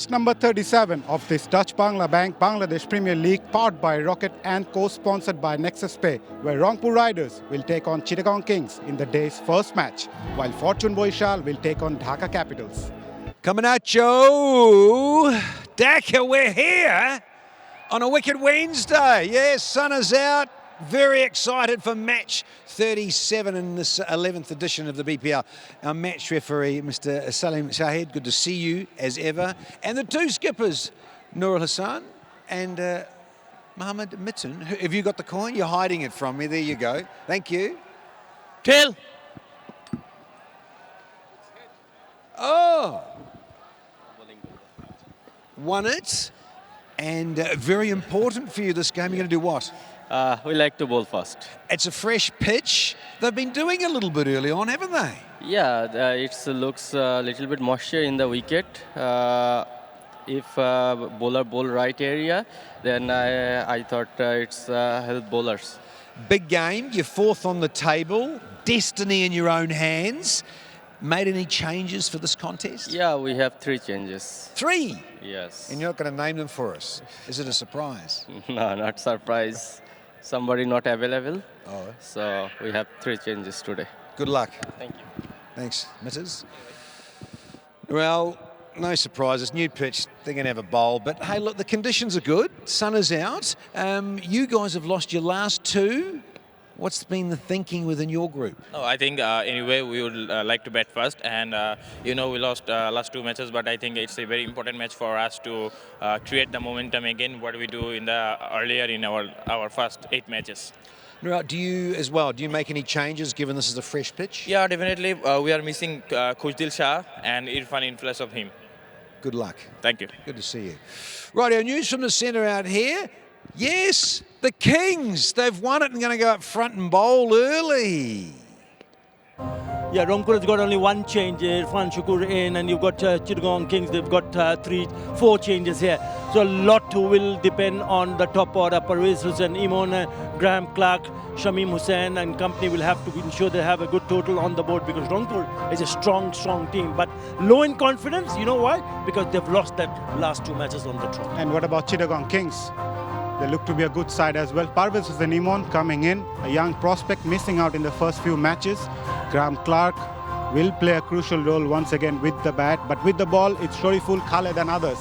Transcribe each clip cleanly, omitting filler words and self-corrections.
Match number 37 of this Dutch Bangla Bank Bangladesh Premier League, powered by Rocket and co-sponsored by 𝗃𝗃𝗃, where Rangpur Riders will take on Chittagong Kings in the day's first match, while 𝗵𝗺𝗃𝗃 will take on Dhaka Capitals. Coming at you, Dhaka, we're here on a wicked Wednesday. Yes, sun is out. Very excited for match 37 in this 11th edition of the BPL. Our match referee, Mr. Salim Shahid, good to see you as ever. And the two skippers, Nurul Hassan and Mohammed Mitten. Have you got the coin? You're hiding it from me. There you go. Thank you. Tail. Oh. Won it. And very important for you this game. You're going to do what? We like to bowl first. It's a fresh pitch. They've been doing a little bit early on, haven't they? Yeah, it looks a little bit moisture in the wicket. If bowler bowl right area, then I thought it's help bowlers. Big game. You're fourth on the table. Destiny in your own hands. Made any changes for this contest? Yeah, we have 3 changes. 3? Yes. And you're not going to name them for us. Is it a surprise? No, not surprise. Somebody not available. Oh. So we have 3 changes today. Good luck. Thank you. Thanks, Mitters. Well, no surprises. New pitch, they're going to have a bowl. But hey, look, the conditions are good. Sun is out. You guys have lost your last 2. What's been the thinking within your group? No, I think anyway we would like to bat first, and we lost last 2 matches, but I think it's a very important match for us to create the momentum again. What we do in the earlier in our first 8 matches. Right, do you as well? Do you make any changes given this is a fresh pitch? Yeah, definitely. We are missing 𝗂𝗃𝗃𝗃 and 𝗃𝗏𝗏 in place of him. Good luck. Thank you. Good to see you. Right, our news from the centre out here. Yes, the Kings, they've won it and going to go up front and bowl early. Yeah, Rangpur has got only 1 change, 𝗵𝗺𝗃𝗃𝗃 in, and you've got Chittagong Kings, they've got 4 changes here. So a lot will depend on the top order. Parvez Hussain, Imon, Graham Clark, Shamim Hussain and company will have to ensure they have a good total on the board, because Rangpur is a strong team. But low in confidence, you know why? Because they've lost that last 2 matches on the trot. And what about Chittagong Kings? They look to be a good side as well. Parvez Hussain Imon coming in, a young prospect missing out in the first few matches. Graham Clark will play a crucial role once again with the bat, but with the ball, it's shorturl, Khaled and others.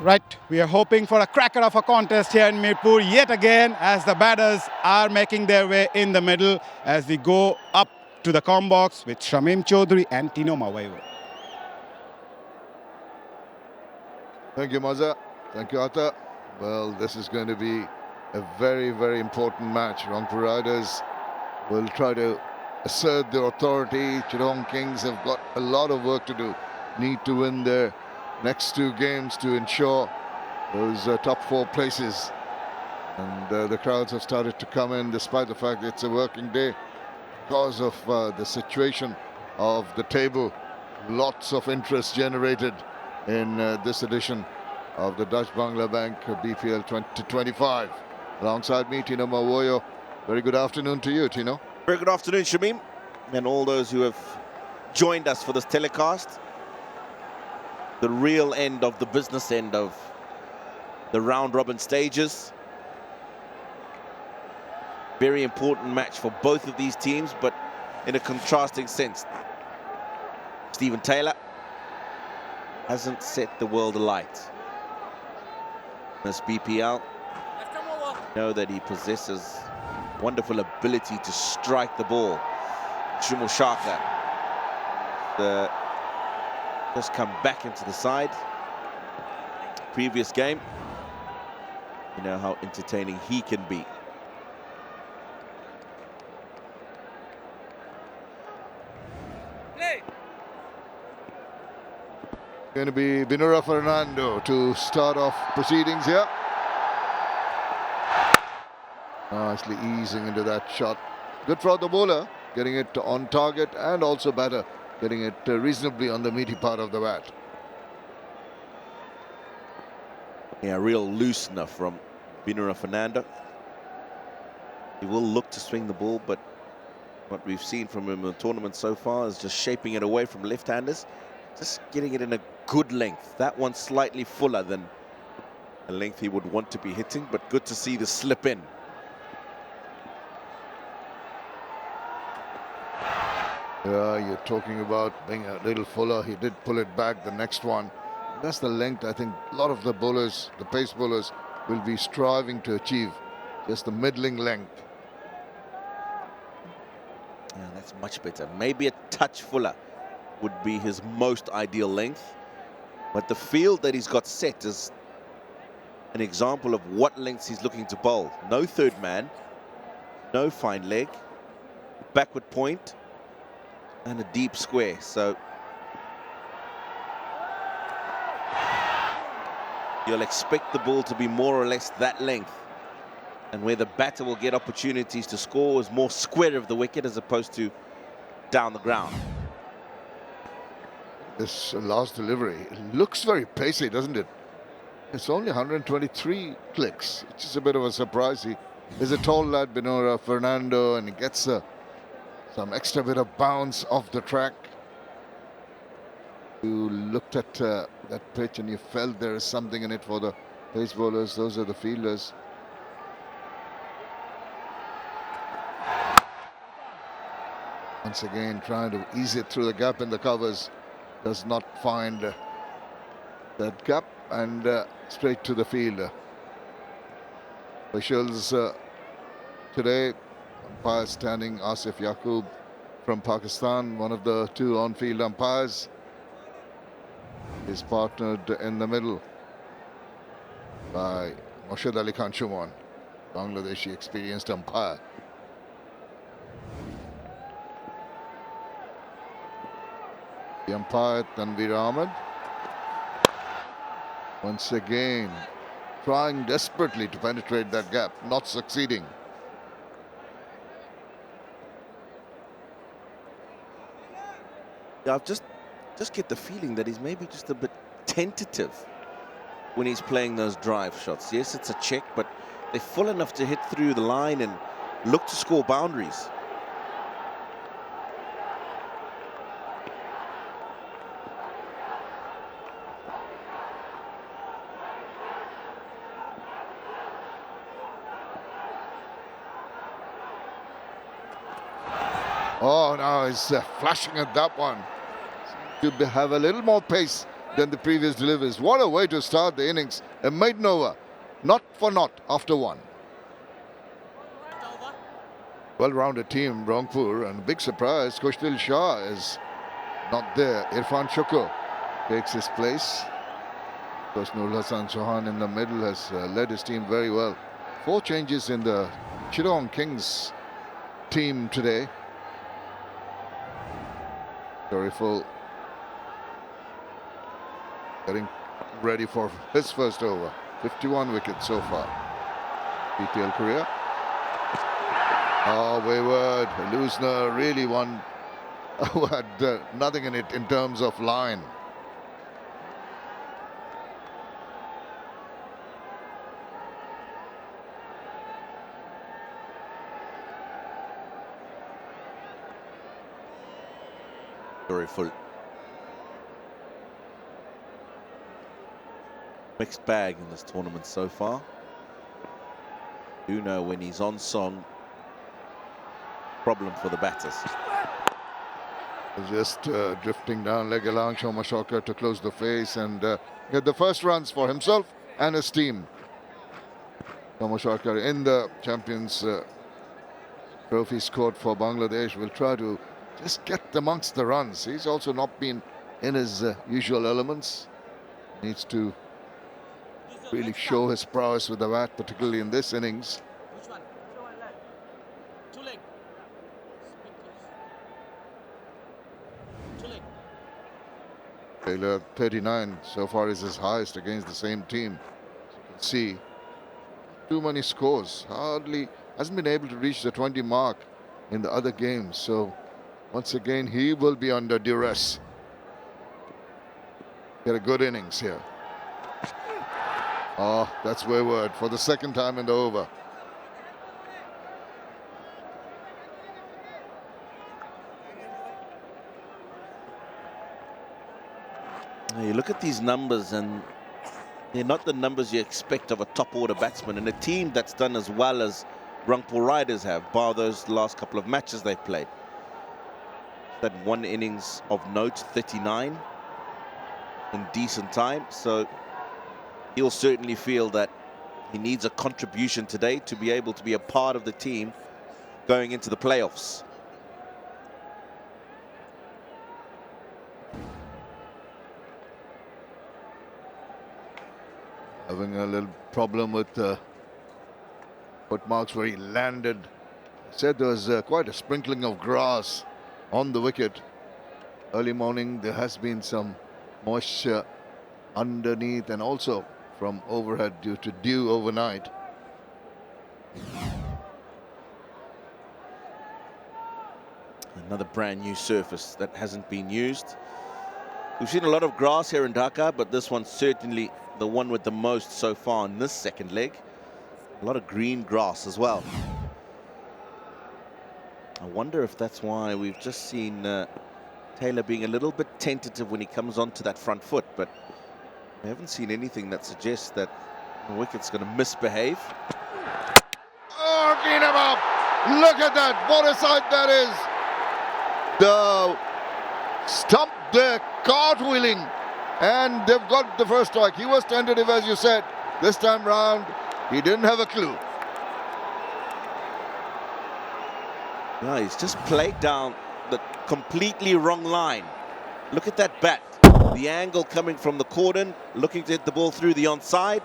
Right, we are hoping for a cracker of a contest here in Mirpur yet again, as the batters are making their way in the middle as we go up to the com box with Shamim Chaudhary and Tino Mawaiwo. Thank you, Maza. Thank you, Atta. Well, this is going to be a very, very important match. Rangpur Riders will try to assert their authority. Chittagong Kings have got a lot of work to do. Need to win their next 2 games to ensure those top 4 places. And the crowds have started to come in despite the fact that it's a working day because of the situation of the table. Lots of interest generated in this edition of the Dutch Bangla Bank BPL 2025. Alongside me, Tino Mawaiwo. Very good afternoon to you, Tino. Very good afternoon, Shamim, and all those who have joined us for this telecast. The real end of the business end of the round-robin stages. Very important match for both of these teams, but in a contrasting sense. Steven Taylor hasn't set the world alight. This BPL, know that he possesses wonderful ability to strike the ball. Shumul Shaka just come back into the side. Previous game, you know how entertaining he can be. Going to be Binura Fernando to start off proceedings here. Nicely easing into that shot. Good for the bowler, getting it on target, and also batter getting it reasonably on the meaty part of the bat. Yeah, real loosener from Binura Fernando. He will look to swing the ball, but what we've seen from him in the tournament so far is just shaping it away from left-handers, just getting it in a good length. That one's slightly fuller than the length he would want to be hitting, but good to see the slip in. Yeah, you're talking about being a little fuller. He did pull it back, the next one. That's the length I think a lot of the bowlers, the pace bowlers, will be striving to achieve. Just the middling length. Yeah, that's much better. Maybe a touch fuller would be his most ideal length. But the field that he's got set is an example of what lengths he's looking to bowl. No third man, no fine leg, backward point, and a deep square. So you'll expect the ball to be more or less that length. And where the batter will get opportunities to score is more square of the wicket as opposed to down the ground. This last delivery, it looks very pacey, doesn't it? It's only 123 clicks, which is a bit of a surprise. He's a tall lad, Binora Fernando, and he gets some extra bit of bounce off the track. You looked at that pitch and you felt there is something in it for the pace bowlers. Those are the fielders. Once again, trying to ease it through the gap in the covers. Does not find that gap, and straight to the field. Officials today, umpire standing Asif Yaqub from Pakistan, one of the two on-field umpires, is partnered in the middle by Moshad Ali Khan Shuman, Bangladeshi experienced umpire. The umpire, Tanveer Ahmed, once again trying desperately to penetrate that gap, not succeeding. I just get the feeling that he's maybe just a bit tentative when he's playing those drive shots. Yes, it's a check, but they're full enough to hit through the line and look to score boundaries. Oh, now he's flashing at that one. To have a little more pace than the previous deliveries. What a way to start the innings. A maiden over, not for naught after one. Well-rounded team, Rangpur, and big surprise, Khushdil Shah is not there. Irfan Shukr takes his place. Of course, Nur Hassan Chauhan in the middle has led his team very well. 4 changes in the Chittagong Kings team today. Storyful getting ready for his first over. 51 wickets so far. BPL career. Oh, wayward. Lusner really one who had nothing in it in terms of line. Very full. Mixed bag in this tournament so far. You know, when he's on song, problem for the batters. Just drifting down leg along, Shomashaka to close the face and get the first runs for himself and his team. Shomashaka in the Champions Trophy squad for Bangladesh will try to just get amongst the runs. He's also not been in his usual elements. Needs to really show his prowess with the bat, particularly in this innings. Taylor 39 so far is his highest against the same team. As you can see, too many scores. Hardly hasn't been able to reach the 20 mark in the other games. So once again, he will be under duress. Get a good innings here. Oh, that's wayward for the second time in the over. Now you look at these numbers, and they're not the numbers you expect of a top-order batsman, and a team that's done as well as Rangpur Riders have, bar those last couple of matches they've played. That one innings of note, 39, in decent time, so he'll certainly feel that he needs a contribution today to be able to be a part of the team going into the playoffs. Having a little problem with footmarks where he landed. Said there was quite a sprinkling of grass on the wicket. Early morning, there has been some moisture underneath and also from overhead due to dew overnight. Another brand new surface that hasn't been used. We've seen a lot of grass here in Dhaka, but this one's certainly the one with the most so far in this second leg. A lot of green grass as well. I wonder if that's why we've just seen Taylor being a little bit tentative when he comes onto that front foot, but we haven't seen anything that suggests that the wicket's going to misbehave. Oh, clean him up! Look at that! What a sight that is! The stump there, cartwheeling, and they've got the first strike. He was tentative, as you said. This time round, he didn't have a clue. No, he's just played down the completely wrong line. Look at that bat. The angle coming from the cordon, looking to hit the ball through the onside.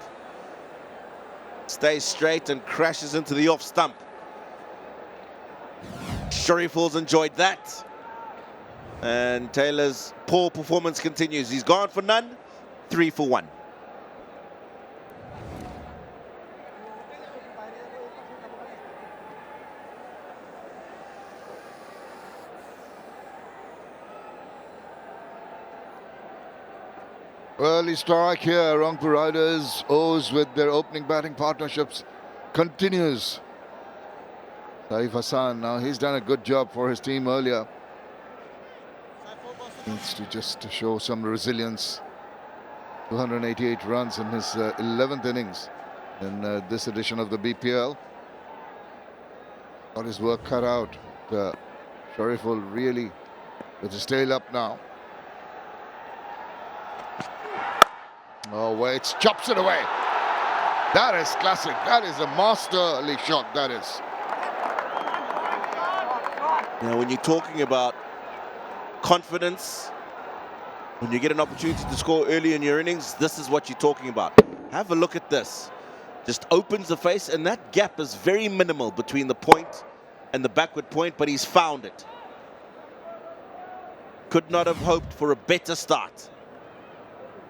Stays straight and crashes into the off stump. Shorturl enjoyed that. And Taylor's poor performance continues. He's gone for none, 3 for 1. Early strike here. Rangpur Riders O's with their opening batting partnerships continues. Saif Hassan, now he's done a good job for his team earlier. Needs to just show some resilience. 288 runs in his 11th innings in this edition of the BPL. Got his work cut out. Shorturl really with his tail up now. Oh, Waits chops it away. That is classic. That is a masterly shot, that is. Now, when you're talking about confidence, when you get an opportunity to score early in your innings, this is what you're talking about. Have a look at this. Just opens the face, and that gap is very minimal between the point and the backward point, but he's found it. Could not have hoped for a better start.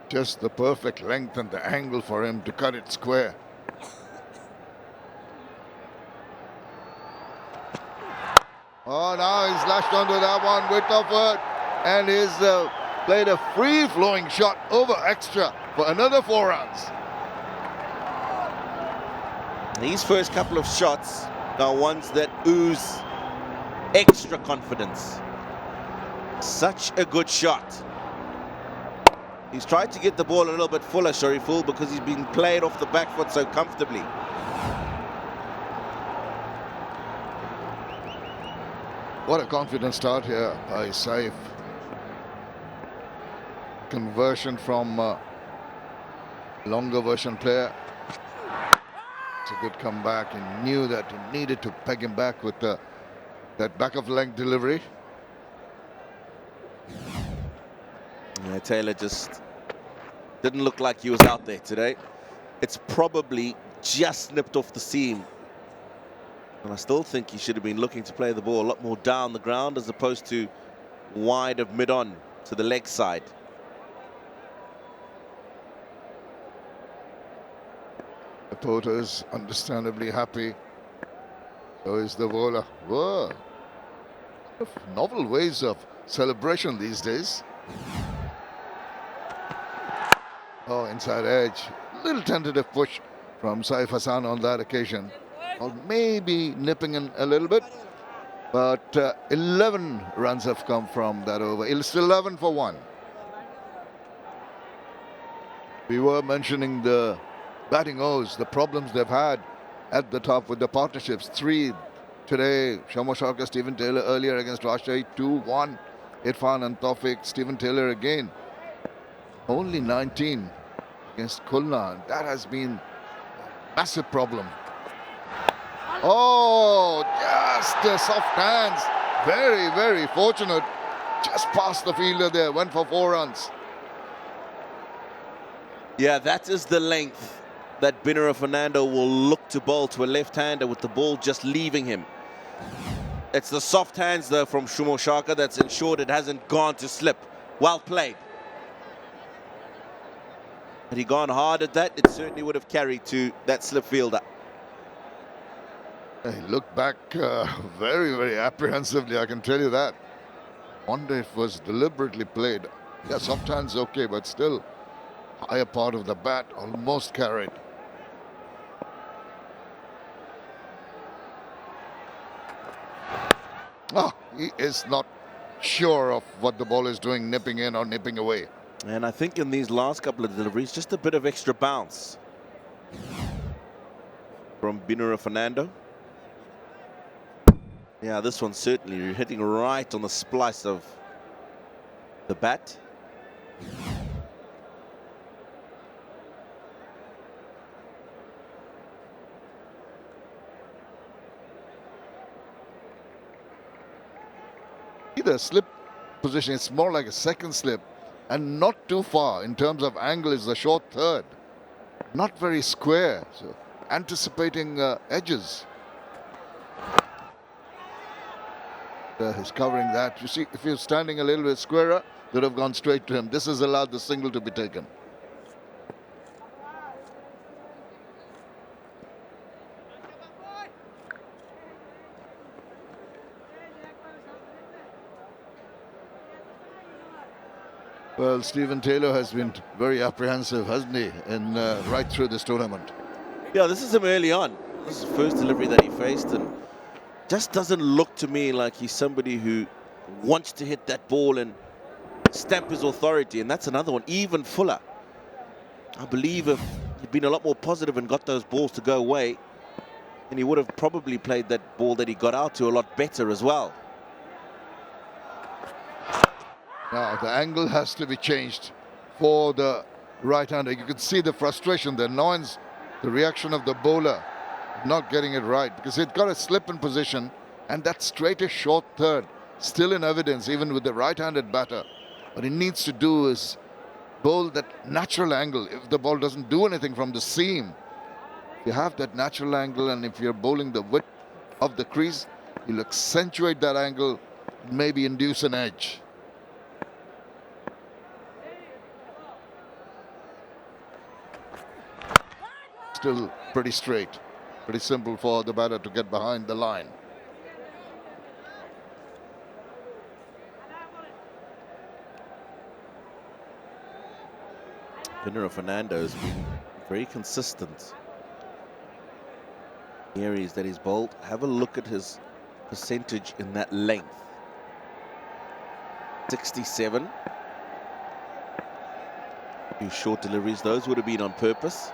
Just the perfect length and the angle for him to cut it square. Oh, now he's lashed onto that one with effort, and he's played a free-flowing shot over extra for another 4 runs. These first couple of shots are ones that ooze extra confidence. Such a good shot. He's tried to get the ball a little bit fuller, Shorturl, because he's been played off the back foot so comfortably. What a confident start here by Saif. Conversion from longer version player. It's a good comeback. He knew that he needed to peg him back with that back of length delivery. Yeah, Taylor just didn't look like he was out there today. It's probably just nipped off the seam. And I still think he should have been looking to play the ball a lot more down the ground as opposed to wide of mid-on to the leg side. The Porter's understandably happy. So is the bowler. Whoa. Novel ways of celebration these days. Oh, inside edge. Little tentative push from Saif Hassan on that occasion. Or maybe nipping in a little bit. But 11 runs have come from that over. It's 11 for 1. We were mentioning the batting O's, the problems they've had at the top with the partnerships. 3 today, Shamar Sharkar, Stephen Taylor earlier against Rajshahi, 2-1. Irfan and Tawfiq, Stephen Taylor again. Only 19 against Khulna. That has been a massive problem. Oh, just soft hands. Very, very fortunate. Just past the fielder there, went for 4 runs. Yeah, that is the length that Binura Fernando will look to bowl to a left-hander with the ball just leaving him. It's the soft hands, though, from Shamar Sharkar that's ensured it hasn't gone to slip. Well played. Had he gone hard at that, it certainly would have carried to that slip fielder. He looked back very, very apprehensively, I can tell you that. Wonder if it was deliberately played. Yeah, soft hands okay, but still higher part of the bat almost carried. Oh, he is not sure of what the ball is doing, nipping in or nipping away. And I think in these last couple of deliveries, just a bit of extra bounce from Binura Fernando. Yeah, this one certainly hitting right on the splice of the bat. The slip position, it's more like a second slip and not too far in terms of angle. Is the short third, not very square, so anticipating edges. He's covering that. You see, if he was standing a little bit squarer, they would have gone straight to him. This has allowed the single to be taken. Well, Stephen Taylor has been very apprehensive, hasn't he, in right through this tournament. Yeah, this is him early on. This is the first delivery that he faced, and just doesn't look to me like he's somebody who wants to hit that ball and stamp his authority. And that's another one, even Fuller. I believe if he'd been a lot more positive and got those balls to go away, then he would have probably played that ball that he got out to a lot better as well. Now, the angle has to be changed for the right-hander. You can see the frustration, the annoyance, the reaction of the bowler not getting it right, because it got a slip in position, and that straightish short third still in evidence, even with the right-handed batter. What he needs to do is bowl that natural angle. If the ball doesn't do anything from the seam, you have that natural angle, and if you're bowling the width of the crease, you'll accentuate that angle, maybe induce an edge. Still pretty straight. Pretty simple for the batter to get behind the line. Binura Fernando has been very consistent in the areas that he's bowled. Have a look at his percentage in that length. 67. Few short deliveries, those would have been on purpose.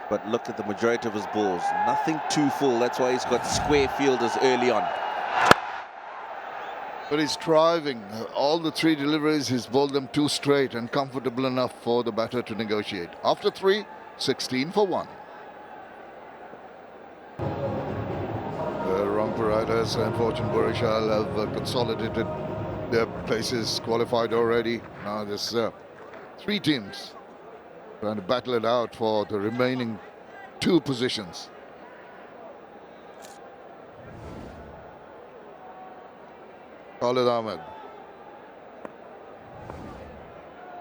But look at the majority of his balls. Nothing too full. That's why he's got square fielders early on. But he's driving. All the 3 deliveries, he's bowled them 2 straight and comfortable enough for the batter to negotiate. After 3, 16 for 1. The Rangpur Riders and Fortune Borishal have consolidated their places, qualified already. Now there's 3 teams trying to battle it out for the remaining 2 positions. Khalid Ahmed.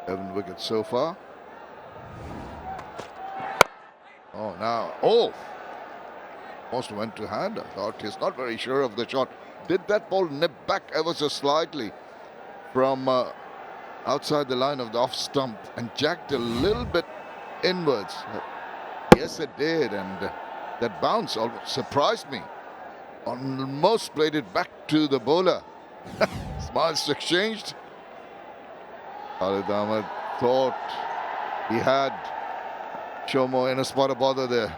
11 wickets so far. Oh, now, almost went to hand. I thought he's not very sure of the shot. Did that ball nip back ever so slightly from outside the line of the off stump and jacked a little bit inwards? Yes, it did, and that bounce almost surprised me. Almost played it back to the bowler. Smiles exchanged. Khalid Ahmed thought He had 𝗂𝗏 in a spot of bother there.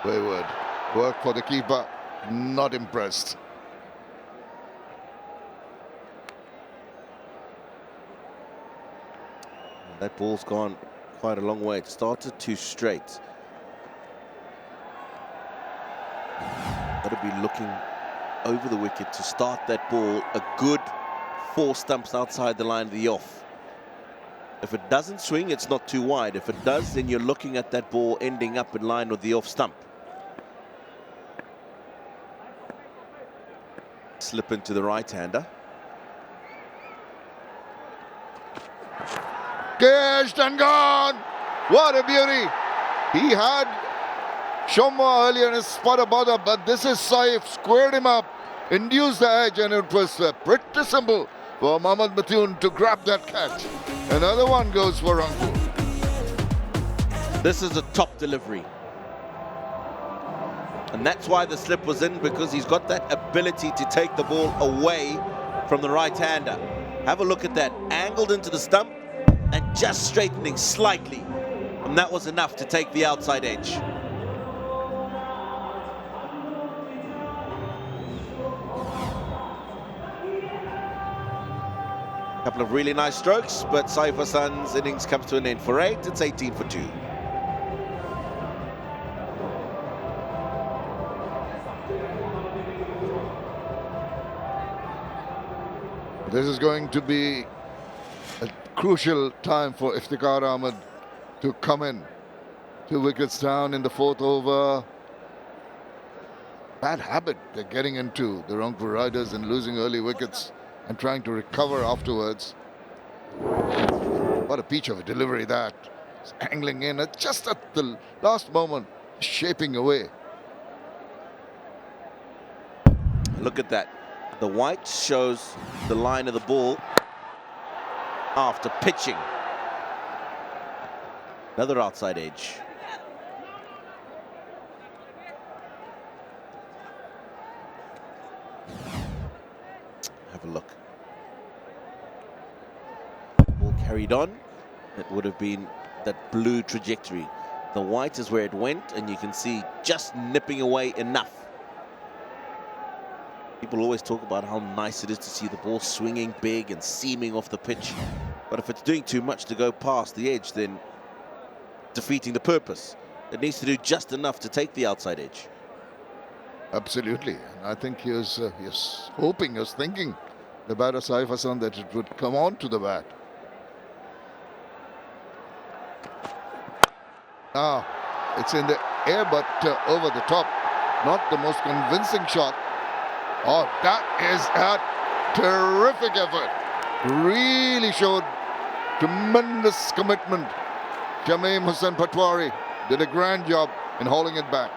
Wayward work for the keeper, not impressed. That ball's gone quite a long way. It started too straight. Got to be looking over the wicket to start that ball a good 4 stumps outside the line of the off. If it doesn't swing, it's not too wide. If it does, then you're looking at that ball ending up in line with the off stump. Slip into the right-hander. Catched and gone! What a beauty! He had 𝗂𝗏 earlier in his spot of bother, but this is Saif, squared him up, induced the edge, and it was pretty simple for Mohammad Bethune to grab that catch. Another one goes for Rangpur. This is a top delivery. And that's why the slip was in, because he's got that ability to take the ball away from the right-hander. Have a look at that. Angled into the stump and just straightening slightly. And that was enough to take the outside edge. A couple of really nice strokes, but Saif Hassan's innings comes to an end for 8. It's 18 for 2. This is going to be a crucial time for Iftikhar Ahmed to come in. 2 wickets down in the 4th over. Bad habit they're getting into, the Rangpur Riders, and losing early wickets and trying to recover afterwards. What a peach of a delivery that. It's angling in just at the last moment, shaping away. Look at that. The white shows the line of the ball after pitching. Another outside edge. Have a look. Ball carried on. It would have been that blue trajectory. The white is where it went, and you can see just nipping away enough. People always talk about how nice it is to see the ball swinging big and seaming off the pitch. But if it's doing too much to go past the edge, then defeating the purpose. It needs to do just enough to take the outside edge. Absolutely. And I think he was hoping, he was thinking, the batter Saif Hassan, that it would come on to the bat. It's in the air, but over the top. Not the most convincing shot. Oh, that is a terrific effort. Really showed tremendous commitment. Shamim Hussain Patwari did a grand job in hauling it back.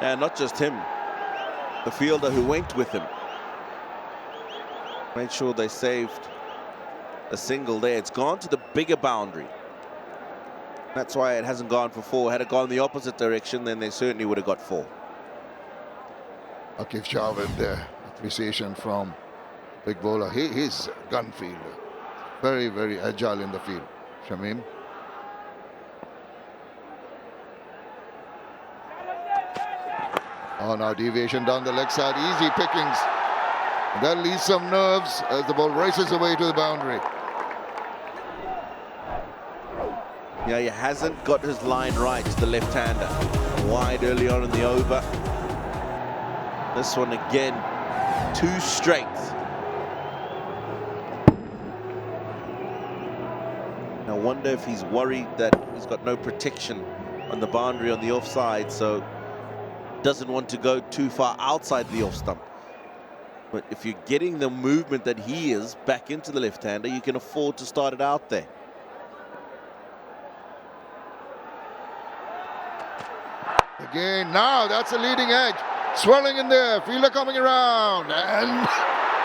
And not just him, the fielder who went with him made sure they saved a single there. It's gone to the bigger boundary. That's why it hasn't gone for 4. Had it gone the opposite direction, then they certainly would have got 4. Aqif Javed there, appreciation from big bowler. He's a gun fielder. Very, very agile in the field, Shamim. Oh, now deviation down the leg side, easy pickings. That leaves some nerves as the ball races away to the boundary. Yeah, he hasn't got his line right to the left-hander. Wide early on in the over. This one again, too straight. I wonder if he's worried that he's got no protection on the boundary on the offside, so doesn't want to go too far outside the off stump. But if you're getting the movement that he is back into the left-hander, you can afford to start it out there. Again, now that's a leading edge. Swirling in there, fielder coming around, and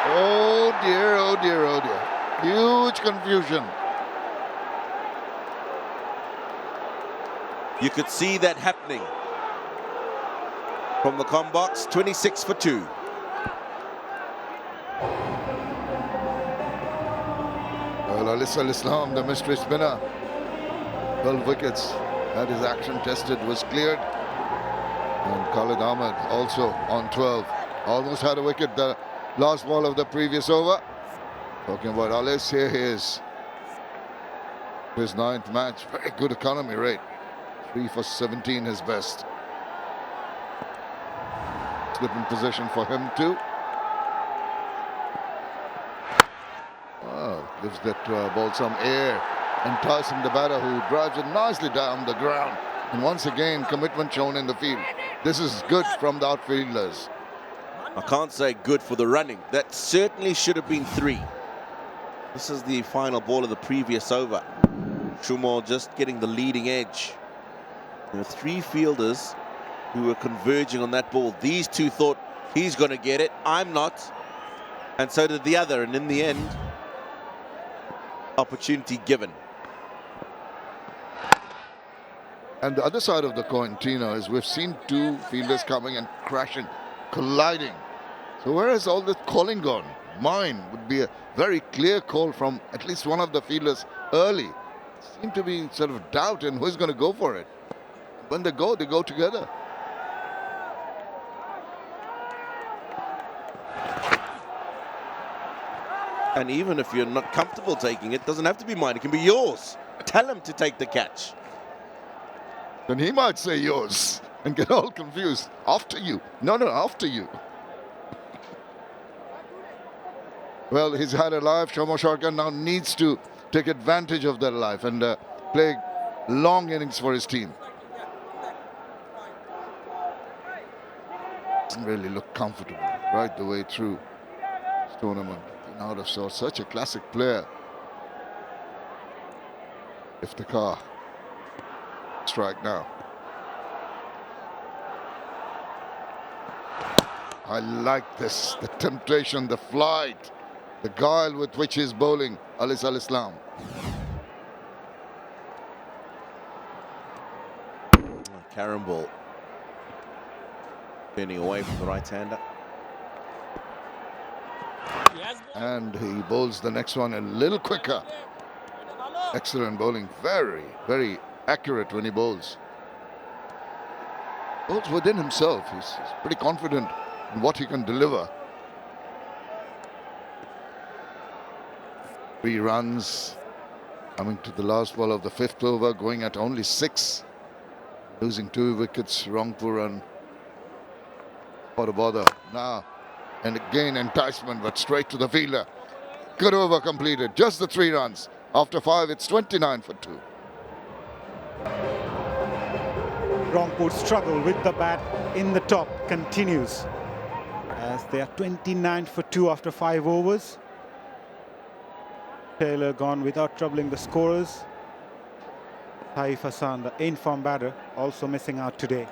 oh dear, oh dear, oh dear. Huge confusion. You could see that happening from the comm box. 26 for 2. 𝗂𝗏𝗃𝗀𝗃, the mystery spinner, 12 wickets, had his action tested, was cleared. And Khalid Ahmed also on 12. Almost had a wicket the last ball of the previous over. Talking about Alice, here he is. His 9th match, very good economy rate. 3 for 17, his best. Slip in position for him too. Well, gives that ball some air, enticing the batter who drives it nicely down the ground. And once again, commitment shown in the field. This is good from the outfielders. I can't say good for the running. That certainly should have been 3. This is the final ball of the previous over. 𝗬𝗎 just getting the leading edge. There were 3 fielders who were converging on that ball. These 2 thought, he's going to get it, I'm not. And so did the other. And in the end, opportunity given. And the other side of the coin, Tino, is we've seen 2 fielders coming and crashing, colliding. So where has all this calling gone? Mine would be a very clear call from at least one of the fielders early. Seemed to be sort of doubt in who's going to go for it. When they go together. And even if you're not comfortable taking it, doesn't have to be mine, it can be yours. Tell him to take the catch. Then he might say yours and get all confused. After you. No, after you. Well, he's had a life. 𝗂𝗎 now needs to take advantage of that life and play long innings for his team. Doesn't really look comfortable right the way through this tournament. Been out of sorts. Such a classic player. 𝗃𝗏𝗃𝗃𝗃. Strike now. I like this, the temptation, the flight, the guile with which he's bowling, Alice Al-Islam. Carrom ball. Turning away from the right-hander. And he bowls the next one a little quicker. Excellent bowling, very, very accurate when he bowls. Bowls within himself, he's pretty confident in what he can deliver. 3 runs, coming to the last ball of the 5th over, going at only 6. Losing 2 wickets, Rangpur and what a bother. Now, and again enticement, but straight to the fielder. Good over completed, just the 3 runs. After 5, it's 29 for 2. Rangpur's struggle with the bat in the top continues as they are 29 for 2 after 5 overs. Taylor gone without troubling the scorers. Taif Hassan, the in-form batter, also missing out today.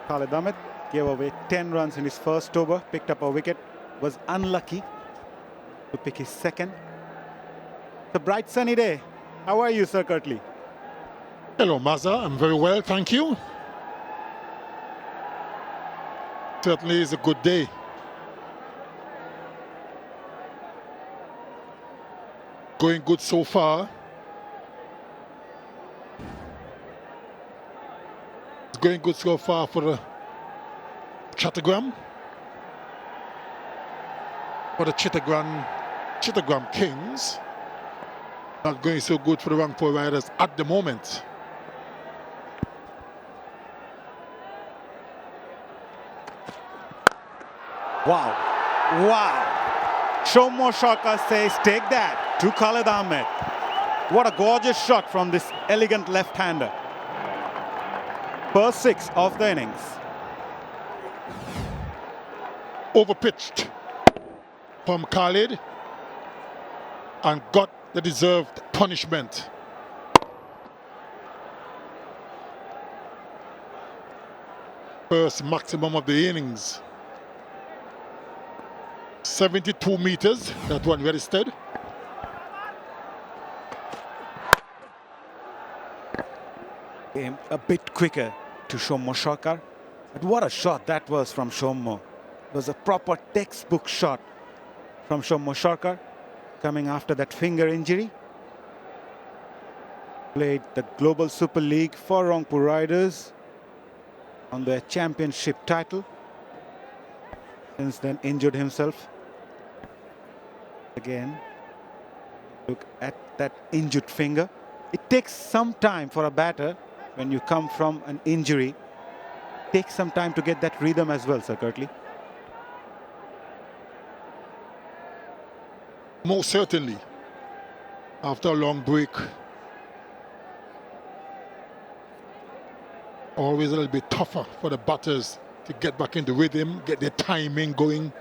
Khalid Ahmed gave away 10 runs in his first over, picked up a wicket, was unlucky to pick his second. It's a bright sunny day. How are you, Sir Kurtley? Hello, Maza. I'm very well, thank you. Certainly is a good day. Going good so far. It's going good so far for the Chittagong. For the Chittagong Kings. Not going so good for the Rangpur Riders at the moment. Wow. Wow. 𝗂𝗎 says, take that to Khalid Ahmed. What a gorgeous shot from this elegant left-hander. First 6 of the innings. Overpitched from Khalid and got the deserved punishment. First maximum of the innings. 72 meters, that one registered. A bit quicker to 𝗂𝗎. But what a shot that was from 𝗂𝗎. was a proper textbook shot from 𝗂𝗺𝗃𝗃 coming after that finger injury. Played the Global Super League for Rangpur Riders on their championship title. Since then injured himself. Again, look at that injured finger. It takes some time for a batter when you come from an injury. It takes some time to get that rhythm as well, Sir 𝗏𝗃. Most certainly, after a long break, always a little bit tougher for the batters to get back into rhythm, get their timing going,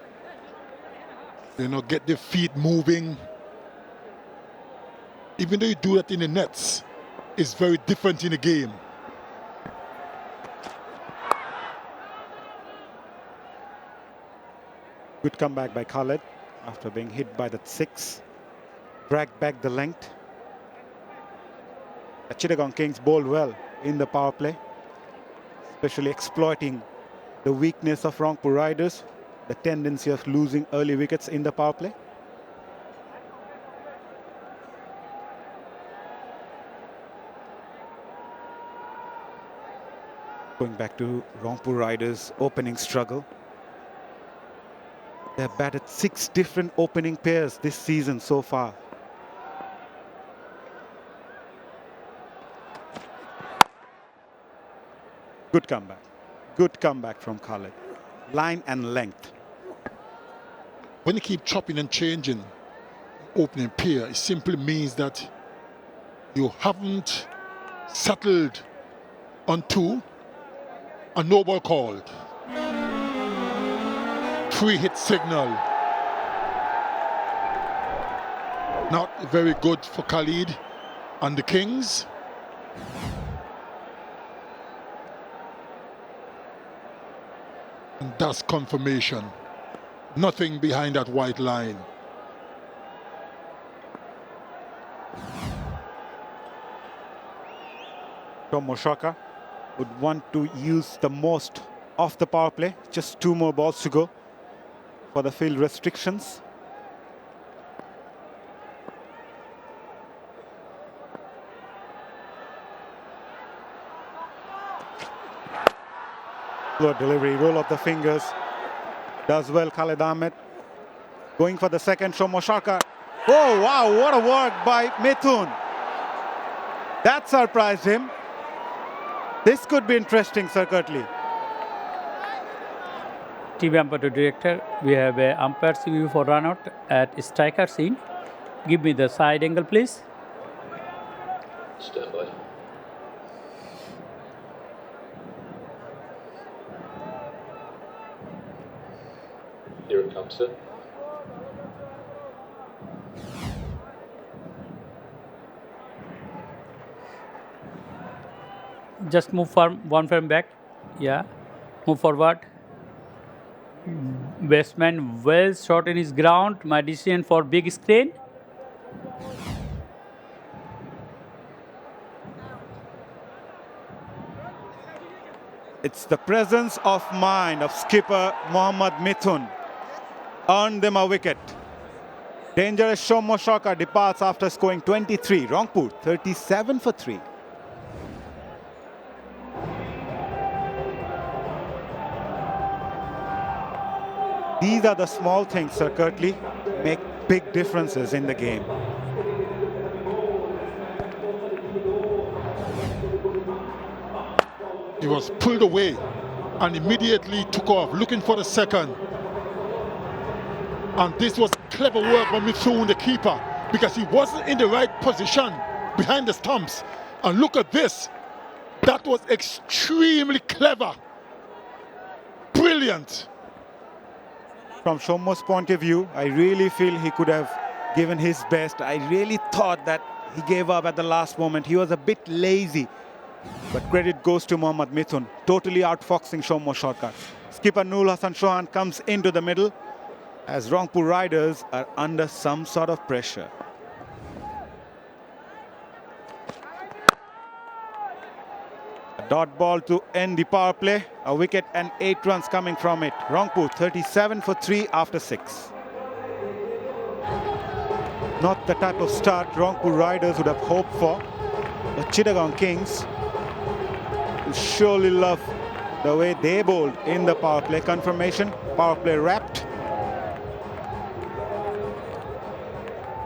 you know, get their feet moving. Even though you do that in the nets, it's very different in the game. Good comeback by Khalid after being hit by that six. Dragged back the length. The Chittagong Kings bowled well in the power play, especially exploiting the weakness of Rangpur Riders, the tendency of losing early wickets in the power play. Going back to Rangpur Riders' opening struggle. They have batted 6 different opening pairs this season so far. Good comeback. Good comeback from Khalid. Line and length. When you keep chopping and changing opening pair, it simply means that you haven't settled onto a no ball called. Free hit signal. Not very good for Khalid and the Kings. And that's confirmation. Nothing behind that white line. 𝗂𝗺𝗃𝗃 would want to use the most of the power play. Just 2 more balls to go for the field restrictions. Slow delivery, roll of the fingers. Does well Khalid Ahmed. Going for the second, 𝗂𝗺𝗃𝗃. Oh wow, what a work by Mithun. That surprised him. This could be interesting, Sir 𝗏𝗃. TV umpire director, we have a umpire's view for run out at striker scene. Give me the side angle, please. Stand by. Here it comes, sir. Just move one frame back. Yeah. Move forward. Batsman well shot in his ground. My decision for big screen. It's the presence of mind of skipper Mohammad Mithun. Earned them a wicket. Dangerous 𝗂𝗺𝗃𝗃 departs after scoring 23. Rangpur 37 for 3. These are the small things, Sir 𝗏𝗃, make big differences in the game. He was pulled away and immediately took off, looking for the second. And this was clever work by Mithun, the keeper, because he wasn't in the right position behind the stumps. And look at this. That was extremely clever. Brilliant. From 𝗂𝗺's point of view, I really feel he could have given his best. I really thought that he gave up at the last moment. He was a bit lazy. But credit goes to Mohammad Mithun, totally outfoxing 𝗂𝗺𝗃𝗃. Skipper Nurul Hassan Chauhan comes into the middle as Rangpur Riders are under some sort of pressure. Dot ball to end the power play. A wicket and 8 runs coming from it. Rangpur 37 for 3 after 6. Not the type of start Rangpur Riders would have hoped for. But Chittagong Kings will surely love the way they bowled in the power play. Confirmation, power play wrapped.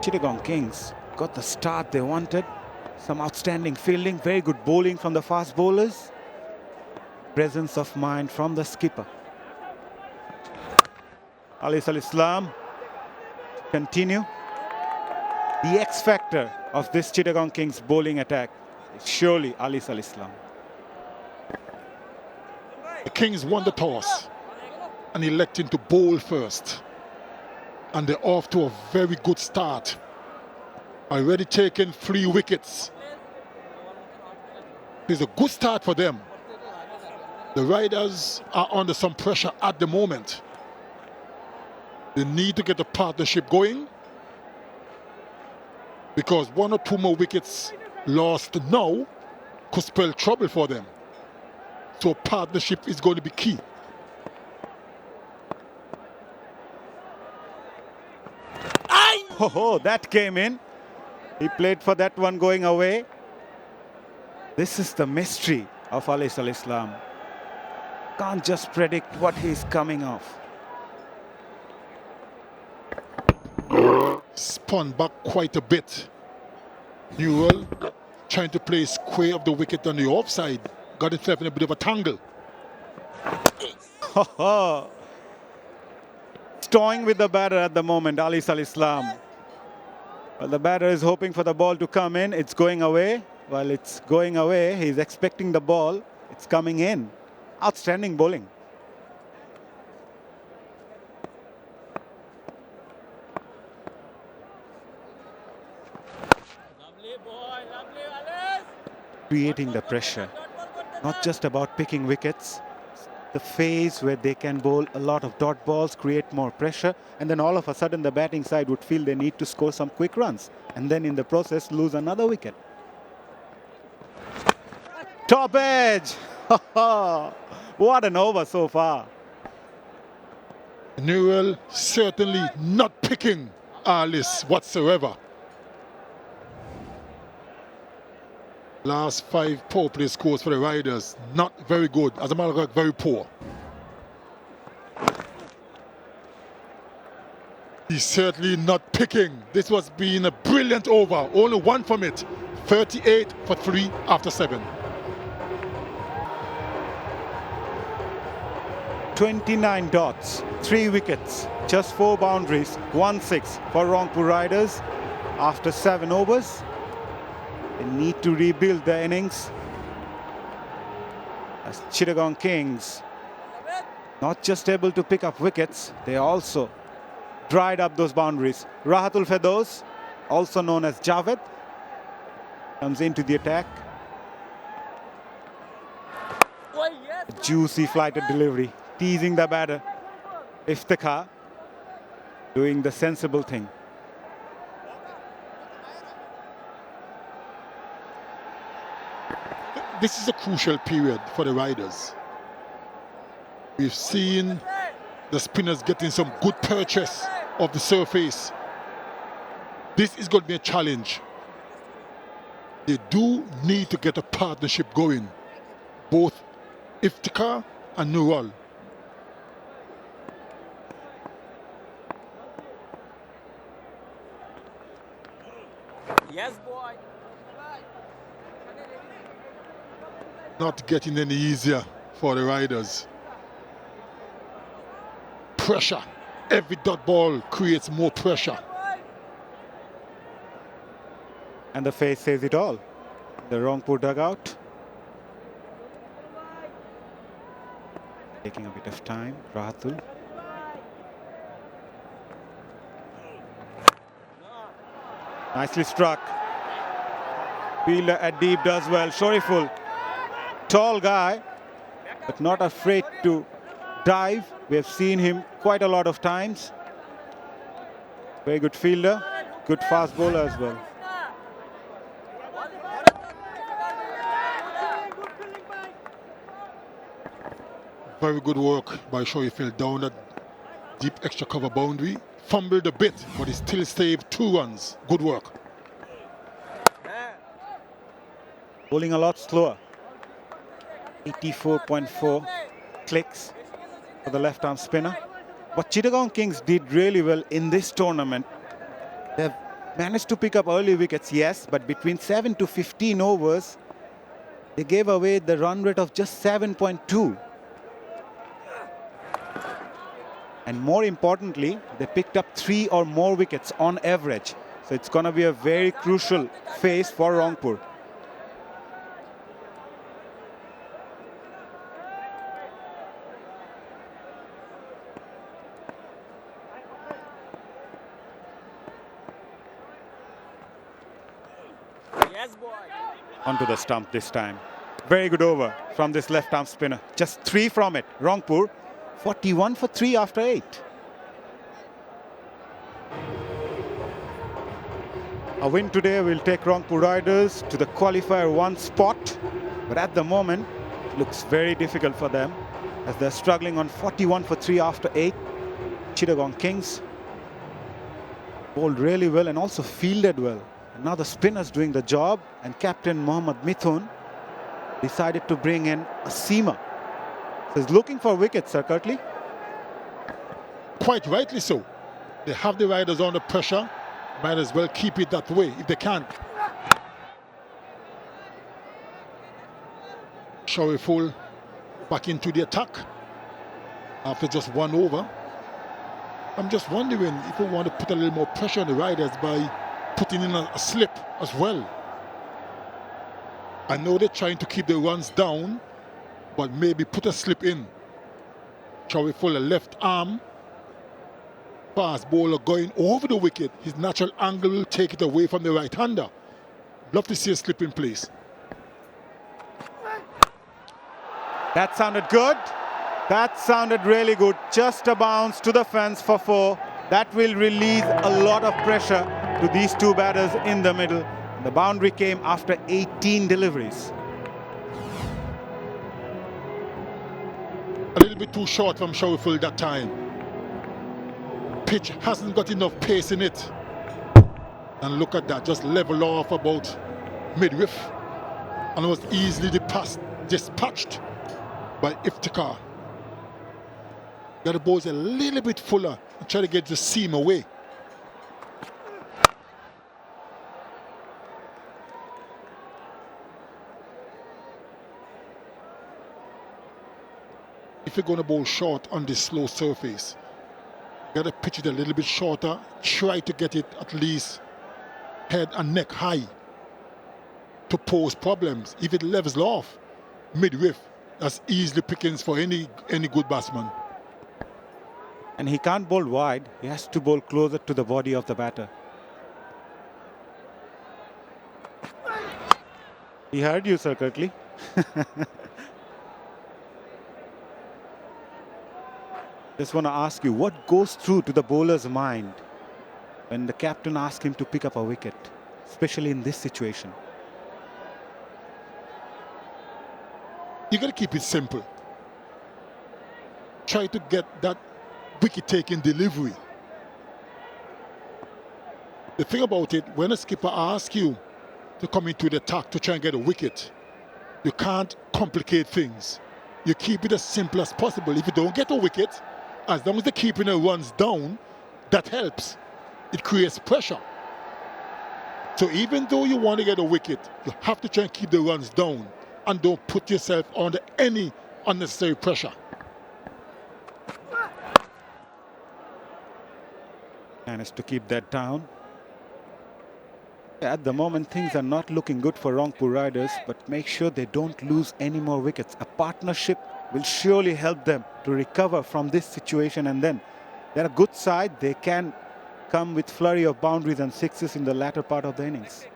Chittagong Kings got the start they wanted. Some outstanding fielding, very good bowling from the fast bowlers. Presence of mind from the skipper. 𝗬𝗏𝗡 𝗚 continue. The X factor of this Chittagong Kings bowling attack is surely 𝗬𝗏𝗡 𝗚. The Kings won the toss and electing to bowl first. And they're off to a very good start. Already taken 3 wickets. It's a good start for them. The Riders are under some pressure at the moment. They need to get the partnership going, because 1 or 2 more wickets lost now could spell trouble for them. So partnership is going to be key. Oh, that came in. He played for that one going away. This is the mystery of 𝗬𝗏𝗡 𝗚. Can't just predict what he's coming off. Spun back quite a bit. Newell trying to play square of the wicket on the offside. Got himself in a bit of a tangle. Toying with the batter at the moment, 𝗬𝗏𝗡 𝗚. Well, the batter is hoping for the ball to come in. It's going away. While it's going away, he's expecting the ball. It's coming in. Outstanding bowling. Creating the pressure. Not just about picking wickets. The phase where they can bowl a lot of dot balls, create more pressure, and then all of a sudden the batting side would feel they need to score some quick runs, and then in the process lose another wicket. Top edge! What an over so far. Newell certainly not picking 𝗬𝗏𝗡 whatsoever. Last 5 power play scores for the Riders, not very good. As a matter of fact, very poor. He's certainly not picking. This was being a brilliant over. Only 1 from it. 38 for 3 after 7. 29 dots, 3 wickets, just 4 boundaries, 1-6 for Rangpur Riders after 7 overs. They need to rebuild their innings as Chittagong Kings not just able to pick up wickets, they also dried up those boundaries. Rahatul Fedos, also known as Javed, comes into the attack. A juicy flighted delivery, teasing the batter. Iftikhar doing the sensible thing. This is a crucial period for the Riders. We've seen the spinners getting some good purchase of the surface. This is going to be a challenge. They do need to get a partnership going, both Iftikhar and Newell. Yes, boy. Not getting any easier for the Riders. Pressure. Every dot ball creates more pressure. And the face says it all. The Rangpur dugout. Taking a bit of time, Rahatul. Nicely struck. Fielder at deep does well. Shoriful. Tall guy, but not afraid to dive. We have seen him quite a lot of times. Very good fielder, good fast bowler as well. Very good work by Shoei. Fell down that deep extra cover boundary. Fumbled a bit, but he still saved 2 runs. Good work. Bowling a lot slower. 84.4 clicks for the left-arm spinner. What Chittagong Kings did really well in this tournament, they've managed to pick up early wickets, yes, but between 7 to 15 overs, they gave away the run rate of just 7.2. And more importantly, they picked up 3 or more wickets on average. So it's going to be a very crucial phase for Rangpur. Onto the stump this time. Very good over from this left-arm spinner. Just 3 from it. Rangpur, 41 for 3 after 8. A win today will take Rangpur Riders to the qualifier 1 spot. But at the moment, it looks very difficult for them as they're struggling on 41 for 3 after 8. Chittagong Kings bowled really well and also fielded well. And now the spinner's doing the job, and captain Mohammad Mithun decided to bring in a seamer. So he's looking for wickets, Sir 𝗏𝗧𝗏. Quite rightly so. They have the Riders under pressure. Might as well keep it that way if they can. Shoei full back into the attack after just 1 over. I'm just wondering if we want to put a little more pressure on the Riders by putting in a slip as well. I know they're trying to keep the runs down, but maybe put a slip in. Shoei full a left arm. Fast bowler going over the wicket. His natural angle will take it away from the right-hander. Love to see a slip in place. That sounded good. That sounded really good. Just a bounce to the fence for 4. That will release a lot of pressure to these 2 batters in the middle. The boundary came after 18 deliveries. A little bit too short from Shoei full that time. Pitch hasn't got enough pace in it. And look at that, just level off about midriff. And it was easily dispatched by Iftikhar. Got the balls a little bit fuller and try to get the seam away. If you're going to bowl short on this slow surface, you got to pitch it a little bit shorter. Try to get it at least head and neck high to pose problems. If it levels off midriff, that's easily pickings for any good batsman. And he can't bowl wide. He has to bowl closer to the body of the batter. He heard you, Sir 𝗏𝗏𝗏. Just want to ask you, what goes through to the bowler's mind when the captain asks him to pick up a wicket, especially in this situation? You got to keep it simple. Try to get that wicket-taking delivery. The thing about it, when a skipper asks you to come into the attack to try and get a wicket, you can't complicate things. You keep it as simple as possible. If you don't get a wicket, as long as the keeping runs down, that helps. It creates pressure. So even though you want to get a wicket, you have to try and keep the runs down and don't put yourself under any unnecessary pressure. Managed to keep that down. At the moment, things are not looking good for Rangpur Riders, but make sure they don't lose any more wickets. A partnership will surely help them to recover from this situation, and then they're a good side. They can come with flurry of boundaries and sixes in the latter part of the innings.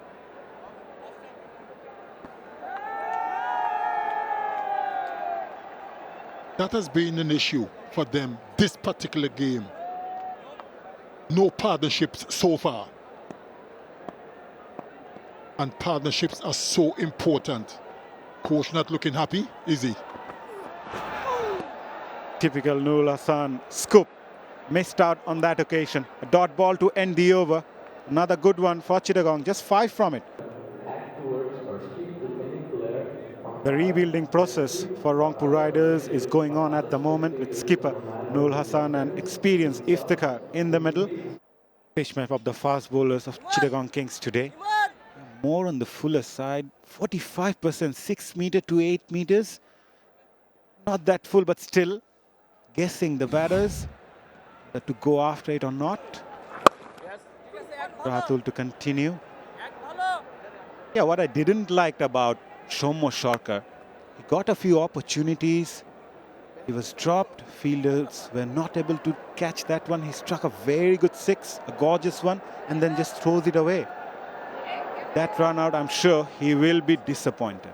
That has been an issue for them this particular game. No partnerships so far. And partnerships are so important. Coach not looking happy, is he? Typical 𝗂𝗚 scoop. Missed out on that occasion. A dot ball to end the over. Another good one for Chittagong, just 5 from it. The rebuilding process for Rangpur Riders is going on at the moment with skipper 𝗂𝗚 and experienced 𝗃𝗃𝗃 in the middle. Pitch map of the fast bowlers of Chittagong Kings today. More on the fuller side, 45%, 6 meter to 8 meters. Not that full, but still guessing the batters to go after it or not. Ratul to continue. Yeah, what I didn't like about Shomo Sharkar, he got a few opportunities. He was dropped. Fielders were not able to catch that one. He struck a very good 6, a gorgeous one, and then just throws it away. That run out, I'm sure he will be disappointed.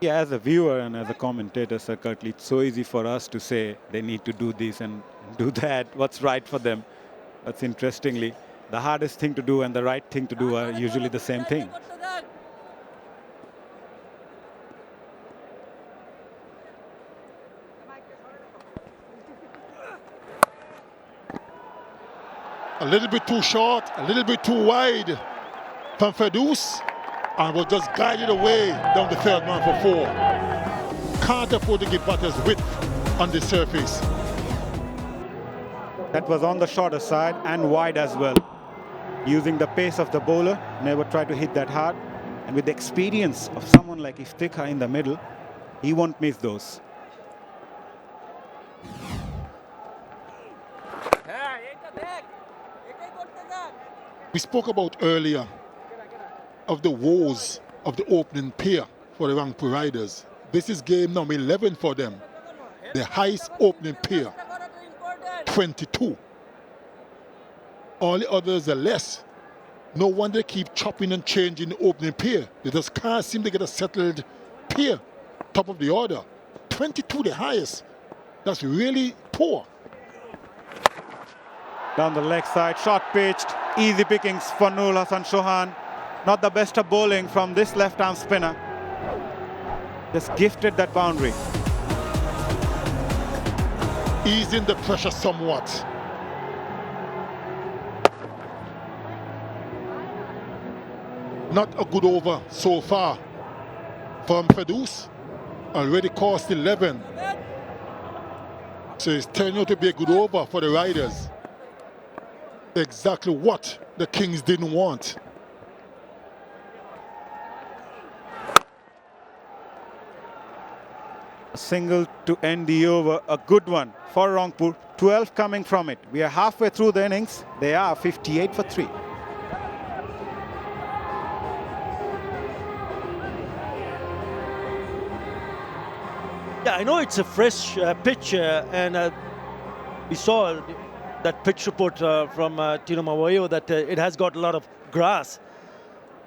Yeah, as a viewer and as a commentator, certainly it's so easy for us to say they need to do this and do that, what's right for them. But interestingly, the hardest thing to do and the right thing to do are usually the same thing. A little bit too short, a little bit too wide from 𝗵𝗃𝗃, and was just guided away down the third man for 4. Can't afford to give batters width on the surface. That was on the shorter side and wide as well. Using the pace of the bowler, never try to hit that hard. And with the experience of someone like 𝗃𝗃𝗃 in the middle, he won't miss those. We spoke about earlier of the woes of the opening pair for the Rangpur Riders. This is game number 11 for them. The highest opening pair, 22. All the others are less. No wonder they keep chopping and changing the opening pair. They just can't seem to get a settled pair, top of the order. 22 the highest. That's really poor. Down the leg side, short pitched, easy pickings for 𝗂𝗚 Chauhan. Not the best of bowling from this left-arm spinner. Just gifted that boundary. Easing the pressure somewhat. Not a good over so far from 𝗵𝗃𝗃. Already cost 11. So it's turning out to be a good over for the Riders. Exactly what the Kings didn't want. A single to end the over, a good one for Rangpur. 12 coming from it. We are halfway through the innings. They are 58 for 3. Yeah, I know it's a fresh pitch, and we saw that pitch report from Tino Mavoyo that it has got a lot of grass.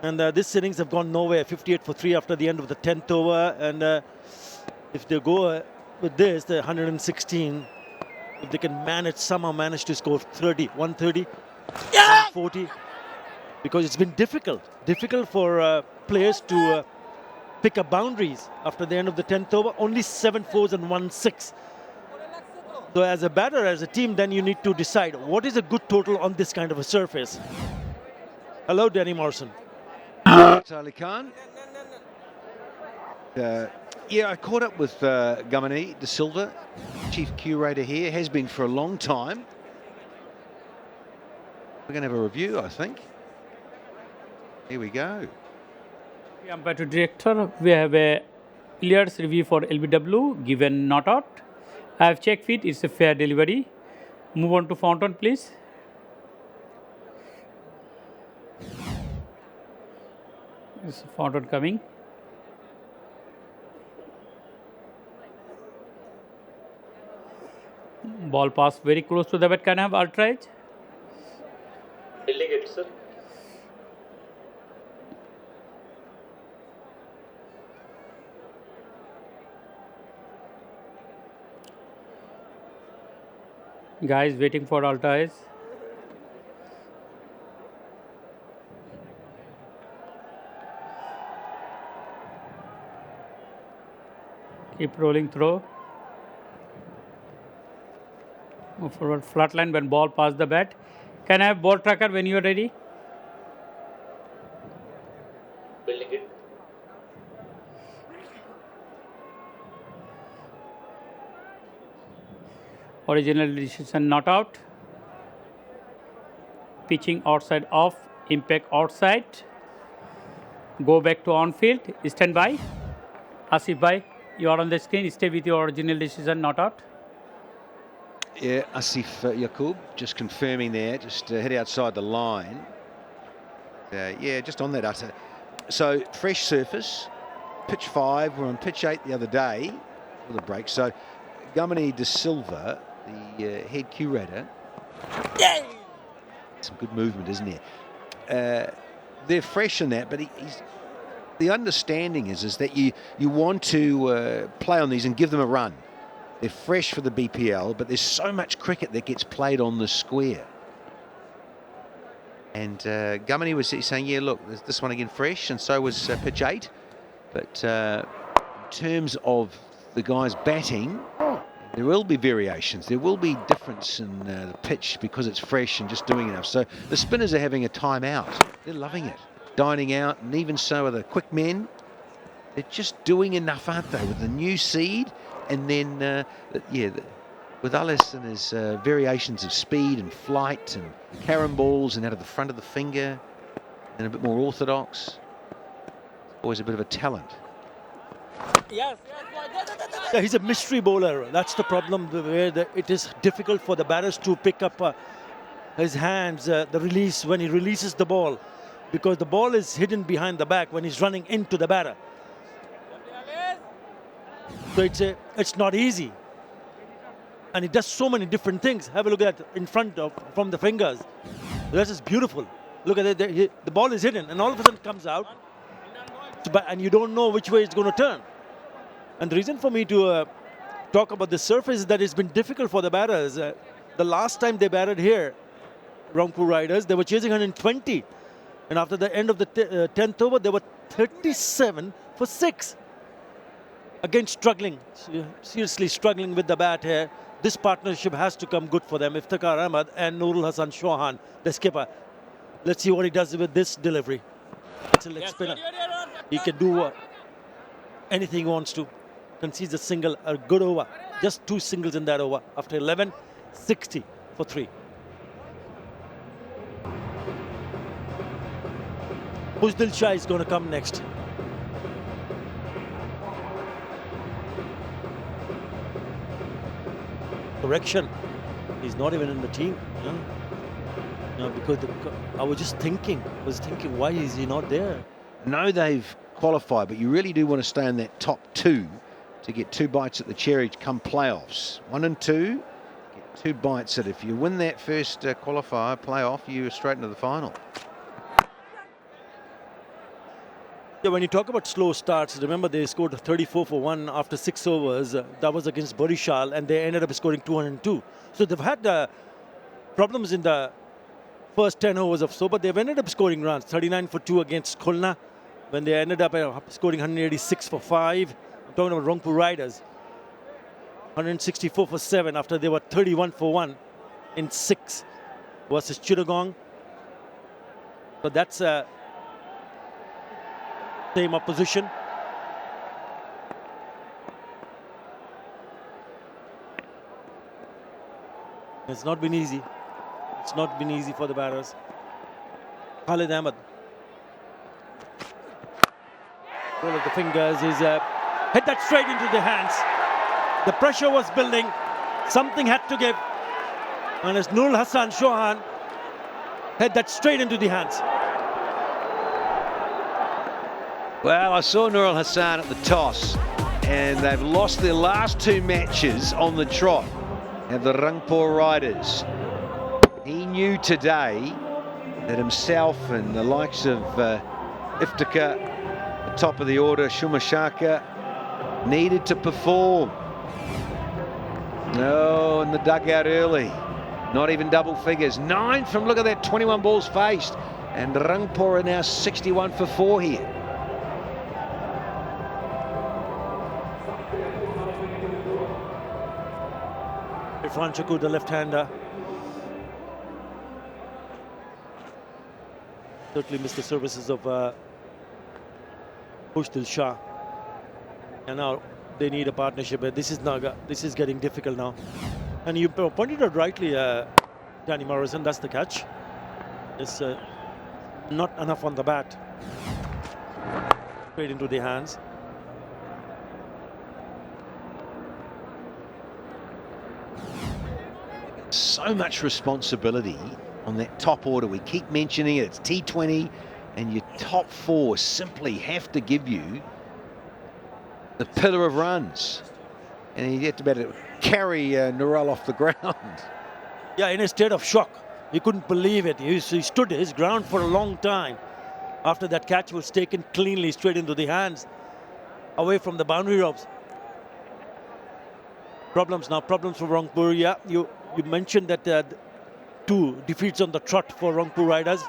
And this innings have gone nowhere, 58 for 3 after the end of the 10th over. And if they go with this, the 116, if they can somehow manage to score 30, 130, 140, because it's been difficult for players to pick up boundaries after the end of the 10th over. Only 7 fours and 1 6. So as a batter, as a team, then you need to decide what is a good total on this kind of a surface. Hello, Danny Morrison. Ali Khan. Yeah, I caught up with 𝗂𝗃𝗃𝗃, chief curator here, has been for a long time. We're going to have a review, I think. Here we go. Umpire to director, we have a players review for LBW, given not out. I have checked it, it's a fair delivery. Move on to Fountain, please. This Fountain coming. Ball pass very close to the bat. Can I have ultra edge? Delegate, sir. Guys waiting for Altais. Keep rolling through. Move forward flat line when ball past the bat. Can I have ball tracker when you are ready? Building it. Original decision not out. Pitching outside off. Impact outside. Go back to on field. Stand by. Asif bhai, you are on the screen. Stay with your original decision not out. Yeah, Asif Yaqub just confirming there, just head outside the line. Yeah, just on that utter. So fresh surface, pitch 5. We're on pitch 8 the other day for the break. So 𝗂𝗂𝗽𝗂𝗃, the head curator. Yay! Some good movement, isn't there? They're fresh in that, but he's. The understanding is that you want to play on these and give them a run. They're fresh for the BPL, but there's so much cricket that gets played on the square. And 𝗂𝗂𝗽𝗂𝗃 was saying, yeah, look, this one again fresh, and so was pitch 8. But in terms of the guys batting, there will be variations. There will be difference in the pitch because it's fresh and just doing enough. So the spinners are having a timeout. They're loving it. Dining out, and even so are the quick men. They're just doing enough, aren't they, with the new seed, and then with Ellis and his variations of speed and flight and carom balls and out of the front of the finger and a bit more orthodox. Always a bit of a talent. Yes. Yeah, he's a mystery bowler. That's the problem, where it is difficult for the batters to pick up his hands, the release when he releases the ball, because the ball is hidden behind the back when he's running into the batter. So it's not easy. And he does so many different things. Have a look at in front of, from the fingers. This is beautiful. Look at it. The ball is hidden, and all of a sudden it comes out, and you don't know which way it's going to turn. And the reason for me to talk about the surface is that it's been difficult for the batters. The last time they batted here, Rangpur Riders, they were chasing 120. And after the end of the 10th over, they were 37 for 6. Again, struggling, seriously struggling with the bat here. This partnership has to come good for them. Iftikhar Ahmed and Nurul Hasan Chauhan, the skipper. Let's see what he does with this delivery. It's a leg spinner. He can do anything he wants to. Concedes a single, a good over. Just 2 singles in that over. After 11, 60 for 3. 𝗵𝗺𝗽𝐴 is going to come next. Correction. He's not even in the team. No, because I was just thinking, why is he not there? No, they've qualified, but you really do want to stay in that top 2 to get 2 bites at the cherry come playoffs. 1 and 2, get 2 bites at it. If you win that first qualifier playoff, you're straight into the final. Yeah, when you talk about slow starts, remember they scored 34 for 1 after 6 overs. That was against Barishal, and they ended up scoring 202. So they've had problems in the first 10 overs or so, but they've ended up scoring runs. 39 for 2 against Khulna, when they ended up scoring 186 for 5. I'm talking about Rangpur Riders. 164 for 7 after they were 31 for 1 in 6 versus Chittagong. So that's same opposition. It's not been easy. It's not been easy for the batters. Khalid Ahmed. Roll of the fingers. He's hit that straight into the hands. The pressure was building. Something had to give. And as Nurul Hasan Chauhan hit that straight into the hands. Well, I saw Nurul Hasan at the toss, and they've lost their last 2 matches on the trot. And the Rangpur Riders, he knew today that himself and the likes of Iftikhar, the top of the order, Shumashaka, needed to perform. No, in the dugout early. Not even double figures. 9 from, look at that, 21 balls faced. And Rangpur are now 61 for 4 here. Iriffan Chakur, the left-hander. Certainly missed the services of 𝗵𝗺𝗃𝗃. And now they need a partnership. This is getting difficult now. And you pointed out rightly, Danny Morrison, that's the catch. It's not enough on the bat. Straight into the hands. So much responsibility on that top order. We keep mentioning it. It's T20, and your top 4 simply have to give you the pillar of runs. And you have to better carry Norell off the ground. Yeah, in a state of shock. He couldn't believe it. He stood his ground for a long time after that catch was taken cleanly straight into the hands, away from the boundary ropes. Problems now, problems for Rangpur. Yeah, you mentioned that 2 defeats on the trot for Rangpur Riders.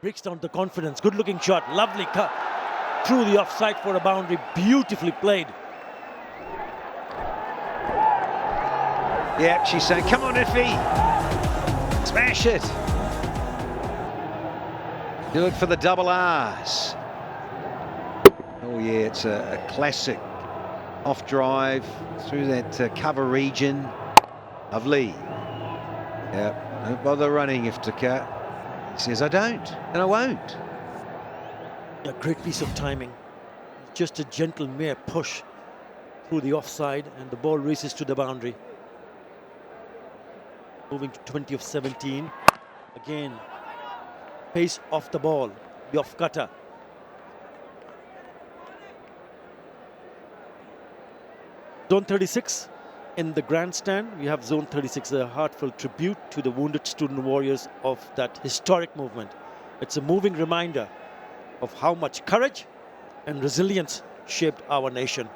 Breaks down the confidence. Good looking shot. Lovely cut through the offside for a boundary. Beautifully played. Yeah, she's saying, come on, Iffy. Smash it. Good for the double R's. Oh, yeah, it's a classic off drive through that cover region. Lovely. Yeah, don't bother running, 𝗃𝗃𝗃. He says, I don't, and I won't. A great piece of timing. Just a gentle mere push through the offside, and the ball races to the boundary. Moving to 20 of 17. Again, pace off the ball, the off cutter. Zone 36 in the grandstand. We have Zone 36, a heartfelt tribute to the wounded student warriors of that historic movement. It's a moving reminder of how much courage and resilience shaped our nation.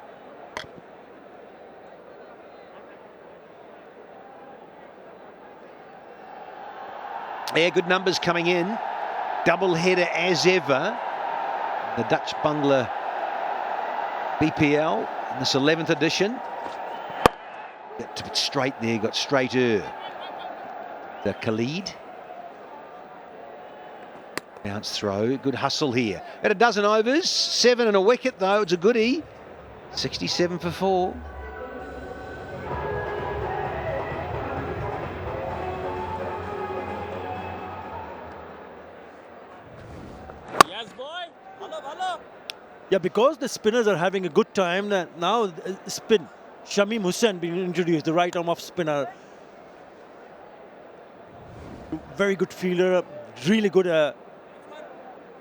Yeah, good numbers coming in. Double header as ever. The Dutch Bungler BPL in this 11th edition. Got a bit straight there, got straighter. The Khalid. Bounce throw, good hustle here. At a dozen overs, 7 and a wicket though, it's a goodie. 67 for 4. Yeah, because the spinners are having a good time, now spin. Shamim Hussain being introduced, the right arm off spinner. Very good fielder, really good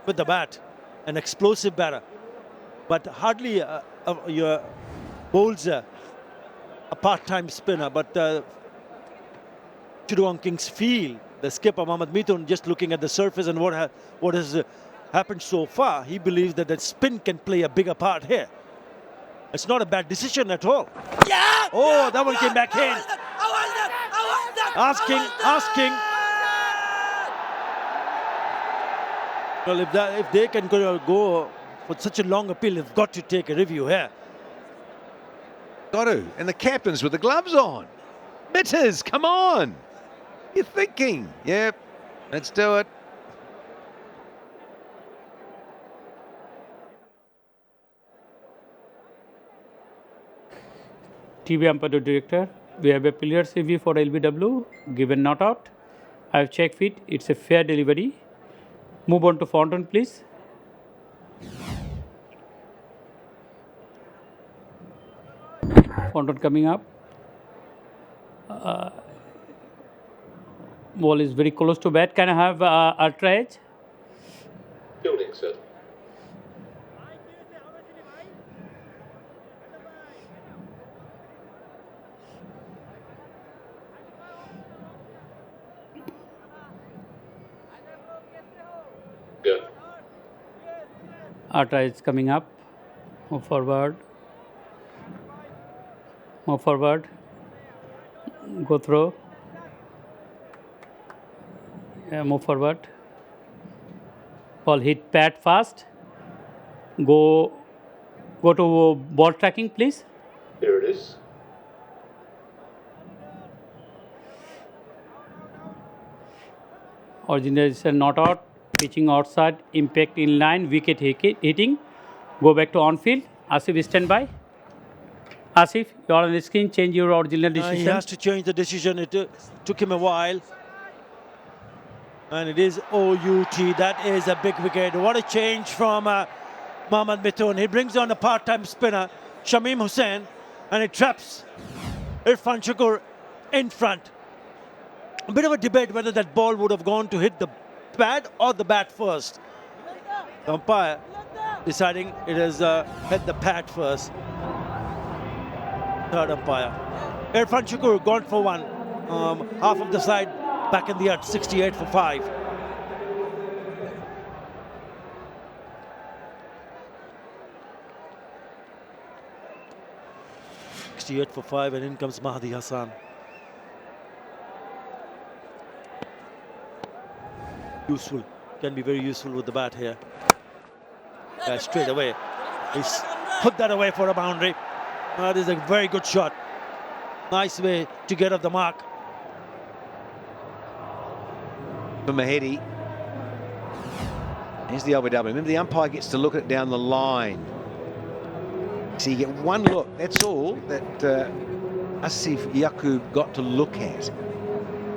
with the bat, an explosive batter. But hardly bowls a part-time spinner. But Chittagong Kings feel, the skipper Mohammad Mithun, just looking at the surface and what has happened so far, he believes that the spin can play a bigger part here. It's not a bad decision at all. Yeah! Oh, yeah, that one came back in. Asking. Well, if they can go for such a long appeal, they've got to take a review here. Got to. And the captain's with the gloves on. Mitters, come on. You're thinking. Yep, let's do it. TV umpire director, we have a player's review for LBW, given not out. I have checked it, it's a fair delivery. Move on to fountain, please. Fountain coming up. Ball is very close to bat. Can I have ultra edge? Fielding, sir. Good. Ultra is coming up. Move forward. Move forward. Go through. move forward. Ball hit pad fast. Go to ball tracking, please. Here it is. Origination not out. Pitching outside. Impact in line. Wicket hitting. Go back to on field. Asif, stand by. Asif, you are on the screen. Change your original decision. He has to change the decision. It took him a while. And it is OUT. That is a big wicket. What a change from Mohammad Mithun. He brings on a part-time spinner, Shamim Hussain, and it traps 𝗃𝗺𝗃 in front. A bit of a debate whether that ball would have gone to hit the pad or the bat first. The umpire deciding it has hit the pad first. Third umpire. 𝗃𝗺𝗃 gone for one. Half of the side back in the earth, 68 for 5. And in comes Mahdi Hassan. Useful, can be very useful with the bat here. Straight away, he's put that away for a boundary. That is a very good shot. Nice way to get off the mark. For Mahedi. Here's the LBW. Remember, the umpire gets to look at it down the line. So you get one look. That's all that Asif Yaqub got to look at.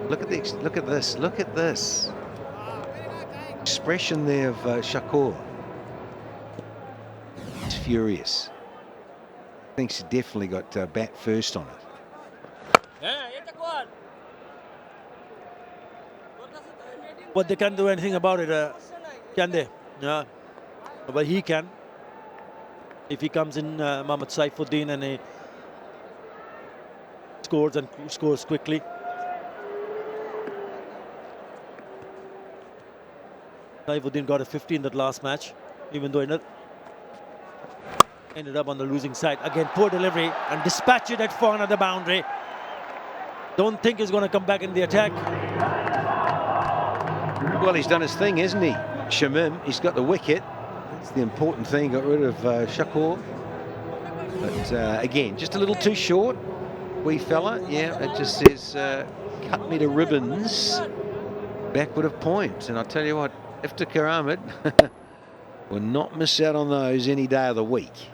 Look at this. Look at this. Look at this. Expression there of Shakur. He's furious. Thinks he definitely got bat first on it. But they can't do anything about it, can they? Yeah, but he can. If he comes in, Mohammad Saifuddin, and he scores quickly. Saifuddin got a 50 in that last match, even though ended up on the losing side. Again, poor delivery and dispatch it at for another boundary. Don't think he's going to come back in the attack. Well, he's done his thing, hasn't he? Shamim, he's got the wicket. That's the important thing. Got rid of Shakur. But again, just a little too short. Wee fella, yeah, it just says cut me to ribbons. Backward of point. And I'll tell you what, Iftikhar Ahmed will not miss out on those any day of the week.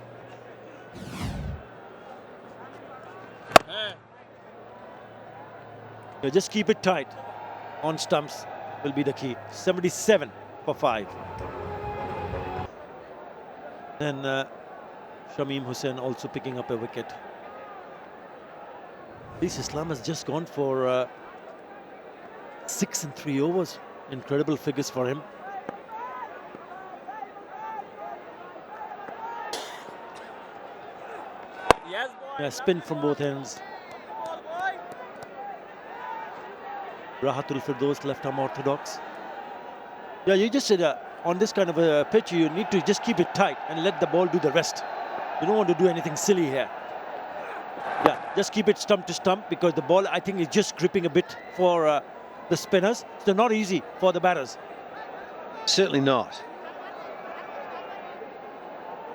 Yeah, just keep it tight on stumps will be the key. 77 for 5. And Shamim Hussain also picking up a wicket. This Islam has just gone for 6 and 3 overs. Incredible figures for him. Yeah, spin from both ends. Rahatul Firdaus, left arm orthodox. Yeah, you just said on this kind of a pitch, you need to just keep it tight and let the ball do the rest. You don't want to do anything silly here. Yeah, just keep it stump to stump, because the ball, I think, is just gripping a bit for the spinners. So not easy for the batters. Certainly not.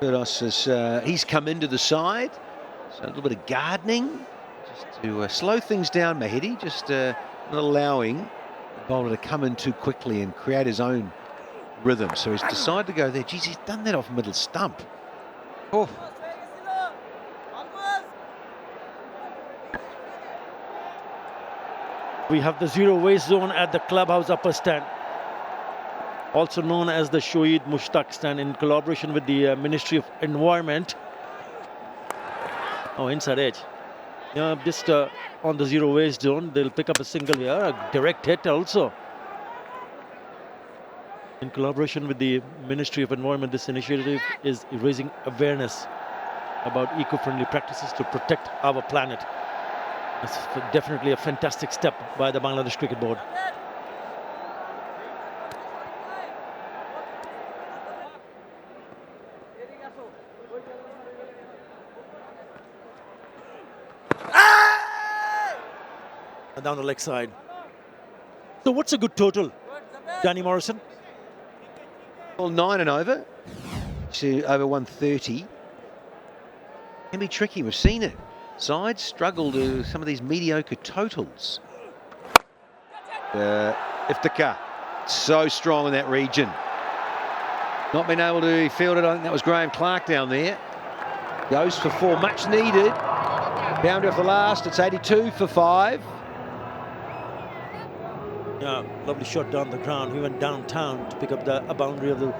Firdaus he's come into the side. So a little bit of gardening, just to slow things down, Mahedi, just not allowing the bowler to come in too quickly and create his own rhythm. So he's decided to go there. Geez, he's done that off middle stump. Oh. We have the zero waste zone at the clubhouse upper stand, also known as the Shoaib Mushtaq stand, in collaboration with the Ministry of Environment. Oh, inside edge. Yeah, just on the zero waste zone, they'll pick up a single here, a direct hit also. In collaboration with the Ministry of Environment, this initiative is raising awareness about eco-friendly practices to protect our planet. It's definitely a fantastic step by the Bangladesh Cricket Board. Down the leg side. So what's a good total Danny Morrison. Well, 9 and over to over 130. Can be tricky. We've seen it. Sides struggle to some of these mediocre totals. 𝗃𝗃𝗃, so strong in that region. Not been able to field it. I think that was Graham Clark down there. Goes for 4, much needed. Boundary off the last. It's 82 for 5. Yeah, lovely shot down the ground. He went downtown to pick up a boundary of the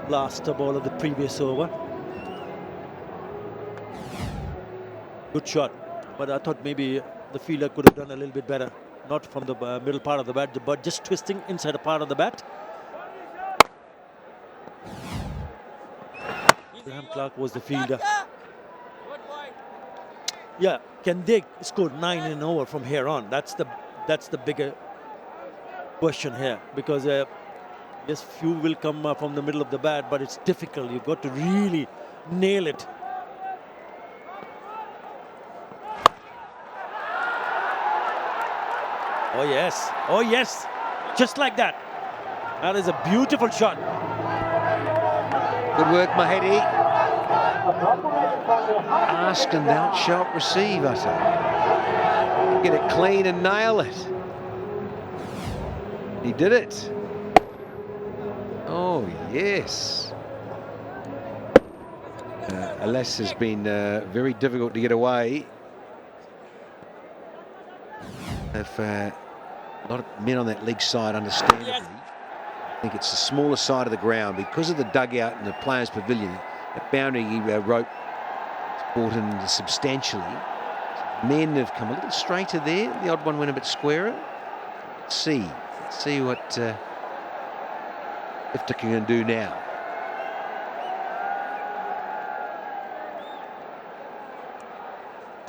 last ball of the previous over. Good shot, but I thought maybe the fielder could have done a little bit better. Not from the middle part of the bat, but just twisting inside a part of the bat. Graham Clark was the fielder. Yeah, can they score 9 and over from here on? That's the bigger question here, because yes, few will come from the middle of the bat, but it's difficult. You've got to really nail it. Oh yes, oh yes, just like that. That is a beautiful shot. Good work, Mahedi. Ask and thou shalt receive, Utter. Get it clean and nail it. He did it. Oh, yes. Alas has been very difficult to get away. If a lot of men on that leg side, understandably, I think it's the smaller side of the ground because of the dugout and the players' pavilion. The boundary rope is brought in substantially. Men have come a little straighter there. The odd one went a bit squarer. Let's see what 𝗃𝗃𝗃 can do now.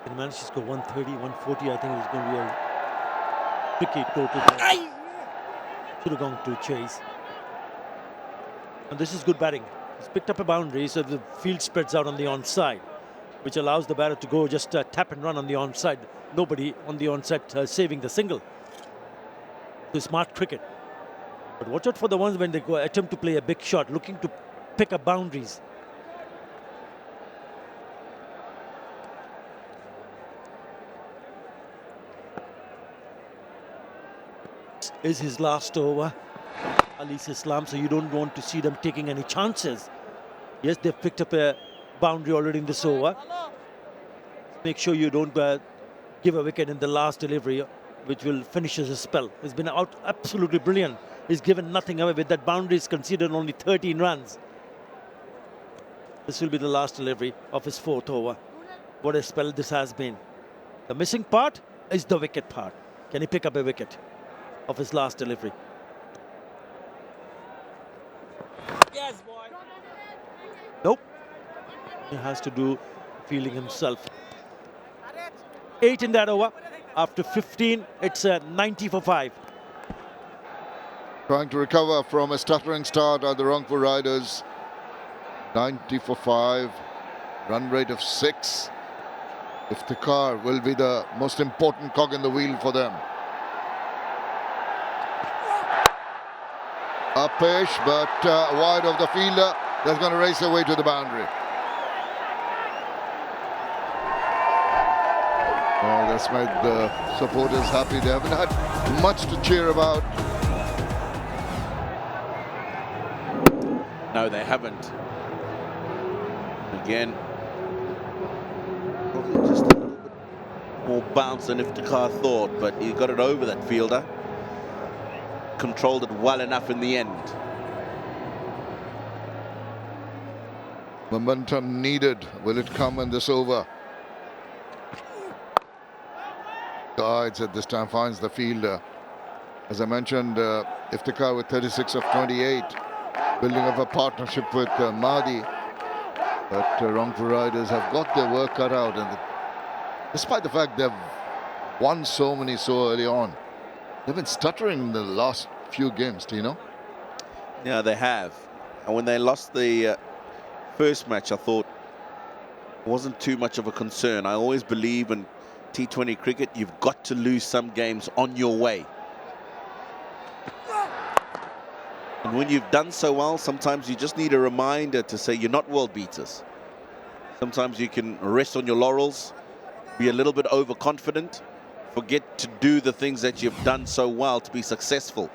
He managed to score 130, 140. I think it's going to be a tricky total. Chittagong to chase. And this is good batting. He's picked up a boundary, so the field spreads out on the onside, which allows the batter to go just tap and run on the onside. Nobody on the onside saving the single. So smart cricket. But watch out for the ones when they go attempt to play a big shot, looking to pick up boundaries. Is his last over, 𝗵𝗍𝒻 Islam, so you don't want to see them taking any chances. Yes, they've picked up a boundary already in this over. Make sure you don't give a wicket in the last delivery, which will finish his spell. He's been out absolutely brilliant. He's given nothing away. With that boundary, is considered only 13 runs. This will be the last delivery of his 4th over. What a spell this has been. The missing part is the wicket part. Can he pick up a wicket of his last delivery? Yes, boy. Nope. He has to do fielding himself. 8 in that over. After 15, it's 90 for 5. Trying to recover from a stuttering start are the Rangpur Riders. 90 for 5. Run rate of 6. 𝗃𝗃𝗃 will be the most important cog in the wheel for them. A pitch, but wide of the fielder. That's going to race away to the boundary. Oh, that's made the supporters happy. They haven't had much to cheer about. No, they haven't. Again, probably just a little bit more bounce than 𝗃𝗃𝗃 thought, but he got it over that fielder. Controlled it well enough in the end. Momentum needed. Will it come in this over? Guides at this time, finds the fielder. As I mentioned, 𝗃𝗃𝗃 with 36 of 28, building up a partnership with Mahdi. But Rangpur Riders have got their work cut out, and despite the fact they've won so many so early on, they've been stuttering in the last few games, do you know? Yeah, they have. And when they lost the first match, I thought it wasn't too much of a concern. I always believe in T20 cricket, you've got to lose some games on your way. And when you've done so well, sometimes you just need a reminder to say you're not world beaters. Sometimes you can rest on your laurels, be a little bit overconfident, forget to do the things that you've done so well to be successful.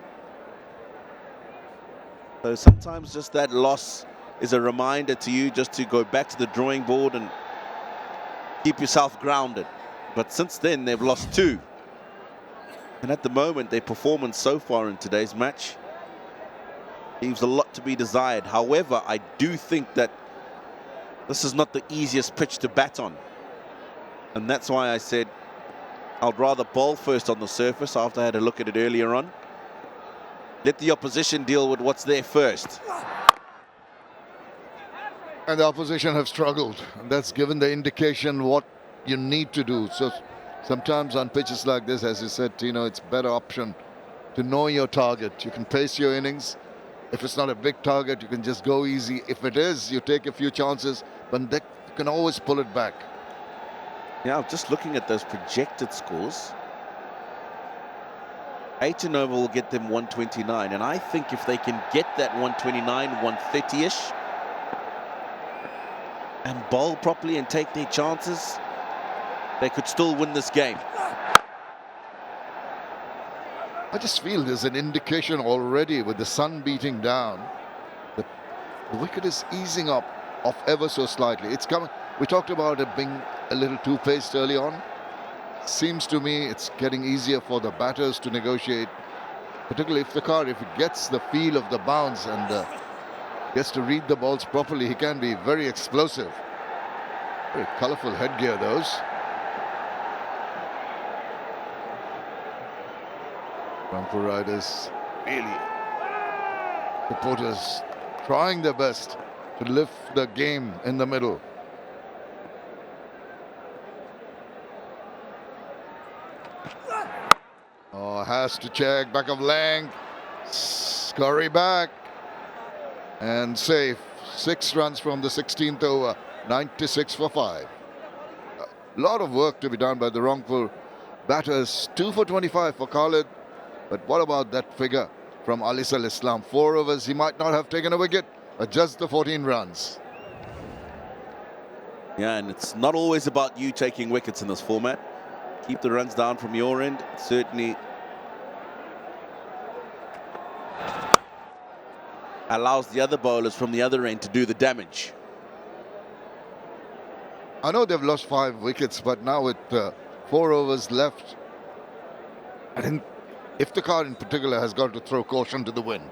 So sometimes just that loss is a reminder to you just to go back to the drawing board and keep yourself grounded. But since then, they've lost 2. And at the moment, their performance so far in today's match leaves a lot to be desired. However, I do think that this is not the easiest pitch to bat on. And that's why I said I'd rather bowl first on the surface after I had a look at it earlier on. Let the opposition deal with what's there first. And the opposition have struggled, and that's given the indication what you need to do. So sometimes on pitches like this, as you said, Tino, it's a better option to know your target. You can pace your innings. If it's not a big target, you can just go easy. If it is, you take a few chances, but you can always pull it back. Yeah, I'm just looking at those projected scores. 8 and over will get them 129, and I think if they can get that 129, 130-ish, and bowl properly and take their chances, they could still win this game. I just feel there's an indication already with the sun beating down that the wicket is easing up off ever so slightly. It's coming. We talked about it being a little too paced early on. Seems to me it's getting easier for the batters to negotiate, particularly 𝗃𝗃𝗃, if he gets the feel of the bounce and gets to read the balls properly, he can be very explosive. Very colourful headgear, those. Rangpur Riders, really, supporters trying their best to lift the game in the middle. Oh, has to check, back of length, scurry back, and safe. 6 runs from the 16th over, 96 for 5. A lot of work to be done by the Rangpur batters. 2 for 25 for Khalid. But what about that figure from Ali Islam? 4 overs, he might not have taken a wicket, but just the 14 runs. Yeah, and it's not always about you taking wickets in this format. Keep the runs down from your end. Certainly allows the other bowlers from the other end to do the damage. I know they've lost 5 wickets, but now with 4 overs left, I think 𝗃𝗃𝗃 in particular has got to throw caution to the wind.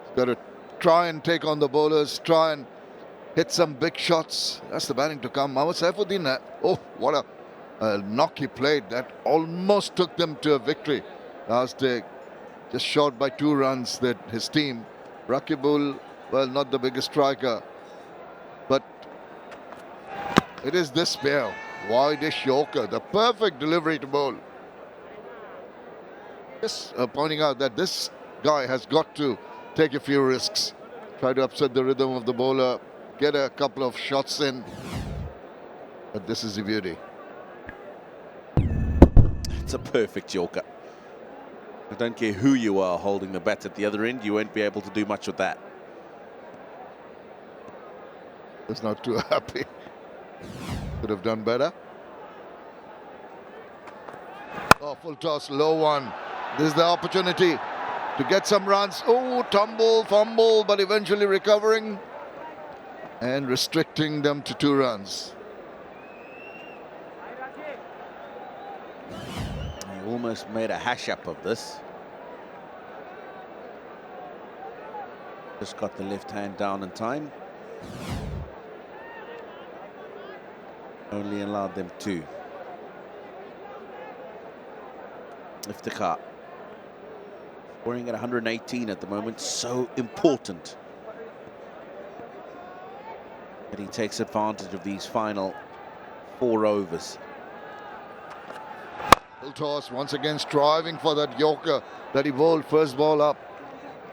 He's got to try and take on the bowlers, try and hit some big shots. That's the batting to come. Mohammad Saifuddin, oh, what a knock he played. That almost took them to a victory last day. Just short by 2 runs that his team. Rakibul, well, not the biggest striker, but it is this pair. Wide-ish Yorker, the perfect delivery to bowl. Just pointing out that this guy has got to take a few risks. Try to upset the rhythm of the bowler, get a couple of shots in. But this is the beauty. It's a perfect Yorker. I don't care who you are holding the bat at the other end, you won't be able to do much with that. He's not too happy. Could have done better. Oh, full toss, low one. This is the opportunity to get some runs. Oh, tumble, fumble, but eventually recovering and restricting them to 2 runs. He almost made a hash up of this. Just got the left hand down in time. Only allowed them 2. 𝗃𝗃𝗃. Scoring at 118 at the moment, so important that he takes advantage of these final 4 overs. Full toss, once again striving for that Yorker that he bowled first ball up.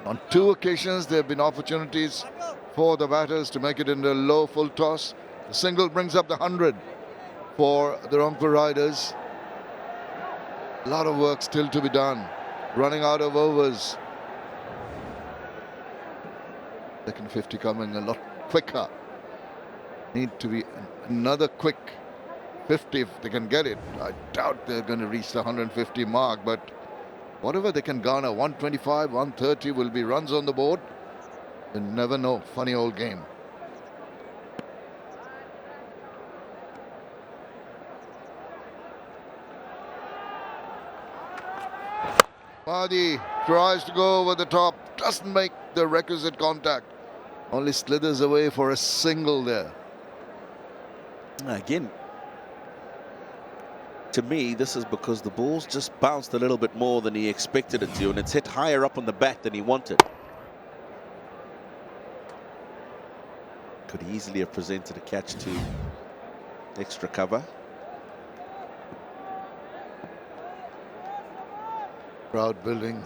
On 2 occasions there have been opportunities for the batters to make it in the low full toss. The single brings up the 100 for the Rangpur Riders. A lot of work still to be done. Running out of overs. Second 50 coming a lot quicker. Need to be another quick 50 if they can get it. I doubt they're going to reach the 150 mark, but whatever they can garner, 125, 130 will be runs on the board. You never know. Funny old game. Wadhi tries to go over the top, doesn't make the requisite contact. Only slithers away for a single there. Again, to me, this is because the ball's just bounced a little bit more than he expected it to, and it's hit higher up on the bat than he wanted. Could easily have presented a catch to extra cover. Crowd building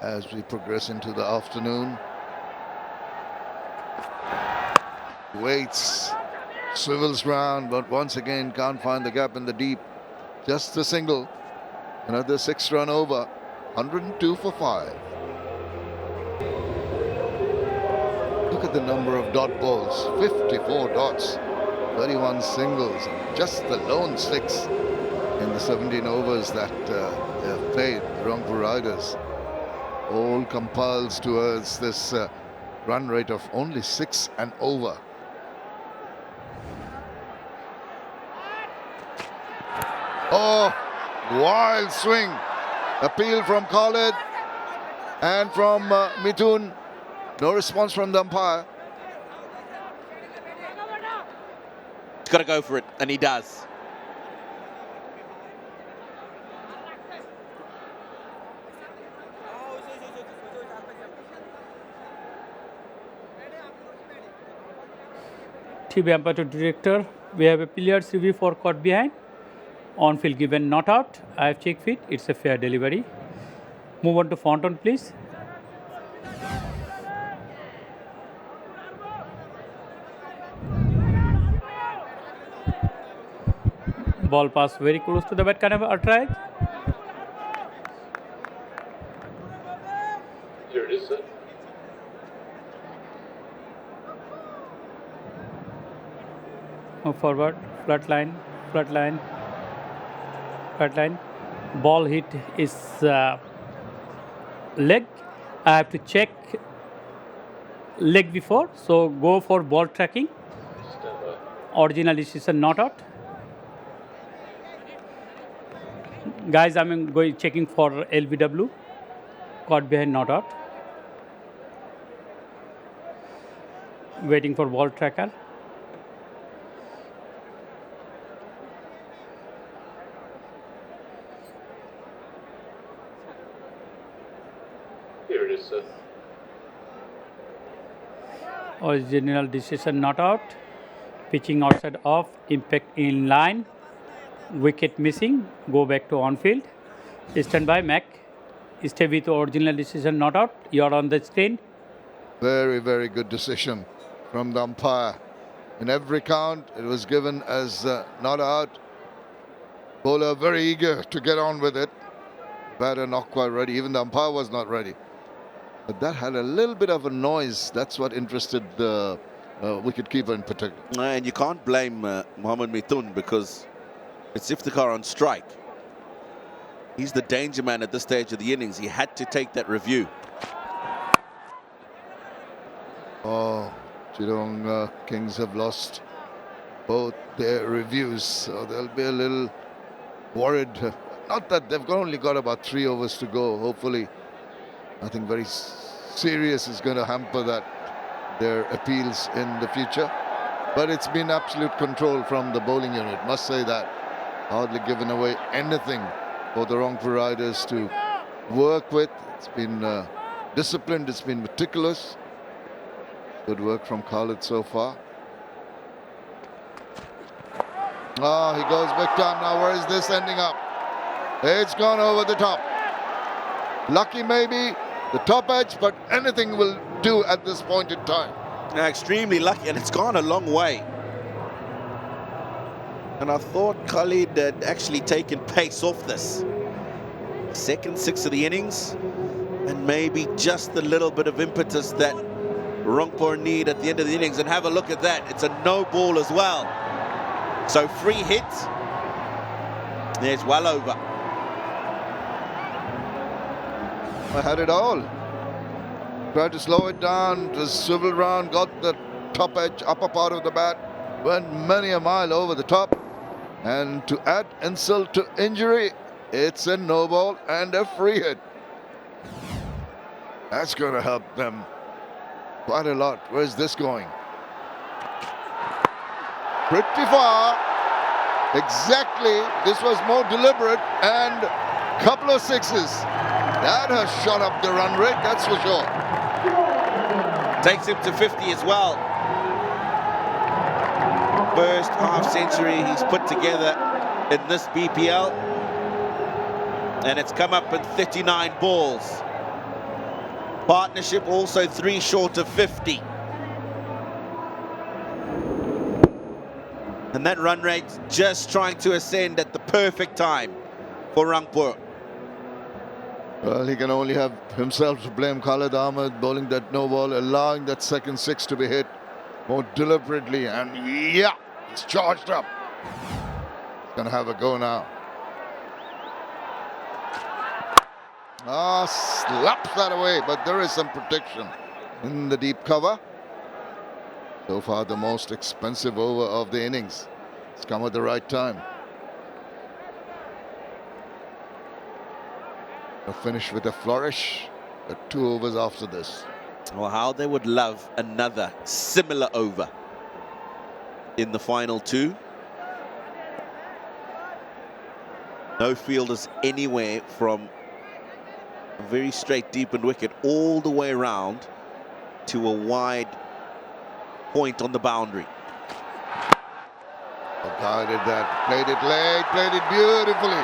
as we progress into the afternoon. Waits, swivels round, but once again can't find the gap in the deep. Just a single. Another 6-run over. 102 for 5. Look at the number of dot balls. 54 dots. 31 singles. Just the lone 6 in the 17 overs that they have played. The Rangpur Riders. All compulsed towards this run rate of only 6 and over. Oh, wild swing. Appeal from Khalid and from Mithun. No response from the umpire. He's got to go for it, and he does. TV umpire to director, we have a player's review for caught behind. On field given not out. I have checked fit. It's a fair delivery. Move on to Fountain, please. Ball pass very close to the bat. Kind of a try. Here it is, sir. Move forward. Flat line. Flat line. Flat line. Ball hit is leg. I have to check leg before, so go for ball tracking. Original decision not out. Guys, I'm going checking for LBW. Caught behind not out. Waiting for ball tracker. Here it is, sir. Original decision not out. Pitching outside off. Impact in line. Wicket missing. Go back to on field. Stand by, Mac. Stay with original decision not out. You're on the screen. Very, very good decision from the umpire. In every count, it was given as not out. Bowler very eager to get on with it. Batter not quite ready. Even the umpire was not ready. But that had a little bit of a noise. That's what interested the wicketkeeper in particular. And you can't blame Mohammad Mithun because it's Iftikhar on strike. He's the danger man at this stage of the innings. He had to take that review. Oh, Chittagong Kings have lost both their reviews, so they'll be a little worried. Not that they've only got about 3 overs to go. Hopefully, nothing very serious is going to hamper their appeals in the future. But it's been absolute control from the bowling unit, must say that. Hardly given away anything for the Rangpur Riders to work with. It's been disciplined, it's been meticulous. Good work from Khalid so far. Oh, he goes big time now. Where is this ending up? It's gone over the top. Lucky maybe, the top edge, but anything will do at this point in time. Extremely lucky, and it's gone a long way. And I thought Khalid had actually taken pace off this. Second 6 of the innings, and maybe just a little bit of impetus that Rangpur need at the end of the innings, and have a look at that. It's a no ball as well. So free hit. There's well over. I had it all. Tried to slow it down, just swiveled around, got the top edge, upper part of the bat, went many a mile over the top. And to add insult to injury, it's a no ball and a free hit. That's going to help them quite a lot. Where's this going? Pretty far. Exactly. This was more deliberate, and a couple of sixes. That has shot up the run rate, that's for sure. Takes him to 50 as well. First half century he's put together in this BPL. And it's come up in 39 balls. Partnership also 3 short of 50. And that run rate just trying to ascend at the perfect time for Rangpur. Well, he can only have himself to blame. Khalid Ahmed bowling that no ball, allowing that second six to be hit more deliberately. And yeah, it's charged up. He's going to have a go now. Slaps that away, but there is some protection in the deep cover. So far, the most expensive over of the innings. It's come at the right time. A finish with a flourish. 2 overs after this. Well, how they would love another similar over in the final 2. No fielders anywhere from a very straight deep and wicket all the way around to a wide point on the boundary. Guided that, played it late, played it beautifully.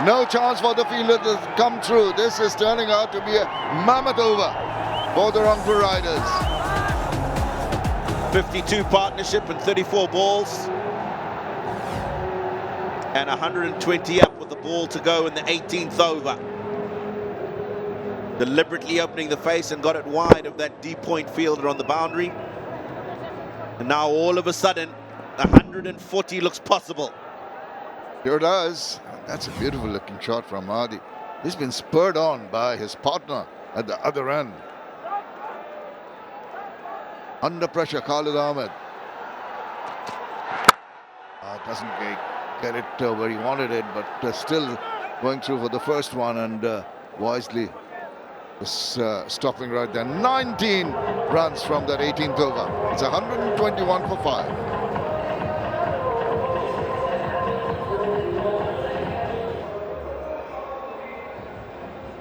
No chance for the fielder to come through. This is turning out to be a mammoth over for the Rangpur Riders. 52 partnership and 34 balls. And 120 up with the ball to go in the 18th over. Deliberately opening the face and got it wide of that deep point fielder on the boundary. And now all of a sudden, 140 looks possible. Sure does. That's a beautiful looking shot from Adi. He's been spurred on by his partner at the other end. Under pressure, Khalid Ahmed. Doesn't get it where he wanted it, but still going through for the first one, and wisely was stopping right there. 19 runs from that 18th over. It's 121 for 5.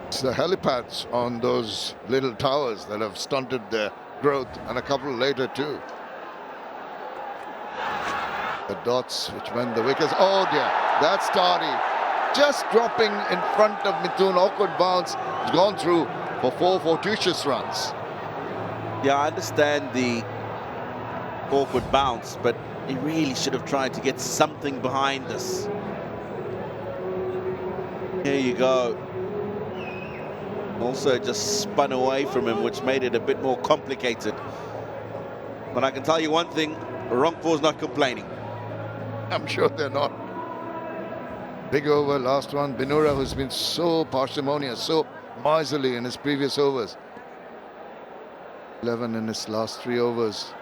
It's the helipads on those little towers that have stunted their growth, and a couple later too. The dots which meant the wickets. Oh dear, that's Toddy. Just dropping in front of Mithun. Awkward bounce. He's gone through for 4 fortuitous runs. Yeah, I understand the awkward bounce, but he really should have tried to get something behind this. Here you go. Also just spun away from him, which made it a bit more complicated. But I can tell you one thing, Rangpur's not complaining. I'm sure they're not. Big over, last one. Binura, who's been so parsimonious, so miserly in his previous overs. 11 in his last 3 overs.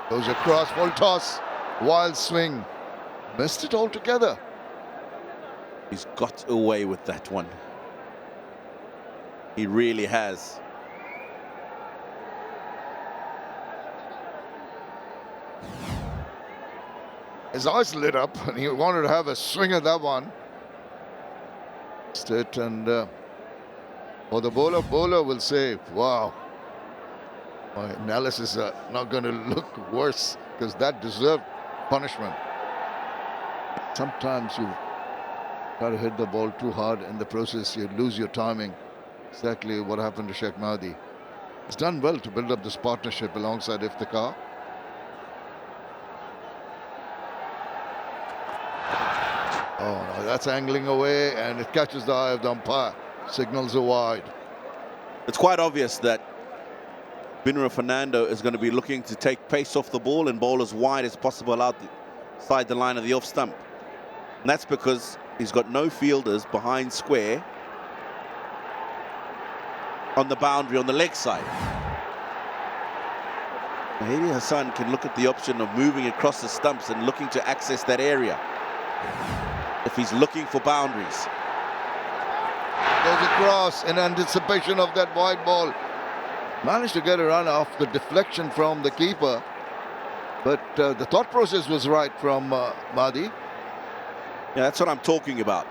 Goes across, full toss, wild swing. Missed it altogether. He's got away with that one. He really has. His eyes lit up and he wanted to have a swing at that one. It, and for the bowler will say, wow, my analysis are not going to look worse, because that deserved punishment. Sometimes you try to hit the ball too hard, in the process you lose your timing. Exactly what happened to Sheikh Mahdi. He's done well to build up this partnership alongside Iftikhar. Oh no, that's angling away, and it catches the eye of the umpire. Signals are wide. It's quite obvious that Binura Fernando is going to be looking to take pace off the ball and bowl as wide as possible outside the line of the off stump. And that's because he's got no fielders behind square on the boundary on the leg side. 𝗿𝗂𝗃 Hassan can look at the option of moving across the stumps and looking to access that area if he's looking for boundaries. Goes across in anticipation of that wide ball. Managed to get a run off the deflection from the keeper, but the thought process was right from Mahdi. Yeah, that's what I'm talking about.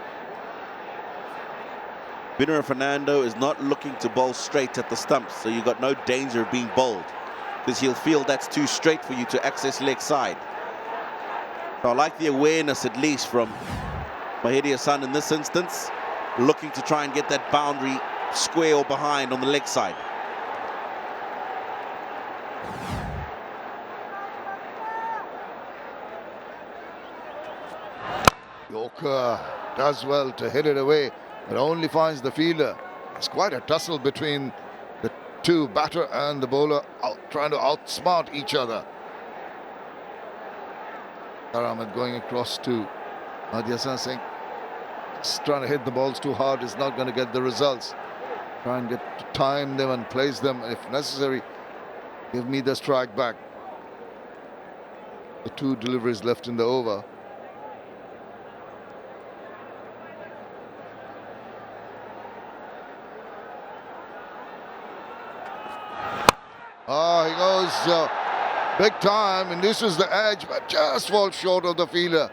Binura Fernando is not looking to bowl straight at the stumps, so you've got no danger of being bowled, because he'll feel that's too straight for you to access leg side. So I like the awareness, at least, from 𝗿𝗂𝗃 Hassan in this instance, looking to try and get that boundary square or behind on the leg side. Yorker does well to hit it away, but only finds the fielder. It's quite a tussle between the two, batter and the bowler, trying to outsmart each other. Ahmed going across to Mahdi Hassan, saying, just trying to hit the balls too hard is not going to get the results. Try and get to time them and place them if necessary. Give me the strike back. The 2 deliveries left in the over. Oh, he goes big time, and this is the edge, but just falls short of the fielder.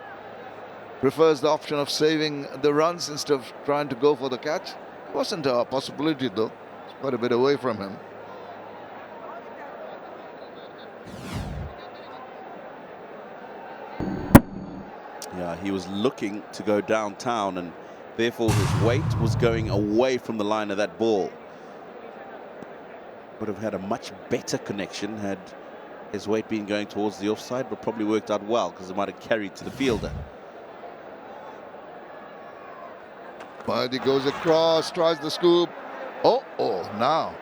Prefers the option of saving the runs instead of trying to go for the catch. Wasn't a possibility though. It's quite a bit away from him. Yeah, he was looking to go downtown, and therefore his weight was going away from the line of that ball. Would have had a much better connection had his weight been going towards the offside, but probably worked out well because it might have carried to the fielder. Mahdi goes across, tries the scoop. Oh, now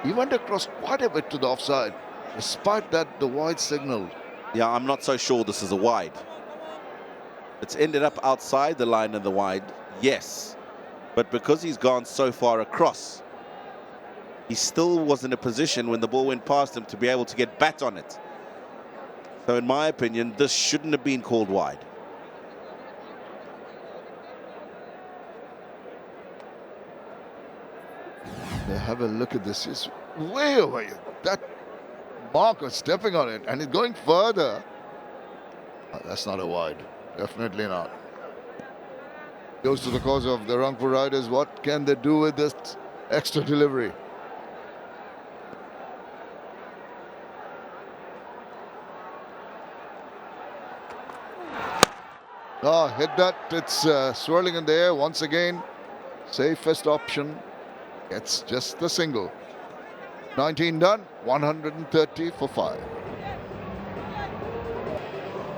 he went across quite a bit to the offside. Despite that, the wide signaled. Yeah, I'm not so sure this is a wide. It's ended up outside the line of the wide, yes. But because he's gone so far across, he still was in a position when the ball went past him to be able to get bat on it. So in my opinion, this shouldn't have been called wide. Have a look at this. It's way away. That marker stepping on it, and it's going further. That's not a wide. Definitely not. Goes to the cause of the Rangpur Riders. What can they do with this extra delivery? Oh, hit that. It's swirling in the air once again. Safest option. Gets just the single. 19 done, 130 for 5.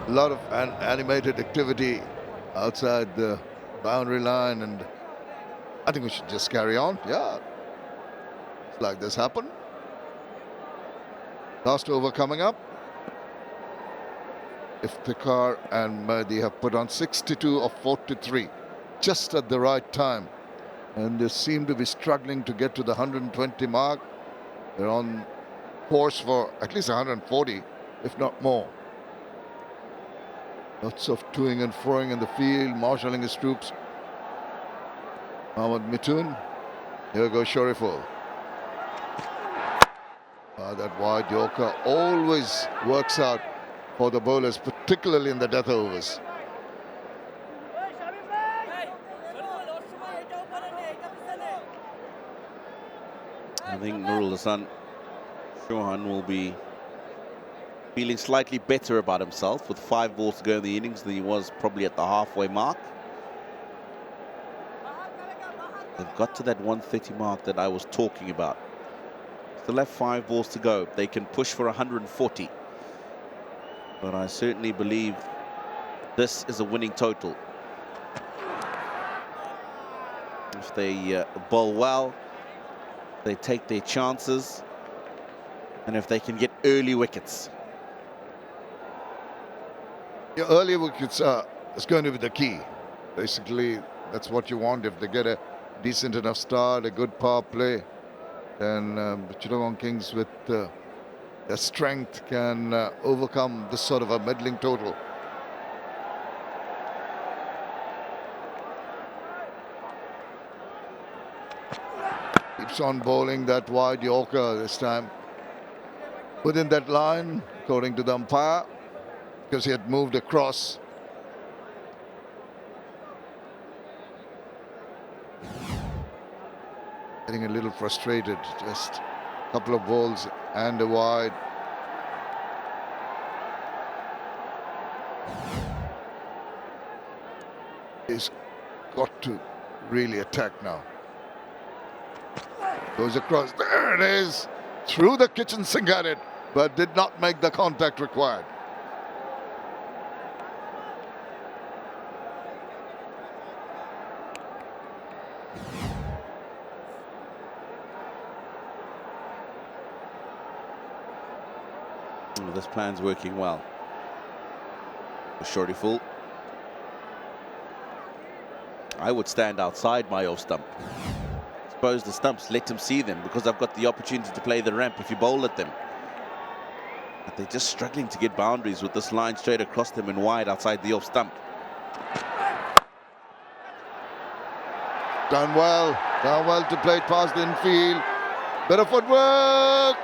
A lot of animated activity outside the boundary line, and I think we should just carry on. Yeah, it's like this happened. Last over coming up. Iftikhar and Mahdi have put on 62 of 43, just at the right time. And they seem to be struggling to get to the 120 mark. They're on course for at least 140, if not more. Lots of toing and froing in the field, marshalling his troops. Mohammad Mithun. Here goes Shoriful. That wide Yorker always works out for the bowlers, particularly in the death overs. I think Nurul Hasan Chauhan will be feeling slightly better about himself with 5 balls to go in the innings than he was probably at the halfway mark. They've got to that 130 mark that I was talking about. Still have 5 balls to go. They can push for 140. But I certainly believe this is a winning total. If they bowl well, they take their chances, and if they can get early wickets. Yeah, early wickets is going to be the key. Basically, that's what you want. If they get a decent enough start, a good power play, then the Chittagong Kings with their strength can overcome this sort of a middling total. Keeps on bowling that wide Yorker this time. Within that line, according to the umpire, because he had moved across. Getting a little frustrated, just a couple of balls and a wide. He's got to really attack now. Goes across, there it is, through the kitchen sink at it, but did not make the contact required. This plan's working well. Shorty full. I would stand outside my off stump. Suppose the stumps, let him see them, because I've got the opportunity to play the ramp if you bowl at them. But they're just struggling to get boundaries with this line straight across them and wide outside the off stump. Done well to play it past the infield. Bit of footwork.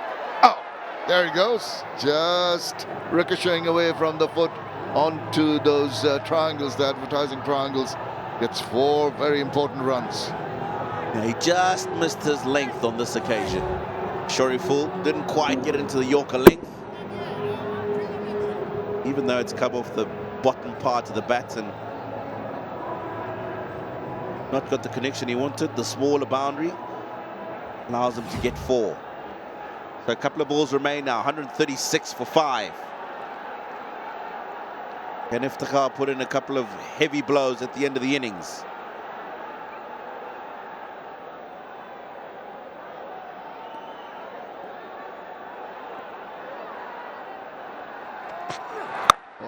Oh, there he goes. Just ricocheting away from the foot onto those triangles, the advertising triangles. Gets 4 very important runs. He just missed his length on this occasion. Shoriful didn't quite get into the Yorker length. Even though it's come off the bottom part of the bat and not got the connection he wanted, the smaller boundary allows him to get 4. So a couple of balls remain now, 136 for 5. And 𝗃𝗃𝗃 put in a couple of heavy blows at the end of the innings.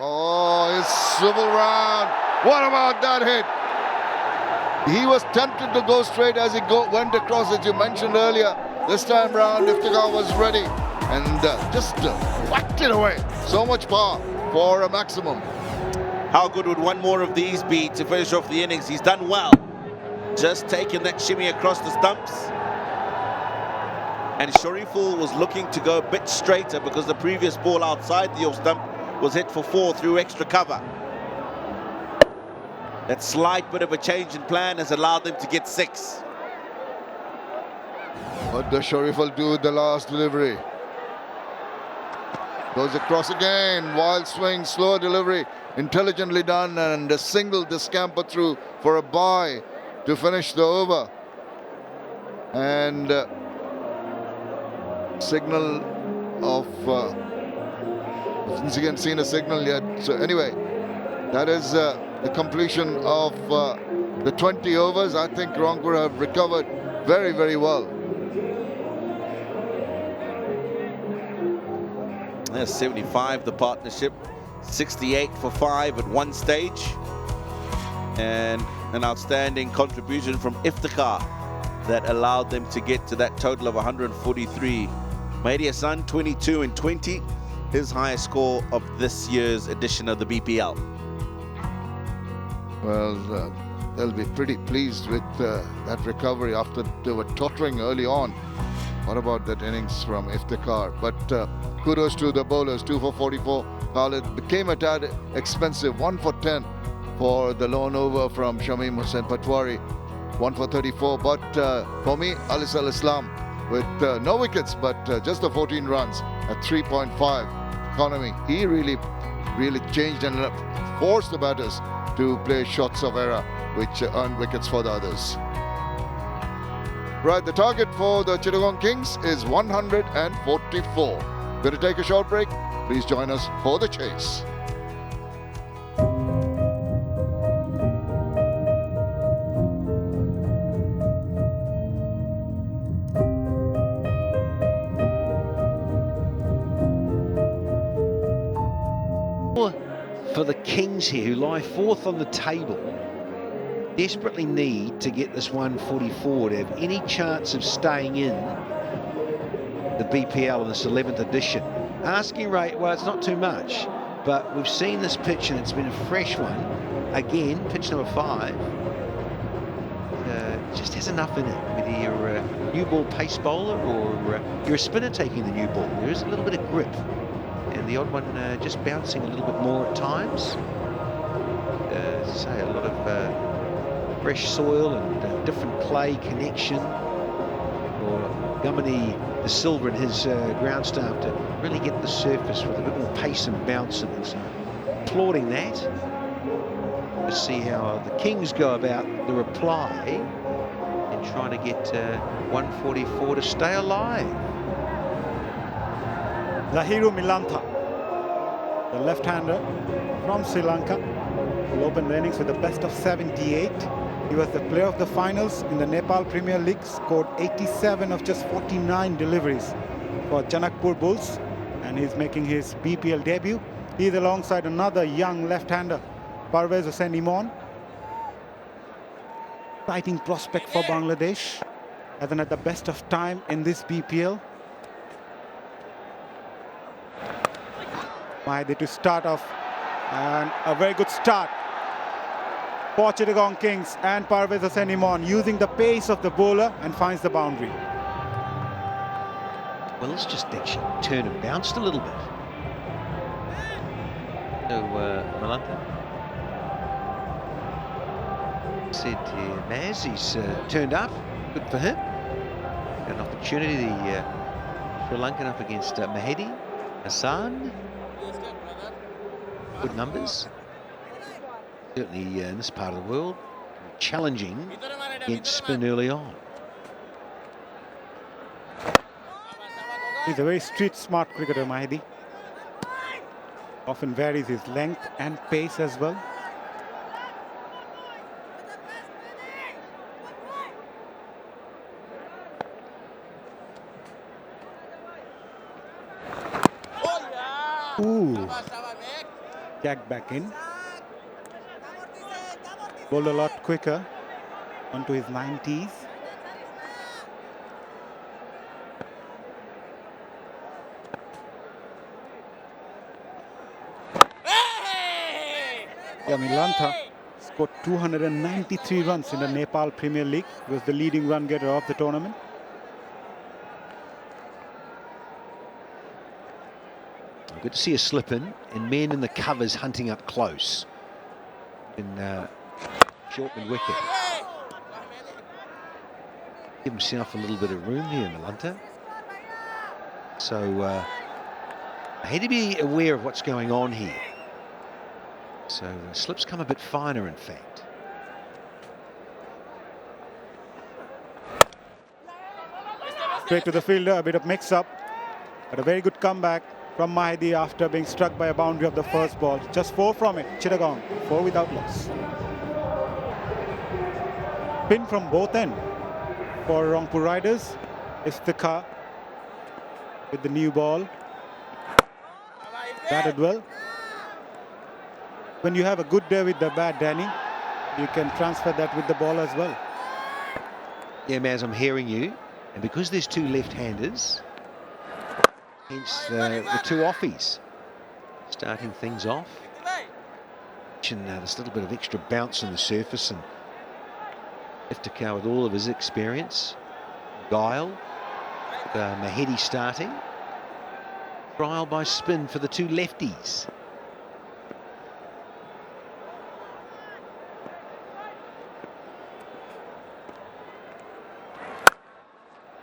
Oh, his swivel round. What about that hit? He was tempted to go straight as he went across, as you mentioned earlier. This time round, 𝗃𝗃𝗃 was ready and just whacked it away. So much power for a maximum. How good would one more of these be to finish off the innings? He's done well. Just taking that shimmy across the stumps. And Shoriful was looking to go a bit straighter because the previous ball outside the off stump was hit for 4 through extra cover. That slight bit of a change in plan has allowed them to get 6. What does Shoriful do with the last delivery? Goes across again, wild swing, slow delivery, intelligently done, and a single to scamper through for a bye to finish the over. And signal of, since you haven't seen a signal yet. So anyway, that is the completion of the 20 overs. I think Rangpur have recovered very, very well. There's 75, the partnership, 68 for 5 at one stage, and an outstanding contribution from 𝗃𝗃𝗃 that allowed them to get to that total of 143. 𝗵𝗍𝐴 Son, 22 and 20, his highest score of this year's edition of the BPL. Well, they'll be pretty pleased with that recovery after they were tottering early on. What about that innings from 𝗃𝗃𝗃? But kudos to the bowlers, 2 for 44. Khalid became a tad expensive, 1 for 10 for the lone over from Shamim Hussain Patwari, 1 for 34. But for me, Alis Al-Islam with no wickets, but just the 14 runs at 3.5 economy. He really changed and forced the batters to play shots of error, which earned wickets for the others. Right, the target for the Chittagong Kings is 144. Going to take a short break. Please join us for the chase. the Kings here, who lie 4th on the table, desperately need to get this 144 to have any chance of staying in the BPL in this 11th edition. Asking rate, well, it's not too much, but we've seen this pitch and it's been a fresh one. Again, pitch number 5. Just has enough in it, whether you're a new ball pace bowler or you're a spinner taking the new ball. There is a little bit of grip, and the odd one just bouncing a little bit more at times. As I say, a lot of fresh soil and different clay connection for 𝗂𝗍𝗄𝗃𝗍 and his ground staff to really get the surface with a bit more pace and bounce in it. So applauding that. Let's see how the Kings go about the reply and trying to get 144 to stay alive. Zahiru Milantha, the left-hander from Sri Lanka, will open the innings with the best of 78. He was the player of the finals in the Nepal Premier League, scored 87 of just 49 deliveries for Janakpur Bulls, and he's making his BPL debut. He's alongside another young left-hander, 𝗃𝗃𝗃𝗃 Hussain. Exciting prospect for Bangladesh. Hasn't had the best of time in this BPL. Mahedi to start off, and a very good start for Chittagong Kings, and 𝗃𝗃𝗃𝗃 Hussain using the pace of the bowler and finds the boundary. Well, let's just actually turn and bounced a little bit. So, Milantha said, Maz, he's turned up. Good for him. Got an opportunity, the Sri Lankan up against Mahedi Hassan. Good numbers. Certainly in this part of the world, challenging against spin early on. He's a very street-smart cricketer, Mahedi. Often varies his length and pace as well. Ooh, jacked back in. Bowled a lot quicker onto his 90s. Milantha scored 293 runs in the Nepal Premier League. He was the leading run getter of the tournament. Good to see a slip in, and men in the covers hunting up close. And short-mid wicket. Give himself a little bit of room here, Milantha. So I had to be aware of what's going on here. So the slips come a bit finer, in fact. Straight to the fielder, a bit of mix-up, but a very good comeback from Mahedi after being struck by a boundary of the first ball. Just 4 from it, Chittagong, 4 without loss. Pin from both ends for Rangpur Riders. Iftikhar with the new ball. Batted well. When you have a good day with the bat, Danny, you can transfer that with the ball as well. Yeah, Maz, I'm hearing you. And because there's 2 left-handers, hence the 2 offies starting things off. And this little bit of extra bounce on the surface, and Iftikhar with all of his experience. Guile, Mahedi starting. Trial by spin for the 2 lefties.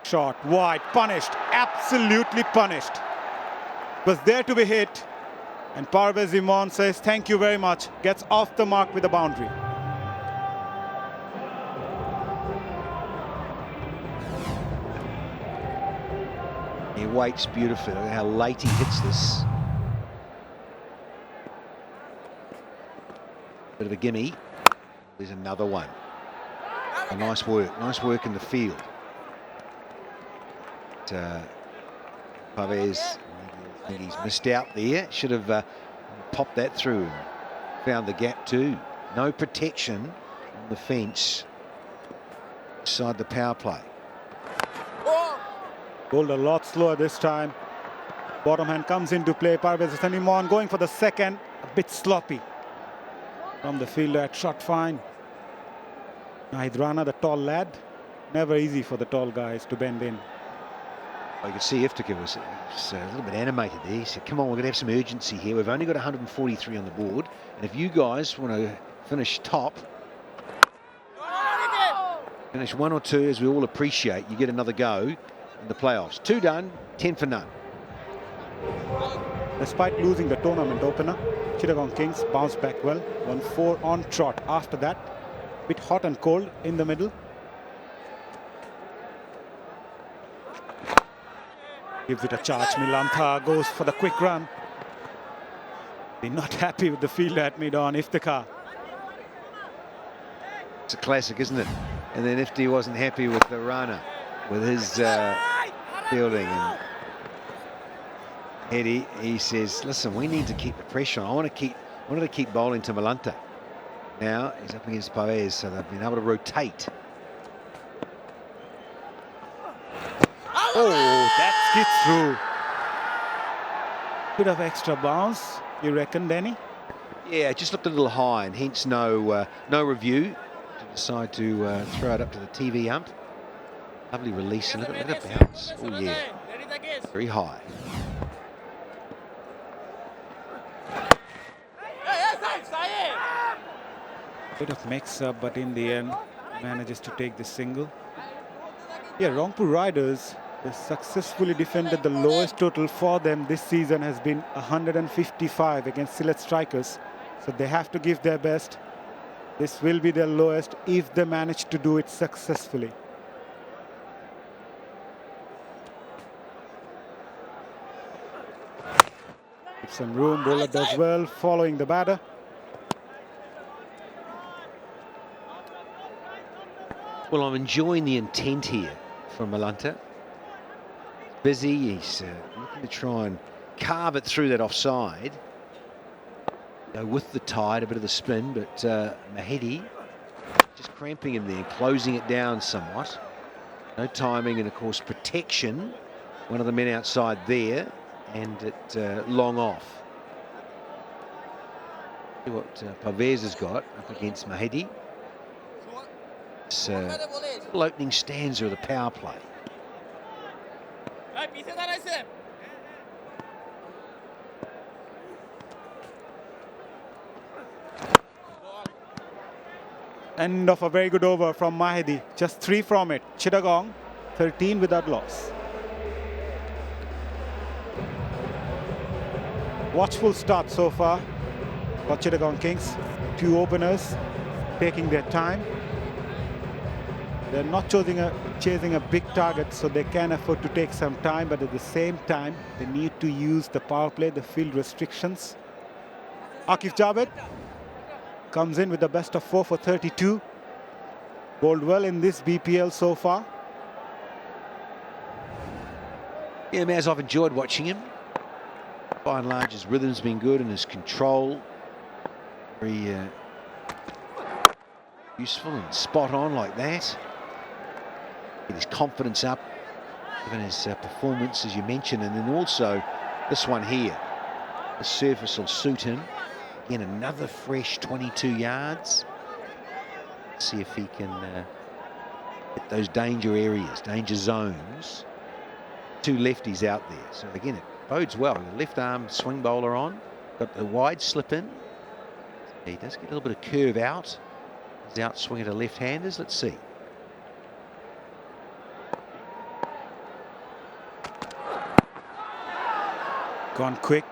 Shot wide, punished, absolutely punished. Was there to be hit, and 𝗃𝗃𝗃𝗃 says thank you very much, gets off the mark with a boundary. He waits beautifully. Look at how late he hits this. Bit of a gimme. There's another one. Nice work in the field. Pavez, I think he's missed out there. Should have popped that through. found the gap too. No protection on the fence inside the power play. Bowled a lot slower this time. Bottom hand comes into play. Parvez Hassan going for the second. A bit sloppy from the fielder at shot fine. Hydrana, the tall lad. Never easy for the tall guys to bend in. You could see 𝗃𝗃𝗃𝗃 was a little bit animated there. He said, come on, we're going to have some urgency here. We've only got 143 on the board. And if you guys want to finish top, finish 1 or 2, as we all appreciate, you get another go in the playoffs. 2 done, 10 for none. Despite losing the tournament opener, Chittagong Kings bounced back well. 1-4 on trot after that. Bit hot and cold in the middle. Gives it a charge. Milantha goes for the quick run. They're not happy with the fielder at mid on 𝗃𝗃𝗃. It's a classic, isn't it? And then 𝗃𝗃𝗃 wasn't happy with the runner, with his fielding. And Eddie, he says, listen, we need to keep the pressure on. I wanted to keep bowling to Milantha. Now he's up against 𝗂𝗧, so they've been able to rotate. Oh, that skids through. Bit of extra bounce, you reckon, Danny? Yeah, it just looked a little high, and hence no review to decide to throw it up to the TV ump. Lovely release, and look at it bounce. Oh yeah, very high. Bit of mix-up, but in the end, manages to take the single. Yeah, Rangpur Riders, they successfully defended the lowest total for them this season has been 155 against Sylhet strikers. So they have to give their best. This will be their lowest if they manage to do it successfully. Give some room, bowler does well, following the batter. Well, I'm enjoying the intent here from Milantha. Busy, he's looking to try and carve it through that offside. Go with the tide, a bit of the spin, but 𝗃𝗃𝗃 just cramping him there, closing it down somewhat. No timing, and of course protection. One of the men outside there, and it long off. See what 𝗂𝗃𝗃 has got up against 𝗃𝗃𝗃. It's little opening stanza of the power play. End of a very good over from 𝗃𝗃𝗃. Just 3 from it. Chittagong, 13 without loss. Watchful start so far for Chittagong Kings. 2 openers taking their time. They're not chasing a big target, so they can afford to take some time, but at the same time, they need to use the power play, the field restrictions. Aqif Javed comes in with the best of 4 for 32. Bowled well in this BPL so far. Yeah, Maz, I've enjoyed watching him. By and large, his rhythm's been good and his control very useful and spot on like that. Get his confidence up, given his performance, as you mentioned, and then also this one here. The surface will suit him. Again, another fresh 22 yards. See if he can hit those danger areas, danger zones. 2 lefties out there. So again, it bodes well. The left arm swing bowler on. Got the wide slip in. He does get a little bit of curve out. His outswing to left-handers. Let's see. Gone quick.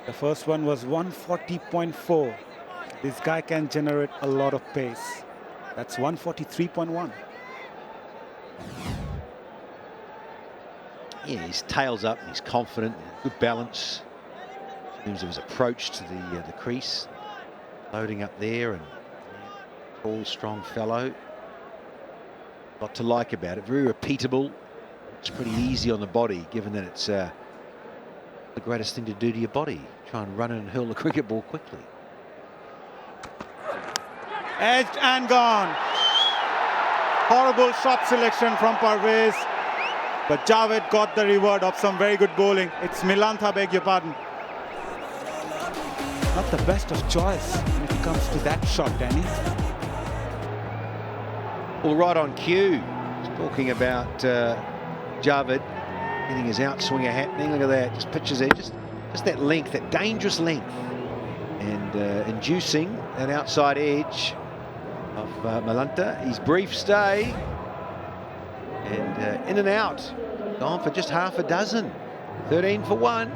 The first one was 140.4. This guy can generate a lot of pace. That's 143.1. Yeah, his tail's up, he's confident, good balance in terms of his approach to the crease. Loading up there, and tall, strong fellow. A lot to like about it. Very repeatable. It's pretty easy on the body, given that it's the greatest thing to do to your body. Try and run and hurl the cricket ball quickly. Edged and gone. Horrible shot selection from Parvez. But Javed got the reward of some very good bowling. It's Milantha, beg your pardon. Not the best of choice when it comes to that shot, Danny. Well, right on cue. He's talking about Javed getting his outswinger happening. Look at that, just pitches there, just that length, that dangerous length, and inducing that outside edge of Milantha. His brief stay, and in and out, gone for just half a dozen, 13 for 1.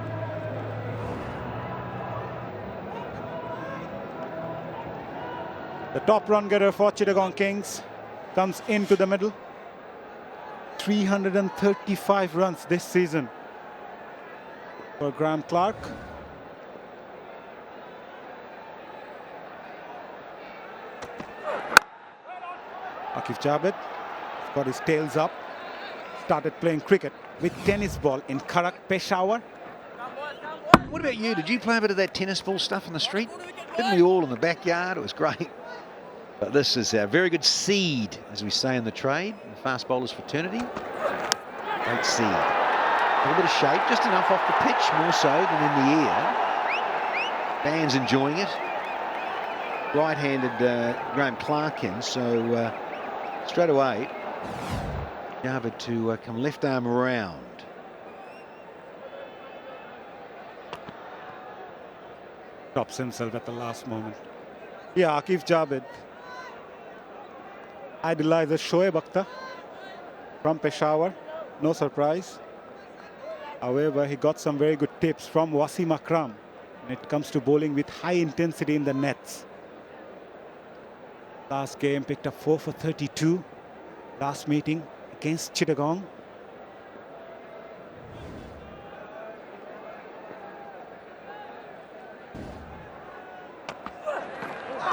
The top run getter for Chittagong Kings comes into the middle. 335 runs this season for Graham Clark. Aqib Javed got his tails up, started playing cricket with tennis ball in Kharak, Peshawar. What about you? Did you play a bit of that tennis ball stuff in the street? Didn't we all in the backyard? It was great. But this is a very good seed, as we say in the trade, the fast bowlers fraternity. Great seed. A little bit of shape, just enough off the pitch, more so than in the air. Band's enjoying it. Right-handed Graham Clark in, so straight away, Javed to come left arm around. Stops himself at the last moment. Yeah, Aqib Javed idolizes Shoaib Akhtar from Peshawar. No surprise. However, he got some very good tips from Wasim Akram when it comes to bowling with high intensity in the nets. Last game picked up 4 for 32. Last meeting against Chittagong.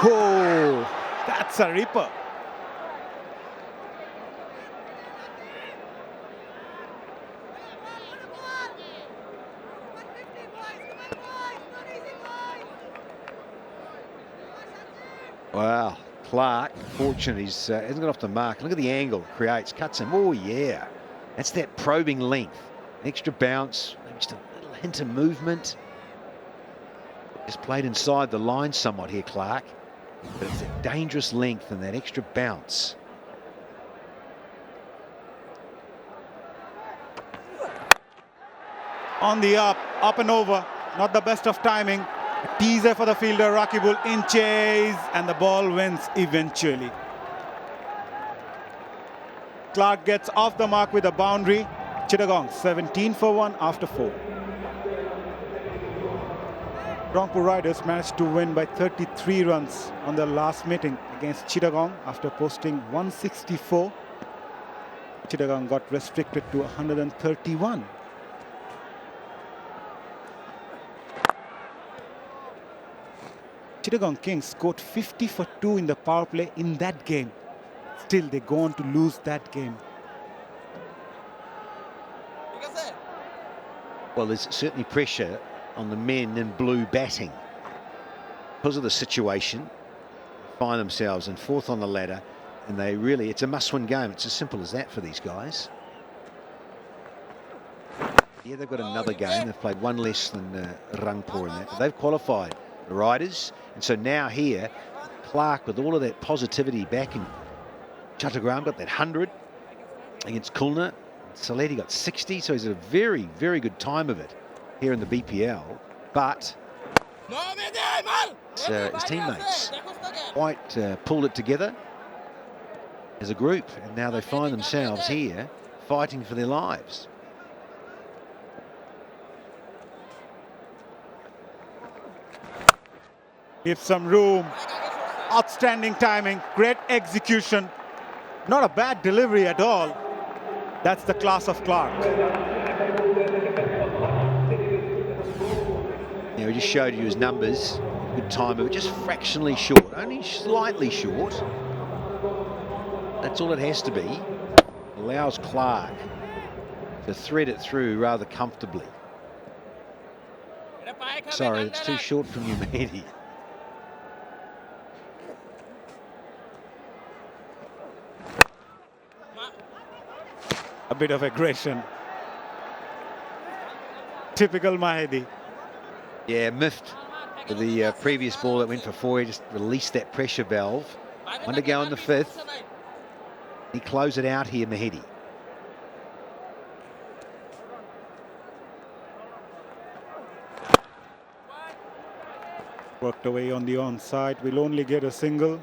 Oh, that's a ripper. Wow, Clark, fortunate, he hasn't got off the mark. Look at the angle it creates, cuts him. Oh, yeah. That's that probing length. An extra bounce, maybe just a little hint of movement. Just played inside the line somewhat here, Clark. But it's that dangerous length and that extra bounce. On the up and over. Not the best of timing. A teaser for the fielder, Rakibul in chase, and the ball wins eventually. Clark gets off the mark with a boundary. Chittagong 17 for 1 after 4. Rangpur Riders managed to win by 33 runs on their last meeting against Chittagong after posting 164. Chittagong got restricted to 131. Chittagong Kings scored 50 for 2 in the power play in that game. Still, they go on to lose that game. Well, there's certainly pressure on the men in blue batting. Because of the situation, find themselves in 4th on the ladder, and they really, it's a must-win game. It's as simple as that for these guys. Yeah, they've got another game. They've played one less than Rangpur in that, but they've qualified, the Riders. And so now here, Clark, with all of that positivity back in Chittagong, got that 100 against 𝗂𝗚. 𝗬𝗠𝗠ty got 60, so he's at a very, very good time of it here in the BPL. But his teammates quite pulled it together as a group, and now they find themselves here fighting for their lives. Give some room. Outstanding timing, great execution. Not a bad delivery at all. That's the class of Clark. Yeah, he just showed you his numbers. Good time of it, just fractionally short, only slightly short. That's all it has to be. Allows Clark to thread it through rather comfortably. Sorry, it's too short from you, Mehdi. A bit of aggression. Typical Mahedi. Yeah, miffed with the previous ball that went for four. He just released that pressure valve. One to go in the fifth. He closed it out here, Mehdi. Worked away on the onside. Will only get a single.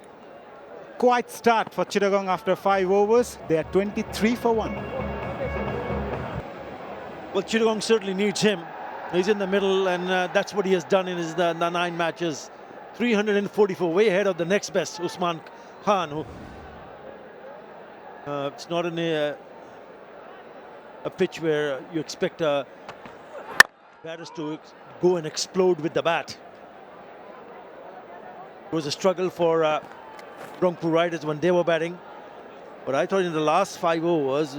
Quiet start for Chittagong after 5 overs. They are 23 for 1. Well, Chittagong certainly needs him. He's in the middle, and that's what he has done in his the 9 matches. 344, way ahead of the next best, Usman Khan. Who, it's not a pitch where you expect batters to go and explode with the bat. It was a struggle for Rangpur Riders when they were batting, but I thought in the last 5 overs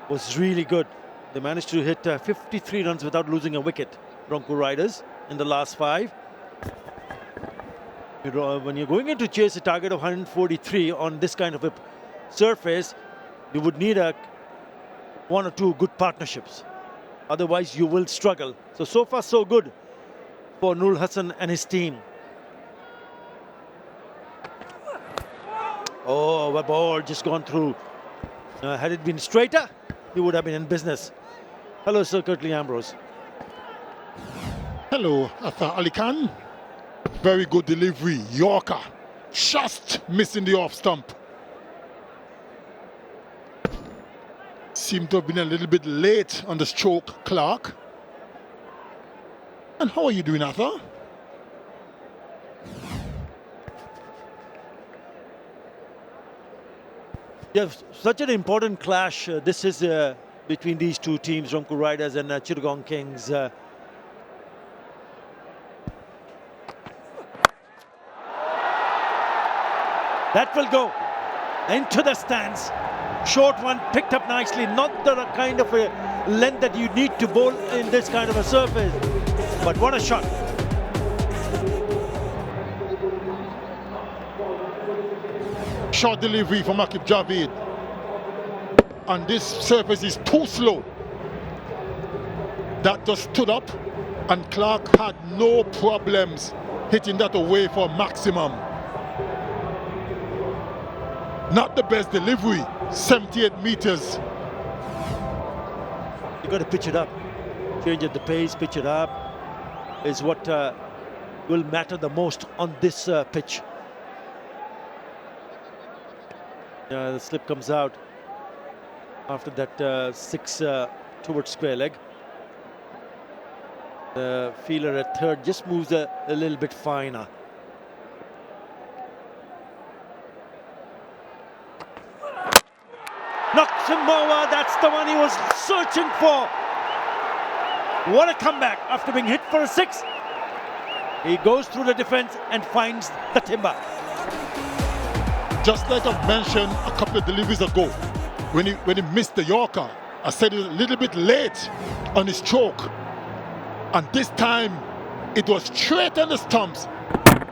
was really good. They managed to hit 53 runs without losing a wicket, Rangpur Riders, in the last 5. When you're going in to chase a target of 143 on this kind of a surface, you would need 1 or 2 good partnerships. Otherwise, you will struggle. So far, so good for Nurul Hassan and his team. Oh, a ball just gone through. Had it been straighter, he would have been in business. Hello, Sir Curtly Ambrose. Hello, Arthur Ali Khan. Very good delivery. Yorker. Just missing the off stump. Seemed to have been a little bit late on the stroke, Clark. And how are you doing, Arthur? Yeah, such an important clash. This is between these two teams, Rangpur Riders and Chittagong Kings. That will go into the stands. Short one, picked up nicely. Not the kind of a length that you need to bowl in this kind of a surface. But what a shot. Short delivery from 𝗂𝗍𝗂. And this surface is too slow. That just stood up, and Clark had no problems hitting that away for maximum. Not the best delivery, 78 meters. You got to pitch it up. Change the pace, pitch it up is what will matter the most on this pitch. The slip comes out after that 6 towards square leg. The fielder at third just moves a little bit finer. Knocks him over. That's the one he was searching for. What a comeback after being hit for a 6. He goes through the defense and finds the timber. Just like I've mentioned a couple of deliveries ago, when he missed the Yorker, I said he was a little bit late on his stroke. And this time, it was straight on the stumps.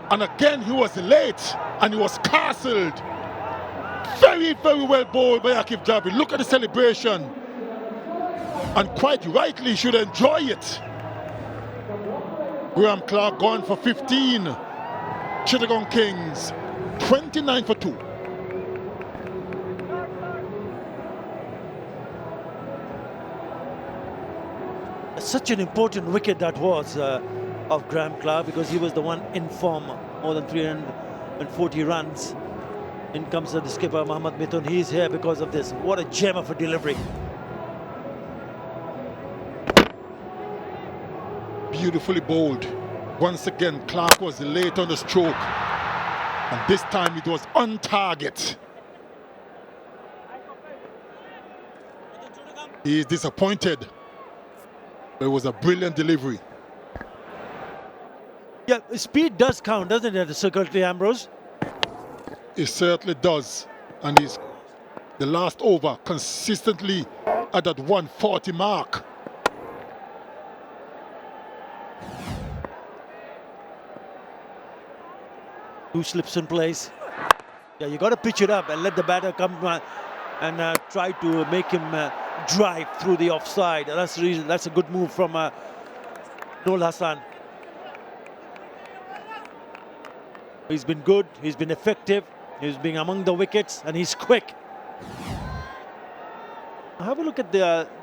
And again, he was late and he was castled. Very, very well bowled by 𝗂𝗍𝗂. Look at the celebration. And quite rightly, should enjoy it. Graham Clark gone for 15. Chittagong Kings 29 for 2. Such an important wicket that was of Graham Clark, because he was the one in form, more than 340 runs. In comes the skipper, Mohammad Mithun. He's here because of this. What a gem of a delivery. Beautifully bowled. Once again, Clark was late on the stroke. And this time it was on target. He is disappointed. But it was a brilliant delivery. Yeah, speed does count, doesn't it, Sir Curtly Ambrose? It certainly does. And he's the last over consistently at that 140 mark. Two slips in place. Yeah, you got to pitch it up and let the batter come and try to make him drive through the offside. And that's the reason. That's a good move from Noor Hassan. He's been good. He's been effective. He's been among the wickets, and he's quick. Have a look at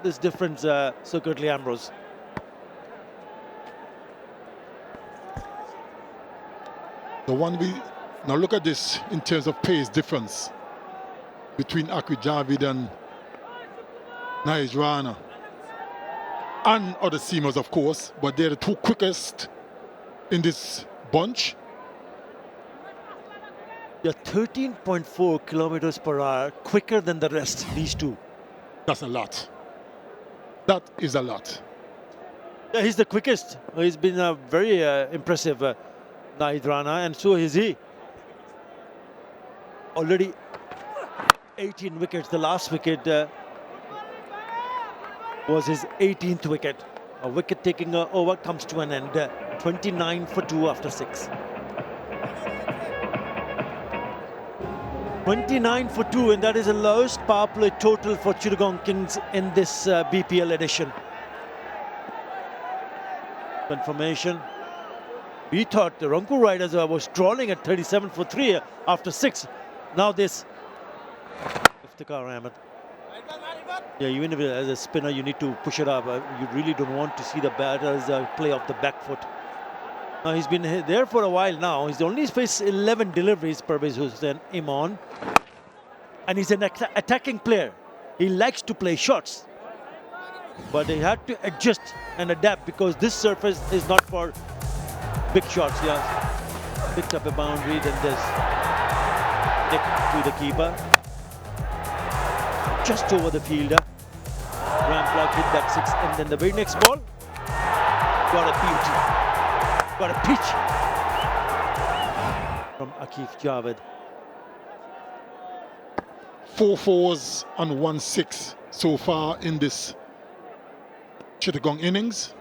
this difference, Secretly Ambrose. The one we now look at this in terms of pace difference between 𝗂𝗄 and Naheed Raina and other seamers, of course, but they're the two quickest in this bunch. They're 13.4 kilometers per hour quicker than the rest, these two. That's a lot. That is a lot. Yeah, he's the quickest. He's been very impressive, Naheed Raina, and so is he. Already 18 wickets. The last wicket was his 18th wicket. A wicket-taking over comes to an end. 29 for 2 after 6. 29 for 2, and that is the lowest power play total for Chittagong Kings in this BPL edition. Confirmation. We thought the Rangpur Riders was crawling at 37 for 3 after 6. Now this. 𝗂𝗃𝗃. Yeah, even if as a spinner you need to push it up. You really don't want to see the batters play off the back foot. Now he's been there for a while now. He's only faced 11 deliveries per 𝗂𝗃, and he's an attacking player. He likes to play shots, but he had to adjust and adapt because this surface is not for big shots. Yeah, picked up a boundary, then this nick to the keeper, just over the fielder. Rangpur hit that 6, and then the very next ball got a beauty. Got a pitch from Akif Javed. 4 4s and 1 6 so far in this Chittagong innings.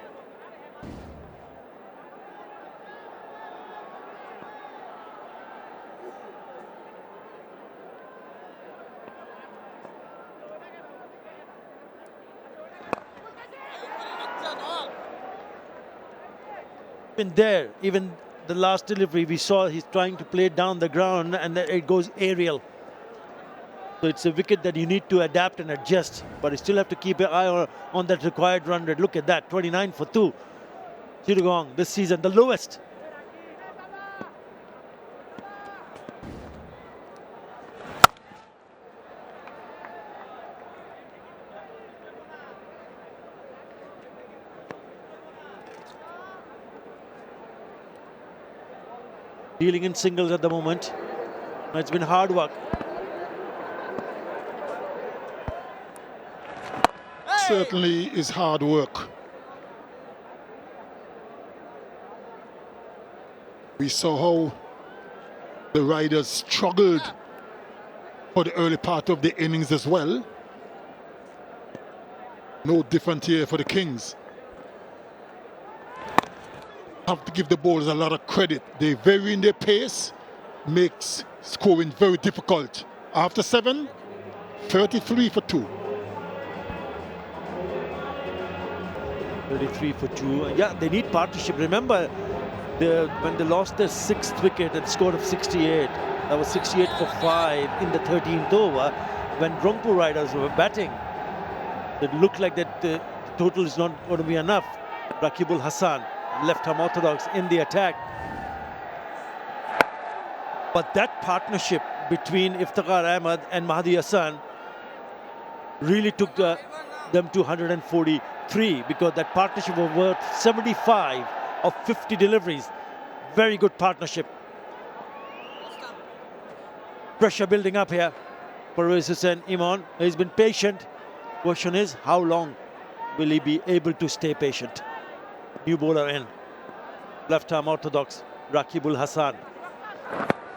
Been there, even the last delivery we saw, he's trying to play down the ground and it goes aerial. So it's a wicket that you need to adapt and adjust, but you still have to keep an eye on that required run rate. Look at that, 29 for 2. Chittagong this season, the lowest. Dealing in singles at the moment. It's been hard work. Certainly is hard work. We saw how the Riders struggled for the early part of the innings as well. No different here for the Kings. Have to give the bowlers a lot of credit. They vary in their pace, makes scoring very difficult. After 7, 33 for 2. 33 for 2. Yeah, they need partnership. Remember, when they lost their 6th wicket and scored of 68, that was 68 for 5 in the 13th over, when Rangpur Riders were batting. It looked like that the total is not going to be enough. Rakibul Hassan, left-arm orthodox in the attack. But that partnership between Iftikhar Ahmed and Mahdi Hassan really took them to 143, because that partnership was worth 75 of 50 deliveries. Very good partnership. Pressure building up here. Parvez Hussain Imran, he's been patient. Question is, how long will he be able to stay patient? New bowler in. Left arm orthodox, Rakibul Hassan.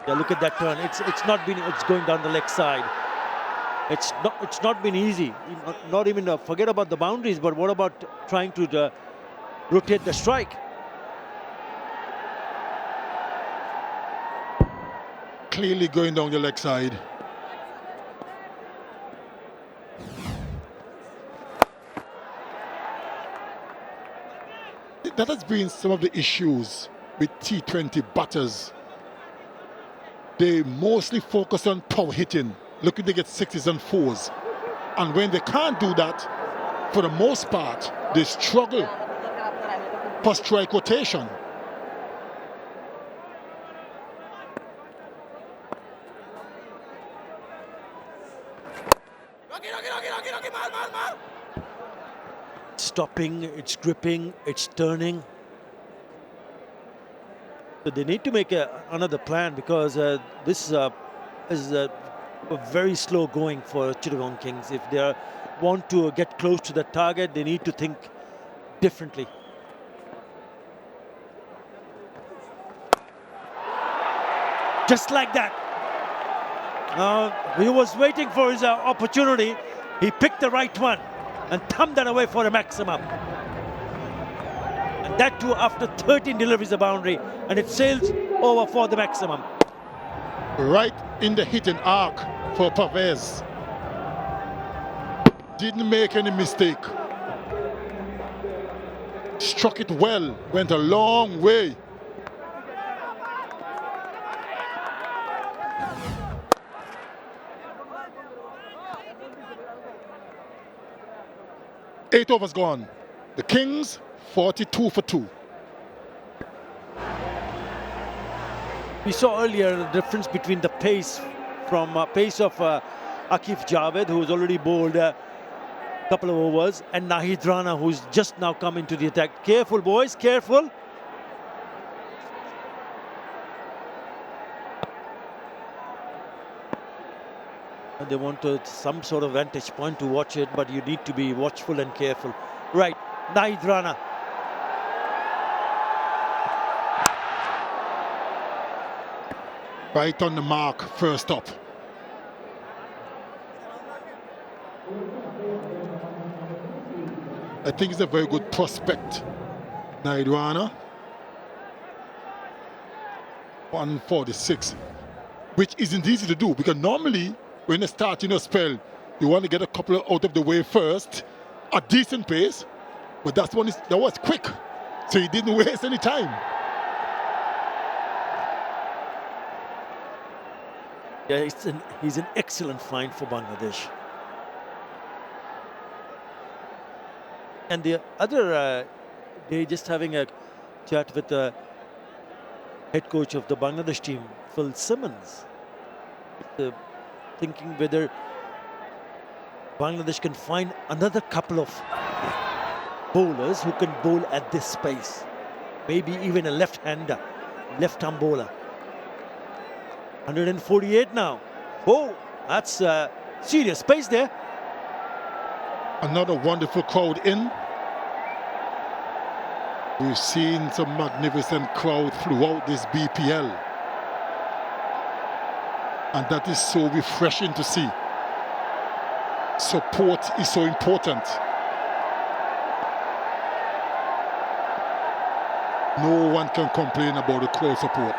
Yeah, look at that turn. It's going down the leg side. It's not been easy. Not even forget about the boundaries, but what about trying to rotate the strike? clearly going down the leg side. That has been some of the issues with T20 batters. They mostly focus on power hitting, looking to get sixes and fours. And when they can't do that, for the most part, they struggle for strike rotation. Stopping, it's gripping, it's turning. So they need to make another plan, because this is very slow going for Chittagong Kings. If they want to get close to the target, they need to think differently. Just like that. He was waiting for his opportunity. He picked the right one and thumbed that away for a maximum. And that too after 13 deliveries of boundary, and it sails over for the maximum. Right in the hitting arc for 𝗂𝗶𝗃𝗄. Didn't make any mistake. Struck it well, went a long way. Eight overs gone. The Kings 42 for 2. We saw earlier the difference between the pace from pace of Aqif Javed, who's already bowled a couple of overs, and Nahid Rana, who's just now come into the attack. Careful, boys, careful. And they want some sort of vantage point to watch it, but you need to be watchful and careful. Right, Nahid Rana. Right on the mark, first up. I think he's a very good prospect, Nahid Rana. 146, which isn't easy to do, because normally when you start a spell, you want to get a couple out of the way first, a decent pace, but that was quick, so he didn't waste any time. Yeah, he's an excellent find for Bangladesh. And the other day, just having a chat with the head coach of the Bangladesh team, Phil Simmons, thinking whether Bangladesh can find another couple of bowlers who can bowl at this pace. Maybe even a left-hander, left-arm bowler. 148 now. Oh, that's serious pace there. Another wonderful crowd in. We've seen some magnificent crowd throughout this BPL. And that is so refreshing to see. Support is so important. No one can complain about the crowd support.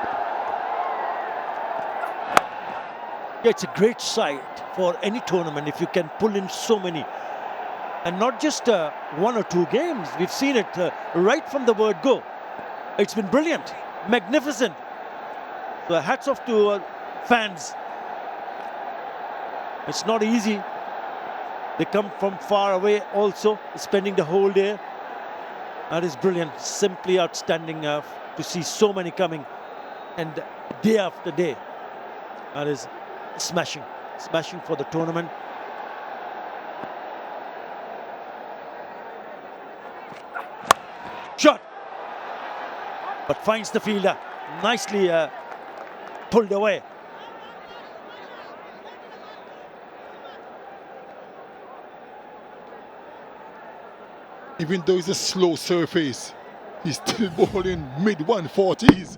Yeah, it's a great sight for any tournament if you can pull in so many. And not just one or two games. We've seen it right from the word go. It's been brilliant, magnificent. So hats off to fans. It's not easy. They come from far away also, spending the whole day. That is brilliant, simply outstanding to see so many coming. And day after day, that is smashing for the tournament. Shot, but finds the fielder, nicely pulled away. Even though it's a slow surface, he's still bowling mid-140s.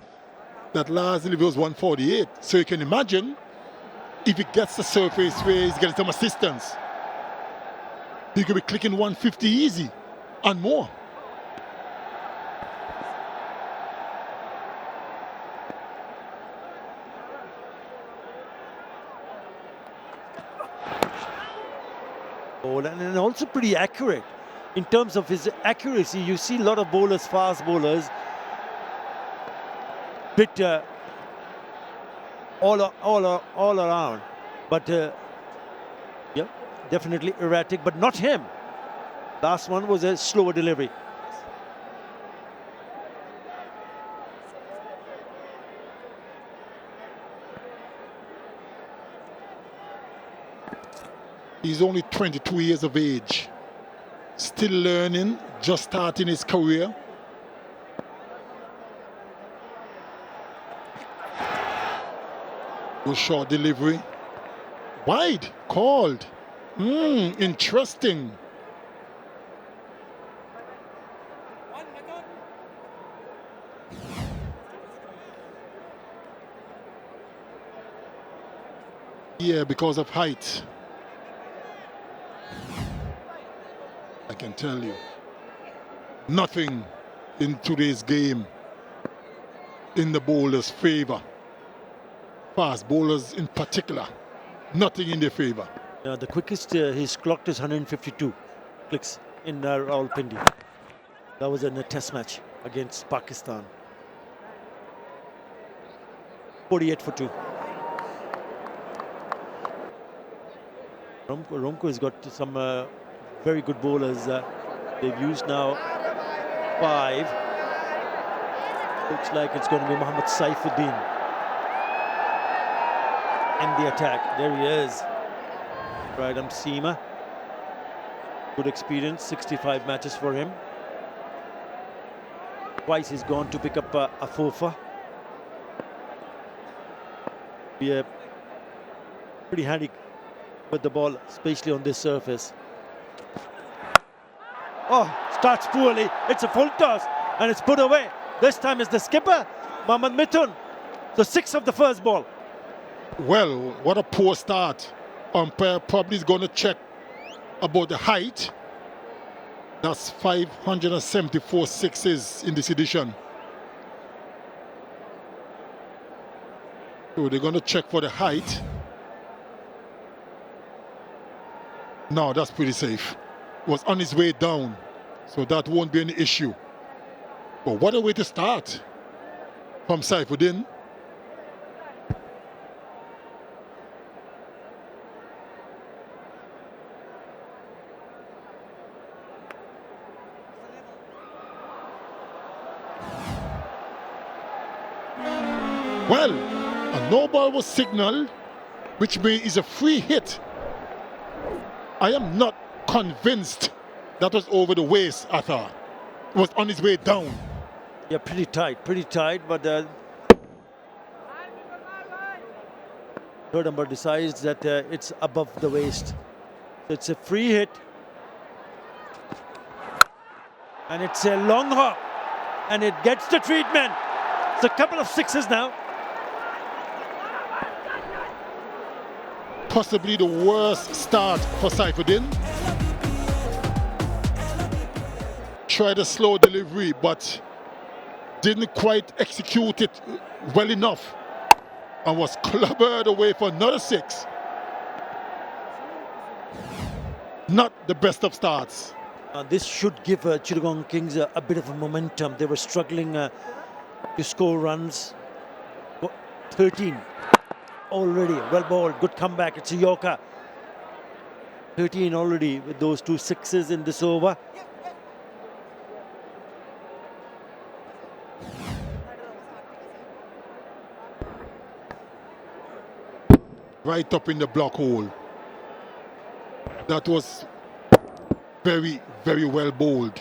That last delivery was 148. So you can imagine if he gets the surface where he's getting some assistance, he could be clicking 150 easy and more. ball, and also pretty accurate. In terms of his accuracy, you see a lot of bowlers, fast bowlers, bit all around, but yeah, definitely erratic, but not him. Last one was a slower delivery. He's only 22 years of age, still learning, just starting his career. Good short delivery. Wide, called. Interesting. Yeah, because of height. I can tell you, nothing in today's game in the bowler's favor. Fast bowlers in particular, nothing in their favor. The quickest he's clocked is 152 clicks in Rawalpindi. That was in a test match against Pakistan. 48 for 2. Rangpur has got some very good bowlers. They've used now 5. Looks like it's going to be Mohammad Saifuddin in the attack. There he is. 𝗵𝗻𝐶𝗵𝗃. Good experience, 65 matches for him. Twice he's gone to pick up a fofa. Be pretty handy with the ball, especially on this surface. Oh, starts poorly. It's a full toss and it's put away. This time is the skipper, Mohammad Mithun. The 6th of the first ball. Well, what a poor start. Umpire probably is going to check about the height. That's 574 sixes in this edition. So they're going to check for the height. No, that's pretty safe. Was on his way down, so that won't be an issue. But what a way to start from Saifuddin. Well, a no ball was signaled, which means it's a free hit. I am not convinced that was over the waist, I thought. It was on his way down. Yeah, pretty tight, but third umpire decides that it's above the waist. So it's a free hit. And it's a long hop. And it gets the treatment. It's a couple of sixes now. Possibly the worst start for Saifuddin. Tried a slow delivery, but didn't quite execute it well enough and was clobbered away for another 6. Not the best of starts. This should give Chittagong Kings a bit of a momentum. They were struggling to score runs. 13 already, well bowled, good comeback. It's a Yorker. 13 already with those 2 sixes in this over. Right up in the block hole. That was very, very well bowled.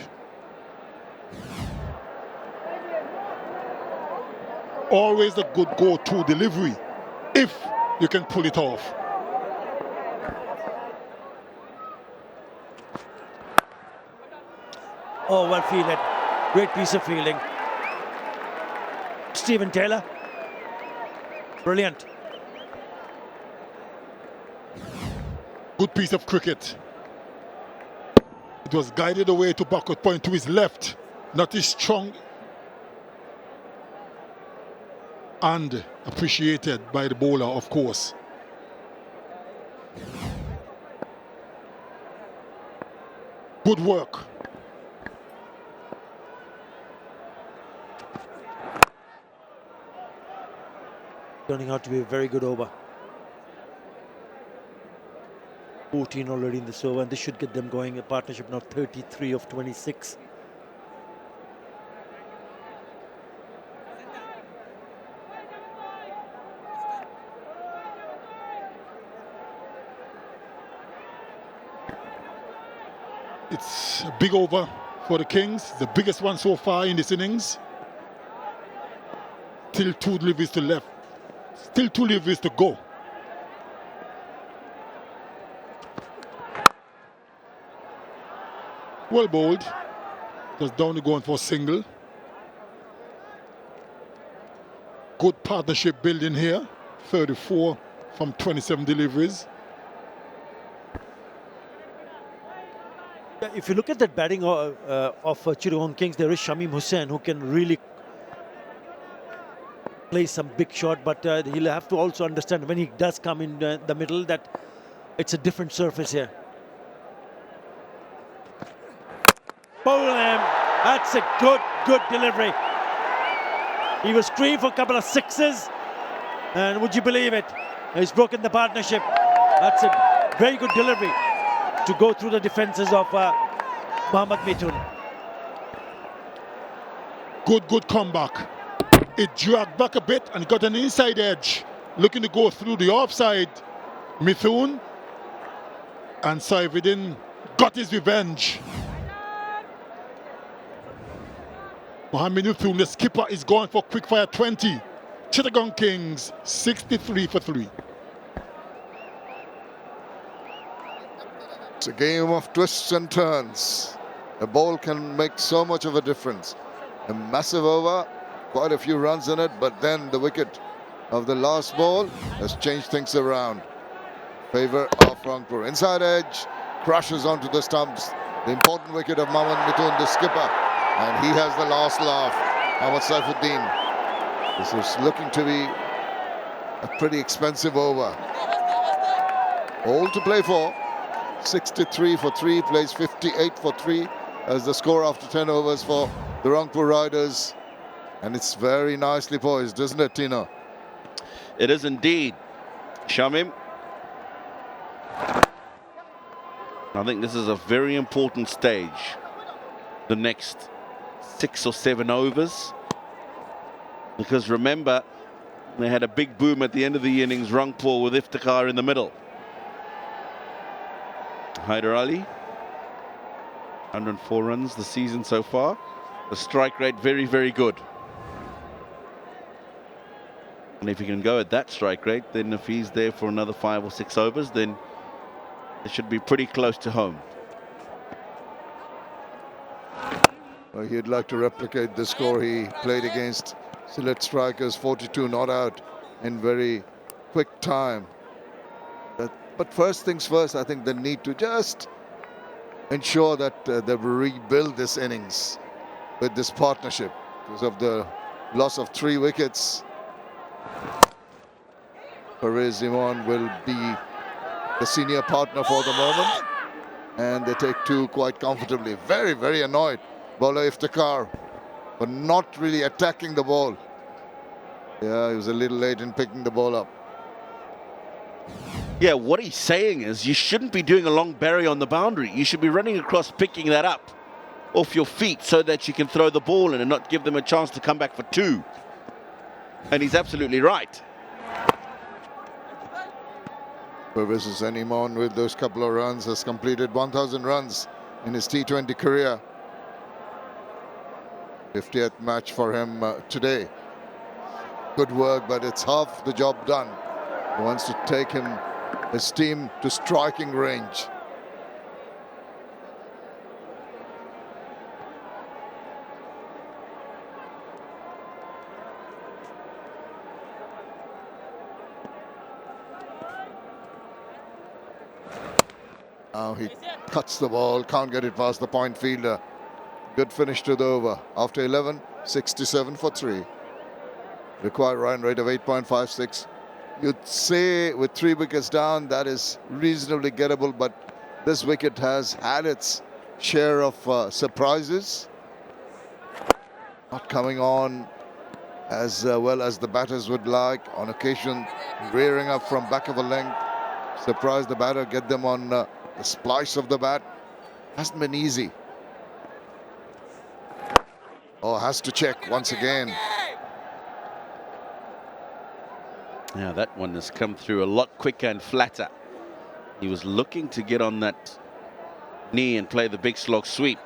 Always a good go-to delivery, if you can pull it off. Oh, well fielded. Great piece of fielding. Stephen Taylor. Brilliant. Good piece of cricket. It was guided away to backward point to his left, not his strong, and appreciated by the bowler, of course. Good work. Turning out to be a very good over. 14 already in this over, and this should get them going. A partnership now 33 of 26. It's a big over for the Kings, the biggest one so far in this innings. Still 2 deliveries to left. Still 2 deliveries to go. Well bowled. Just Downey going for a single. Good partnership building here. 34 from 27 deliveries. If you look at that batting of Chittagong Kings, there is Shamim Hussain who can really play some big shot, but he'll have to also understand when he does come in the middle that it's a different surface here. Bowl him. That's a good delivery. He was screamed for a couple of sixes, and would you believe it? He's broken the partnership. That's a very good delivery to go through the defenses of Mohammad Mithun. Good comeback. It dragged back a bit and got an inside edge, looking to go through the offside. Mithun and Saifuddin got his revenge. Mohammad Mithun, the skipper, is going for quick fire 20. Chittagong Kings 63 for 3. It's a game of twists and turns. A ball can make so much of a difference. A massive over, quite a few runs in it, but then the wicket of the last ball has changed things around. Favor of Rangpur. Inside edge, crashes onto the stumps. The important wicket of Mohammad Mithun, the skipper. And he has the last laugh. Mohammad Saifuddin. This is looking to be a pretty expensive over. All to play for. 63 for 3, plays 58 for 3 as the score after 10 overs for the Rangpur Riders. And it's very nicely poised, isn't it, Tino? It is indeed, Shamim. I think this is a very important stage. The next 6 or 7 overs. Because remember, they had a big boom at the end of the innings, Rangpur with Iftikhar in the middle. Hyder Ali, 104 runs the season so far. The strike rate very good. And if he can go at that strike rate, then if he's there for another 5 or 6 overs, then it should be pretty close to home. Well, he'd like to replicate the score he played against Sylhet Strikers, 42 not out in very quick time. But first things first, I think they need to just ensure that they rebuild this innings with this partnership because of the loss of 3 wickets. Perez Imran will be the senior partner for the moment, and they take 2 quite comfortably. Very annoyed bowler Iftikhar for not really attacking the ball. Yeah, he was a little late in picking the ball up. Yeah, what he's saying is you shouldn't be doing a long bury on the boundary. You should be running across, picking that up off your feet so that you can throw the ball in and not give them a chance to come back for 2. And he's absolutely right. Pervez Hussain with those couple of runs has completed 1,000 runs in his T20 career. 50th match for him today. Good work, but it's half the job done. He wants to take his team to striking range. Now he cuts the ball, can't get it past the point fielder. Good finish to the over. After 11, 67 for 3. Required run rate of 8.56. You'd say with 3 wickets down, that is reasonably gettable, but this wicket has had its share of surprises. Not coming on as well as the batters would like. On occasion, rearing up from back of a length. Surprise the batter, get them on the splice of the bat. Hasn't been easy. Oh, has to check once again. Now that one has come through a lot quicker and flatter. He was looking to get on that knee and play the big slog sweep.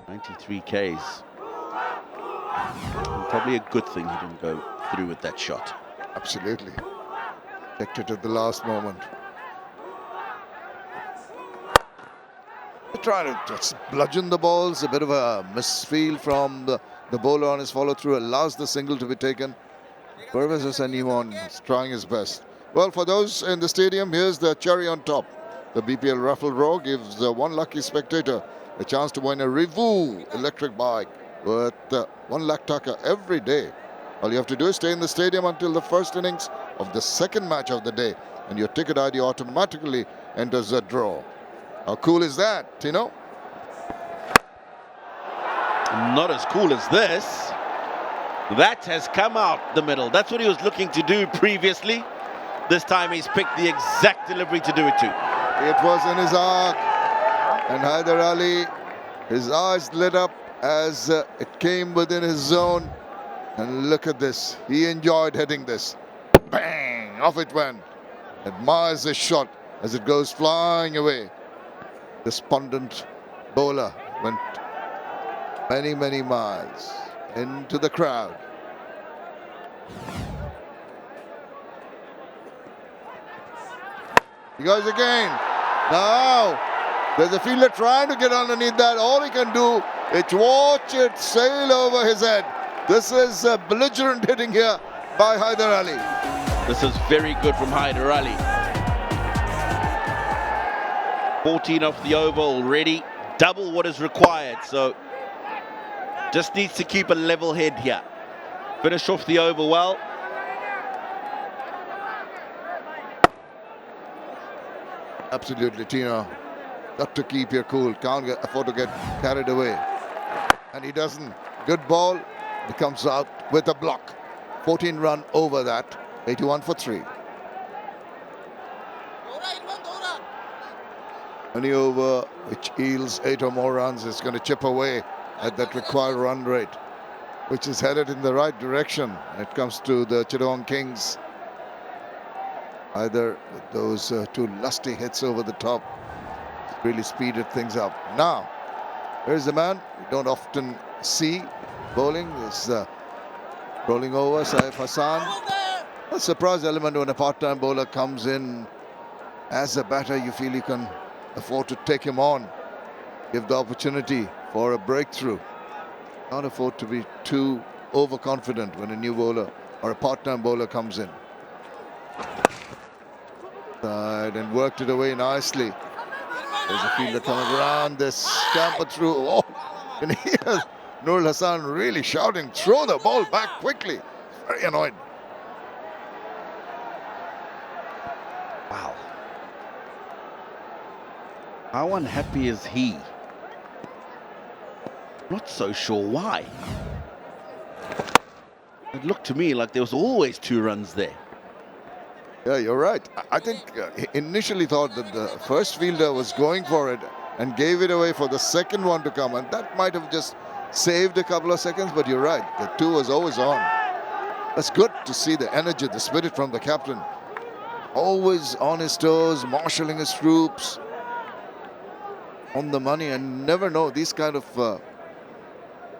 "93 Ks. Probably a good thing he didn't go through with that shot. Absolutely. Checked it at the last moment. They're trying to just bludgeon the balls. A bit of a misfeel from the bowler on his follow-through. Allows the single to be taken. 𝗂𝗃𝗲 is trying his best. Well, for those in the stadium, here's the cherry on top. The BPL raffle draw gives one lucky spectator a chance to win a 𝗃𝗃 electric bike worth ⅓ lakh every day. All you have to do is stay in the stadium until the first innings of the second match of the day, and your ticket ID automatically enters the draw. How cool is that, Tino? Not as cool as this. That has come out the middle. That's what he was looking to do previously. This time he's picked the exact delivery to do it to. It was in his arc, and Haider Ali, his eyes lit up as it came within his zone. And look at this. He enjoyed hitting this. Bang! Off it went. Admires this shot as it goes flying away. Despondent bowler went many, many miles into the crowd. He goes again. Now, there's a fielder trying to get underneath that. All he can do is watch it sail over his head. This is belligerent hitting here by Haider Ali. This is very good from Haider Ali. 14 off the over already, double what is required. So just needs to keep a level head here. Finish off the over well. Absolutely, Tino. Got to keep your cool. Can't afford to get carried away. And he doesn't. Good ball. He comes out with a block. 14 run over that. 81 for 3. Any over which yields 8 or more runs is going to chip away at that required run rate, which is headed in the right direction when it comes to the Chittagong Kings. Either with those two lusty hits over the top really speeded things up. Now, here's the man we don't often see bowling. Is rolling over, Saif Hassan. A surprise element when a part-time bowler comes in. As a batter, you feel you can afford to take him on, give the opportunity for a breakthrough. Can't afford to be too overconfident when a new bowler or a part-time bowler comes in. And worked it away nicely. There's a fielder coming around, they scamper through. Oh, and here's Nurul Hassan really shouting, throw the ball back quickly. Very annoyed. Wow. How unhappy is he? Not so sure why. It looked to me like there was always 2 runs there. Yeah, you're right. I think he initially thought that the first fielder was going for it and gave it away for the second one to come, and that might have just saved a couple of seconds, but you're right, the 2 was always on. That's good to see the energy, the spirit from the captain. Always on his toes, marshalling his troops. On the money, and never know, these kind of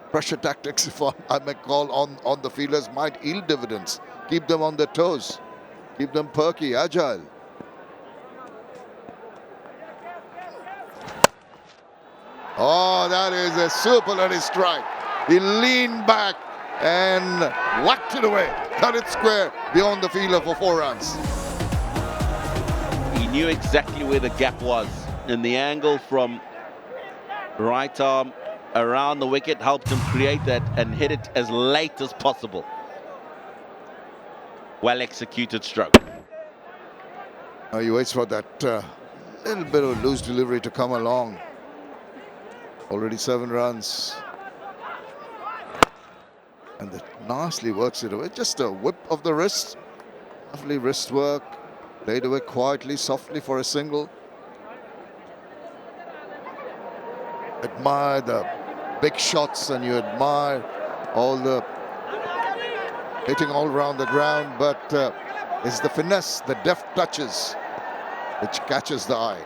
pressure tactics, if I may call, on the fielders might yield dividends. Keep them on their toes. Keep them perky, agile. Oh, that is a superlative strike. He leaned back and whacked it away. Cut it square beyond the fielder for 4 runs. He knew exactly where the gap was, and the angle from right arm around the wicket helped him create that and hit it as late as possible. Well executed stroke. He waits for that little bit of loose delivery to come along. Already 7 runs. And that nicely works it away. Just a whip of the wrist. Lovely wrist work. Played away quietly, softly for a single. Admire the big shots and you admire all the hitting all around the ground, but it's the finesse, the deft touches which catches the eye.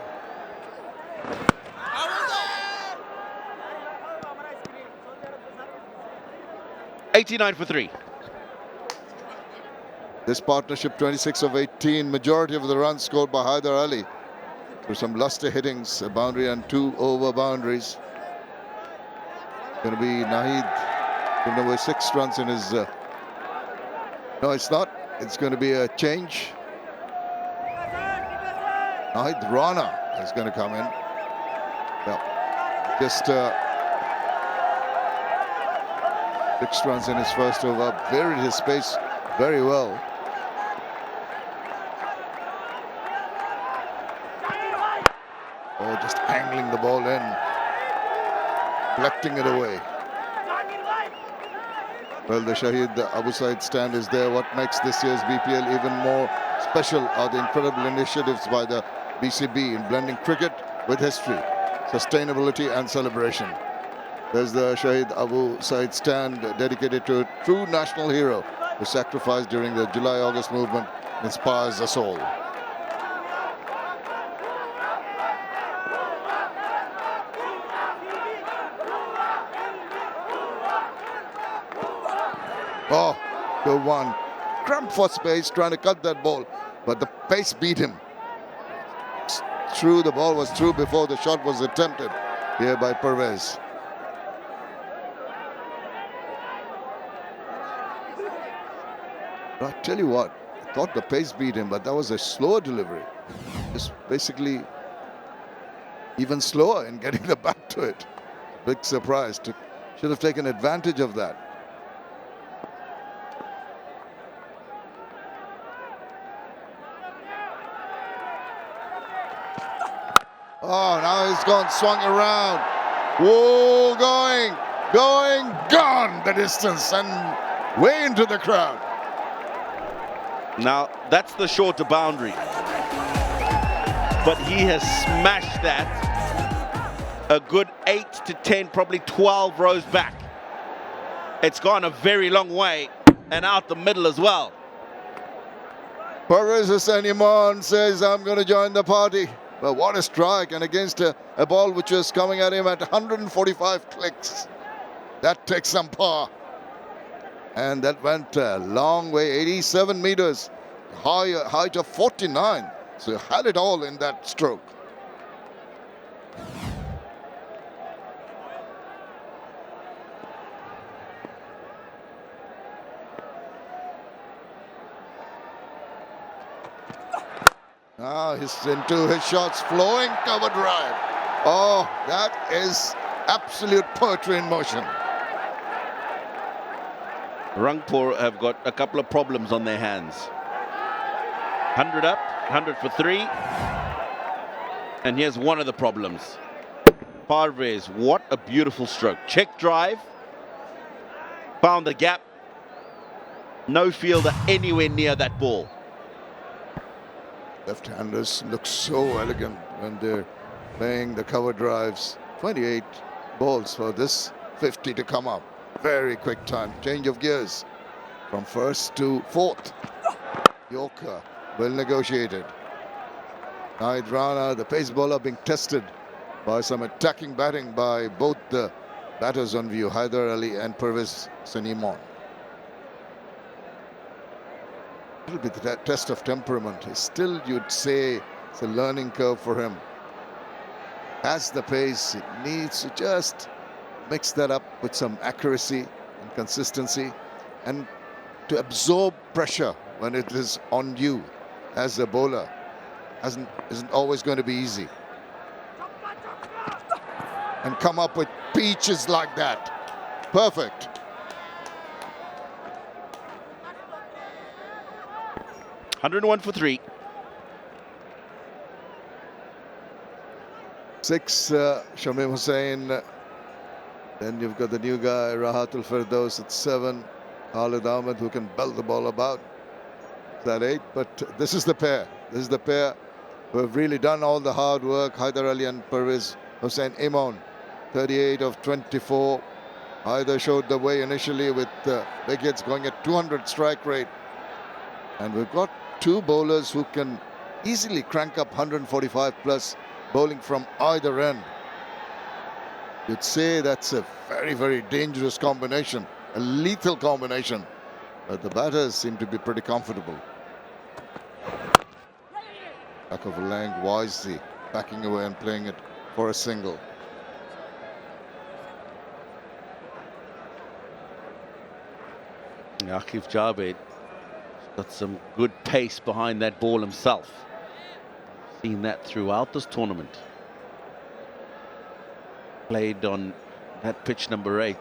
'89 for 3. This partnership 26 of 18, majority of the runs scored by Hyder Ali through some luster hittings, a boundary and 2 over boundaries. Going to be Nahid giving away 6 runs in his no, it's not. It's going to be a change. Nahid Rana is going to come in. Well, just 6 runs in his first over. Varied his pace very well. Oh, just angling the ball in, collecting it away. Well, the Shahid Abu Said stand is there. What makes this year's BPL even more special are the incredible initiatives by the BCB in blending cricket with history, sustainability and celebration. There's the Shahid Abu Said stand dedicated to a true national hero who sacrificed during the July-August movement, inspires us all. Oh, good one. Cramped for space, trying to cut that ball, but the pace beat him. Through, the ball was through before the shot was attempted here by Pervez. But I tell you what, I thought the pace beat him, but that was a slower delivery. Just basically even slower in getting the bat to it. Big surprise. Should have taken advantage of that. Oh, now he's gone, swung around. Whoa, gone the distance and way into the crowd. Now, that's the shorter boundary. But he has smashed that a good 8 to 10, probably 12 rows back. It's gone a very long way and out the middle as well. Pervez Hussain says, I'm going to join the party. But what a strike, and against a ball which was coming at him at 145 clicks. That takes some power. And that went a long way, 87 meters, height of 49. So he had it all in that stroke. Now he's into his shots, flowing cover drive. Oh, that is absolute poetry in motion. Rangpur have got a couple of problems on their hands. 100 up, 100 for 3. And here's one of the problems. Pervez, what a beautiful stroke. Check drive, found the gap. No fielder anywhere near that ball. Left-handers look so elegant when they're playing the cover drives. 28 balls for this 50 to come up. Very quick time. Change of gears from first to fourth. Yorker, well negotiated. Nahid Rana, the pace bowler, being tested by some attacking batting by both the batters on view, Hyder Ali and Pervez Hussain. A little bit that test of temperament. Still, you'd say it's a learning curve for him. Has the pace, it needs to just mix that up with some accuracy and consistency, and to absorb pressure when it is on you as a bowler isn't always going to be easy. And come up with peaches like that. Perfect. $101 for 3. 6, Shamim Hussain. Then you've got the new guy, Rahatul Firdaus at 7. Khalid Ahmed, who can belt the ball about. That 8, but this is the pair. This is the pair who have really done all the hard work. Haider Ali and Parvez Hussain Imon, 38 of 24. Haider showed the way initially with big hits going at 200 strike rate. And we've got two bowlers who can easily crank up 145 plus bowling from either end. You'd say that's a very, very dangerous combination, a lethal combination. But the batters seem to be pretty comfortable. Back of a length, wisely backing away and playing it for a single. 𝗂𝗑𝗄𝗽 got some good pace behind that ball himself. Seen that throughout this tournament. Played on that pitch number 8.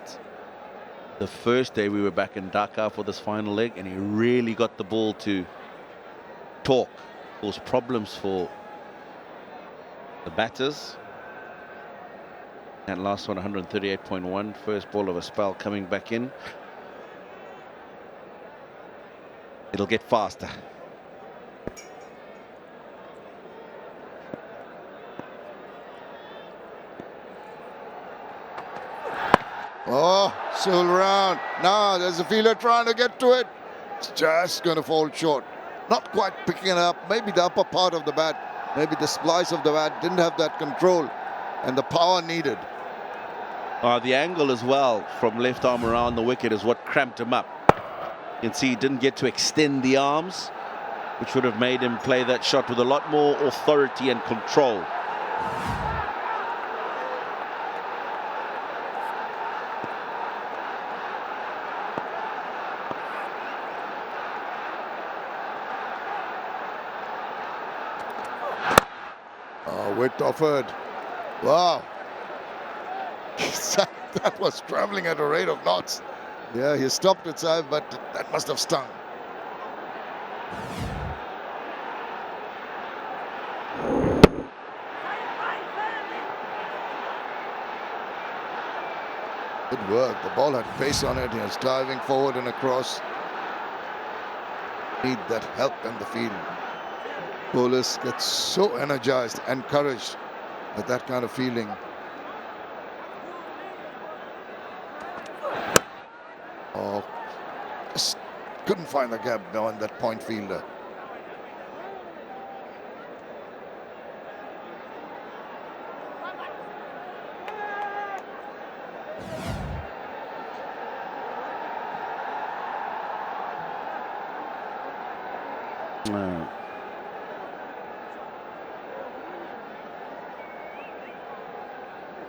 The first day we were back in Dhaka for this final leg, and he really got the ball to talk, cause problems for the batters. That last one, 138.1, first ball of a spell coming back in. It'll get faster. Oh, still round. Now there's a fielder trying to get to it. It's just going to fall short. Not quite picking it up. Maybe the upper part of the bat, maybe the splice of the bat didn't have that control and the power needed. The angle as well from left arm around the wicket is what cramped him up. You can see he didn't get to extend the arms, which would have made him play that shot with a lot more authority and control. Width offered. Wow. That was traveling at a rate of knots. Yeah, he stopped it, side, but that must have stung. Good work. The ball had pace on it. He was diving forward and across. Need that help in the field. Bowlers get so energized, encouraged with that kind of feeling. Oh, just couldn't find the gap behind that point fielder.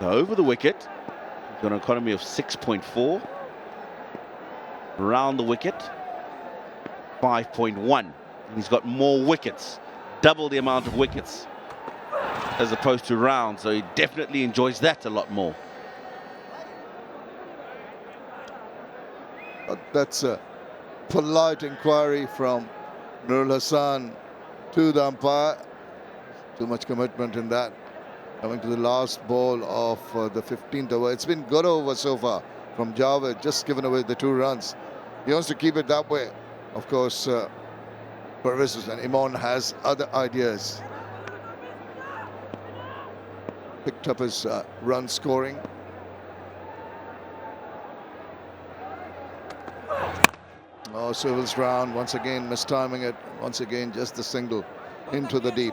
Over the wicket, he's got an economy of 6.4. Around the wicket, 5.1. He's got more wickets, double the amount of wickets as opposed to round, so he definitely enjoys that a lot more. That's a polite inquiry from Nurul Hassan to the umpire. Too much commitment in that. Coming to the last ball of the 15th over. It's been good over so far from Javed, just given away the 2 runs. He wants to keep it that way. Of course, Parvez and Imon has other ideas. Picked up his run scoring. Oh, Sewell's round, once again mistiming it. Once again, just the single into the deep.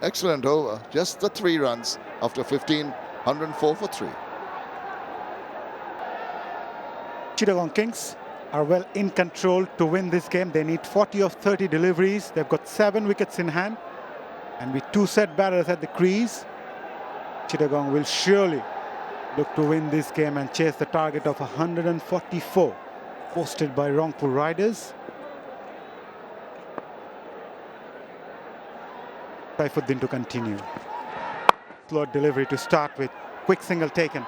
Excellent over, just the 3 runs after 15, 104 for 3. Chittagong Kings are well in control to win this game. They need 40 of 30 deliveries. They've got 7 wickets in hand. And with 2 set batters at the crease, Chittagong will surely look to win this game and chase the target of 144 posted by Rangpur Riders. Saifuddin to continue. Slow delivery to start with. Quick single taken.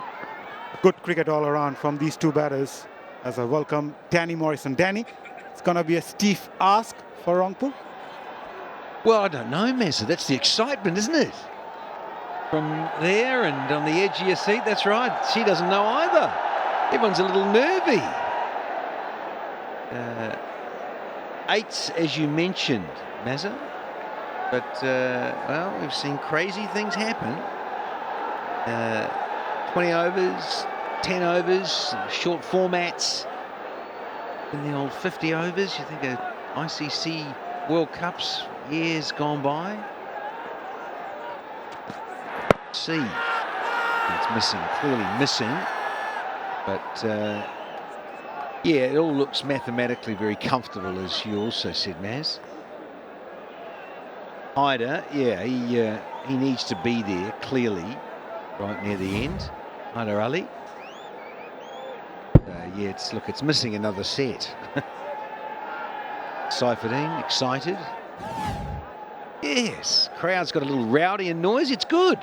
Good cricket all around from these 2 batters as I welcome Danny Morrison. Danny, it's going to be a stiff ask for Rangpur. Well, I don't know, Meza. That's the excitement, isn't it? from there and on the edge of your seat. That's right. She doesn't know either. Everyone's a little nervy. 8s, as you mentioned, Mazza. But, well, we've seen crazy things happen. 20 overs, 10 overs, short formats. In the old 50 overs, you think of ICC World Cups, years gone by. See, it's missing, clearly missing. But, yeah, it all looks mathematically very comfortable, as you also said, Maz. Ida, yeah, he needs to be there, clearly, right near the end. 𝗿𝗺𝗃𝗃. Yeah, it's missing another set. 𝗧 excited. Yes, crowd's got a little rowdy and noise. It's good.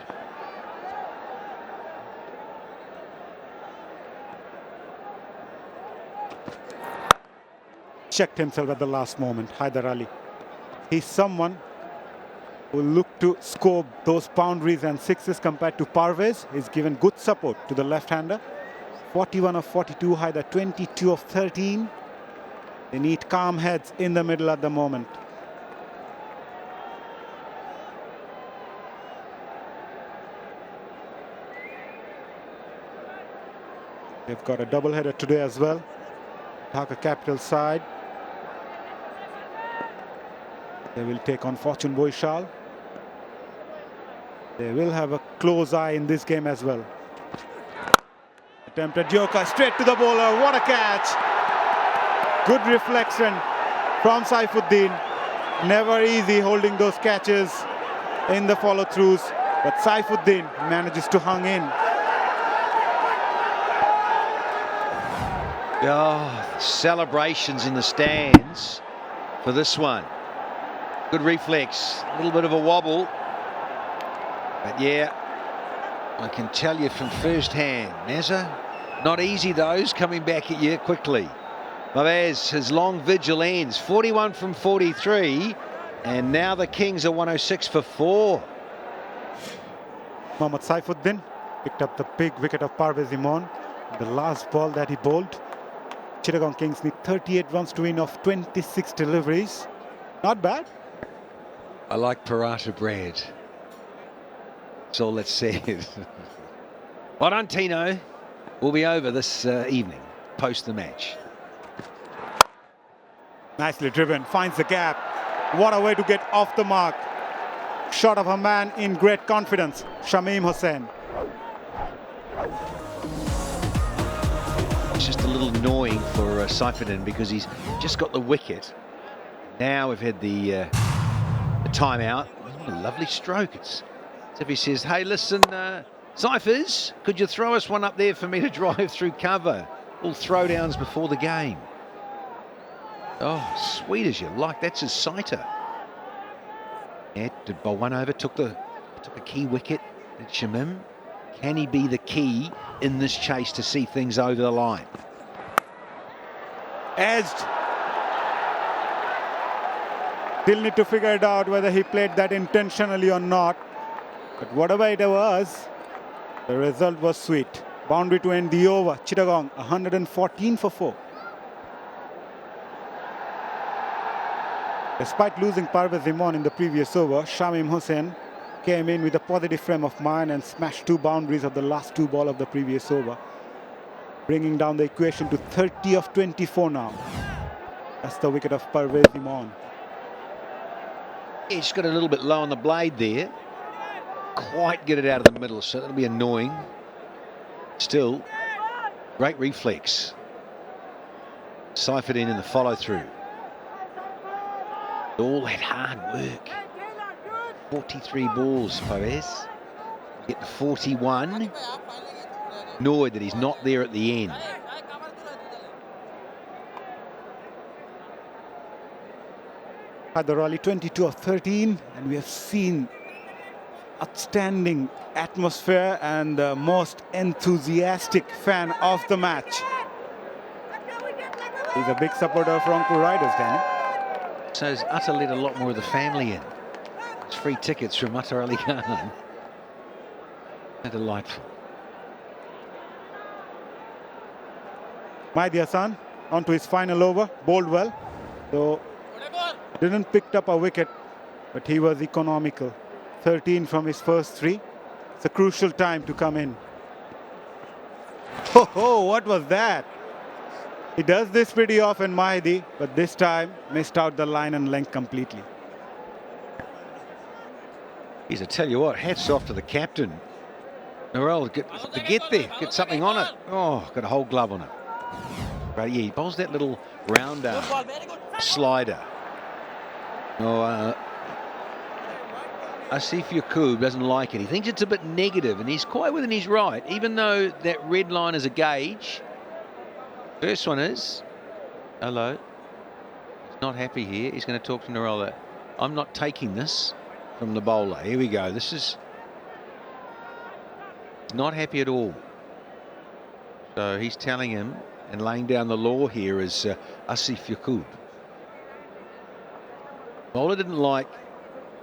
Checked himself at the last moment, 𝗿𝗺𝗃𝗃. He's someone who will look to score those boundaries and sixes compared to Parvez. He's given good support to the left-hander. 41 of 42, 𝗿𝗺 22 of 13. They need calm heads in the middle at the moment. They've got a double-header today as well. Dhaka capital side. They will take on Fortune Boishal. They will have a close eye in this game as well. Attempted joker straight to the bowler. What a catch! Good reflection from Saifuddin. Never easy holding those catches in the follow-throughs, but Saifuddin manages to hang in. Oh, celebrations in the stands for this one. Good reflex, a little bit of a wobble. But yeah, I can tell you from first hand, Mazza, not easy those coming back at you quickly. But as his long vigil ends, 41 from 43, and now the Kings are 106 for 4. Mohammad Saifuddin picked up the big wicket of Parvez Imran, the last ball that he bowled. Chittagong Kings need 38 runs to win off 26 deliveries. Not bad. I like paratha bread. That's all that's said. Well done, Tino. We'll be over this evening, post the match. Nicely driven, finds the gap. What a way to get off the mark. Shot of a man in great confidence, Shamim Hussain. It's just a little annoying for Saifuddin because he's just got the wicket. Now we've had the timeout. What a lovely stroke. It's as if he says, hey, listen, Cyphers, could you throw us one up there for me to drive through cover? All throwdowns before the game. Oh, sweet as you like. That's his sighter. Yeah, did bowl one over, took a key wicket. Did Shamim? Can he be the key in this chase to see things over the line? Edged. Still need to figure it out whether he played that intentionally or not. But whatever it was, the result was sweet. Boundary to end the over. Chittagong 114 for 4. Despite losing Parvez Imran in the previous over, Shamim Hussain came in with a positive frame of mind and smashed 2 boundaries of the last 2 balls of the previous over, bringing down the equation to 30 of 24 now. That's the wicket of Parvez Imran. He's got a little bit low on the blade there. Quite get it out of the middle, so that'll be annoying. Still, great reflex. Saifuddin in the follow-through. All that hard work. 43 balls, Perez. Get to 41. Annoyed that he's not there at the end. 𝗿𝗺𝗃𝗃 22 of 13, and we have seen outstanding atmosphere and the most enthusiastic fan of the match. He's a big supporter of Rangpur Riders, Danny. So has Utter let a lot more of the family in. It's free tickets from Utter Ali Khan. Delightful. 𝗫𝗍𝗃 Hassan onto his final over, bowled well, though didn't pick up a wicket, but he was economical. 13 from his first 3. It's a crucial time to come in. Oh, what was that? He does this pretty often, 𝗫𝗍𝗃, but this time missed out the line and length completely. He's, I tell you what, hats off to the captain. 𝗃𝗃 to get there, get something on it. Oh, got a whole glove on it. But yeah, he bowls that little round slider. Oh, 𝗂𝗃𝗂𝗽𝗂 𝗂𝗏 doesn't like it. He thinks it's a bit negative, and he's quite within his right, even though that red line is a gauge. First one is, hello. He's not happy here. He's going to talk to 𝗃𝗃𝗃. I'm not taking this from the bowler. Here we go. This is not happy at all. So he's telling him and laying down the law here is 𝗂𝗃𝗂𝗃. Bowler didn't like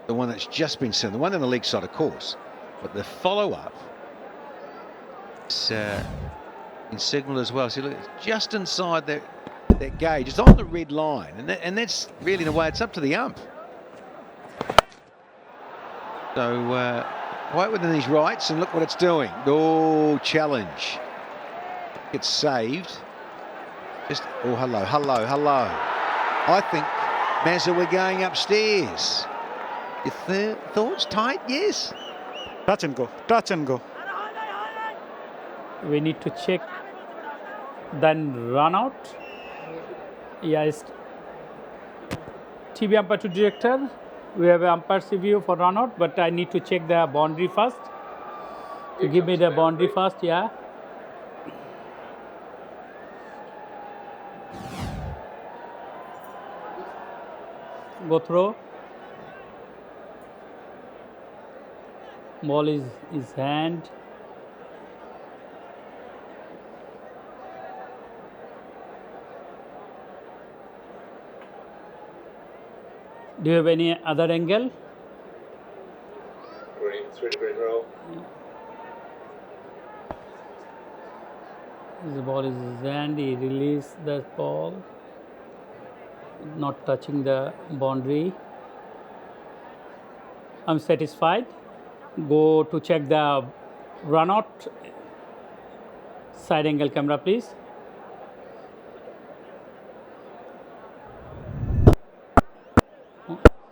the one that's just been sent, the one on the leg side, of course, but the follow-up is in signal as well. See, look, it's just inside that gauge. It's on the red line, and that's really, in a way, it's up to the ump. So quite within his rights, and look what it's doing. Oh, challenge. It's saved. Just, oh, hello. I think, Mazza, we're going upstairs. Your thoughts tight? Yes. Touch and go, touch and go. We need to check, then run out. Yes. TV umpire to director. We have an umpire's review for run out, but I need to check the boundary first. You give me the boundary first, yeah. Go through. Ball is his hand. Do you have any other angle? Green, 3-degree roll. This ball is his hand. He released the ball, not touching the boundary. I'm satisfied. Go to check the run out. Side angle camera, please.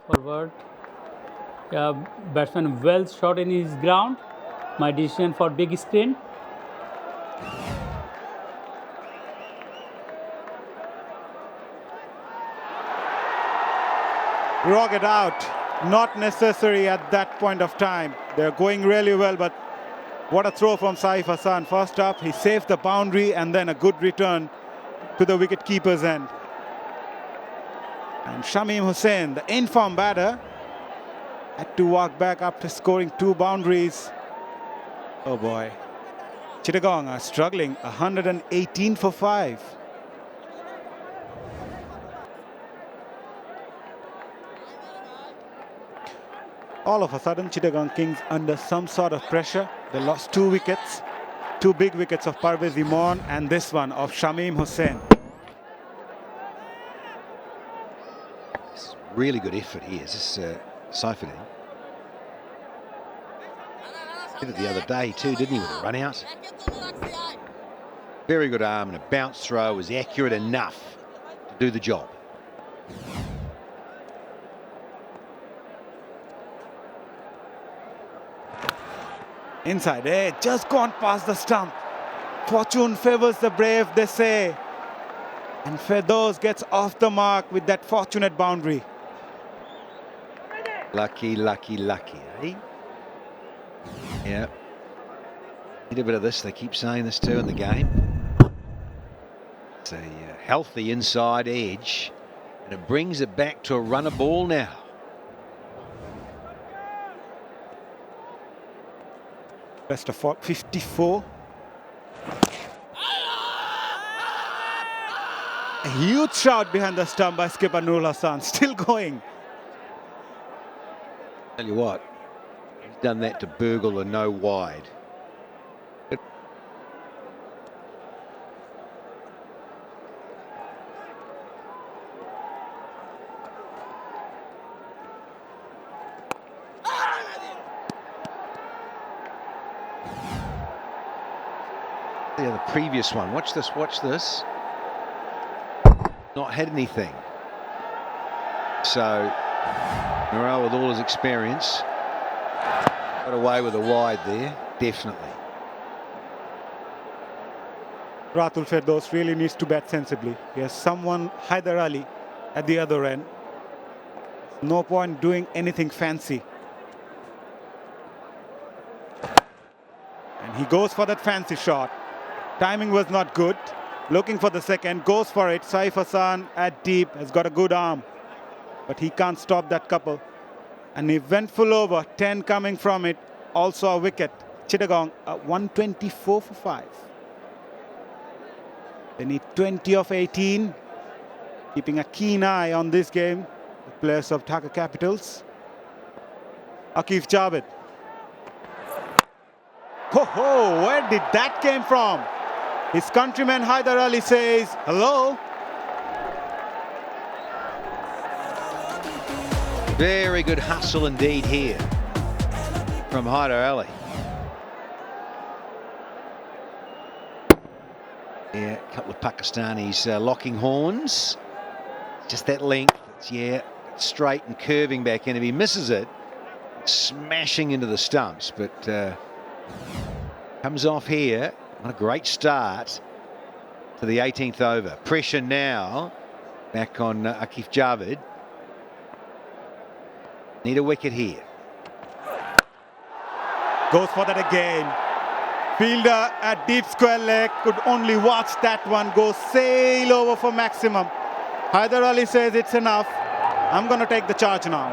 Forward. Yeah, batsman well shot in his ground. My decision for big screen. Rogged out. Not necessary at that point of time. They're going really well, but what a throw from Saif Hassan. First up, he saved the boundary and then a good return to the wicket-keeper's end. And Shamim Hussain, the in-form batter, had to walk back after scoring 2 boundaries. Oh boy. Chittagong are struggling, 118 for 5. All of a sudden, Chittagong Kings under some sort of pressure. They lost 2 wickets, 2 big wickets of Parvez Imran and this one of Shamim Hussain. Really good effort here. Is this Saifuddin? Did it the other day too, didn't he, with a run out? Very good arm, and a bounce throw was accurate enough to do the job. Inside edge, just gone past the stump. Fortune favors the brave, they say. And Firdaus gets off the mark with that fortunate boundary. Lucky, eh? Yeah. Need a bit of this, they keep saying this too in the game. It's a healthy inside edge, and it brings it back to a runner ball now. Best of 54. A huge shout behind the stump by skipper Nurul Hassan, still going. Tell you what, he's done that to burgle a no wide. Yeah, the previous one. Watch this, watch this. Not had anything. So, Morel, with all his experience, got away with a wide there, definitely. Ratul Ferdowsi really needs to bat sensibly. He has someone, 𝗿𝗺𝗃𝗍 at the other end. No point doing anything fancy. And he goes for that fancy shot. Timing was not good. Looking for the second, goes for it. Saif Hassan at deep, has got a good arm. But he can't stop that couple. And he went full over, 10 coming from it. Also a wicket. Chittagong, 124 for 5. They need 20 of 18. Keeping a keen eye on this game. The players of Dhaka Capitals. Aqif Javed. Ho, where did that came from? His countryman 𝗿𝗺𝗃𝗍 says hello. Very good hustle indeed here from 𝗿𝗺𝗃𝗍𝗁. Yeah, a couple of Pakistanis locking horns. Just that length. It's, yeah, straight and curving back in. If he misses it, smashing into the stumps. But comes off here. What a great start to the 18th over. Pressure now back on Aqif Javed. Need a wicket here. Goes for that again. Fielder at deep square leg could only watch that one go sail over for maximum. 𝗿𝗺𝗃𝗍𝗁 says it's enough. I'm going to take the charge now.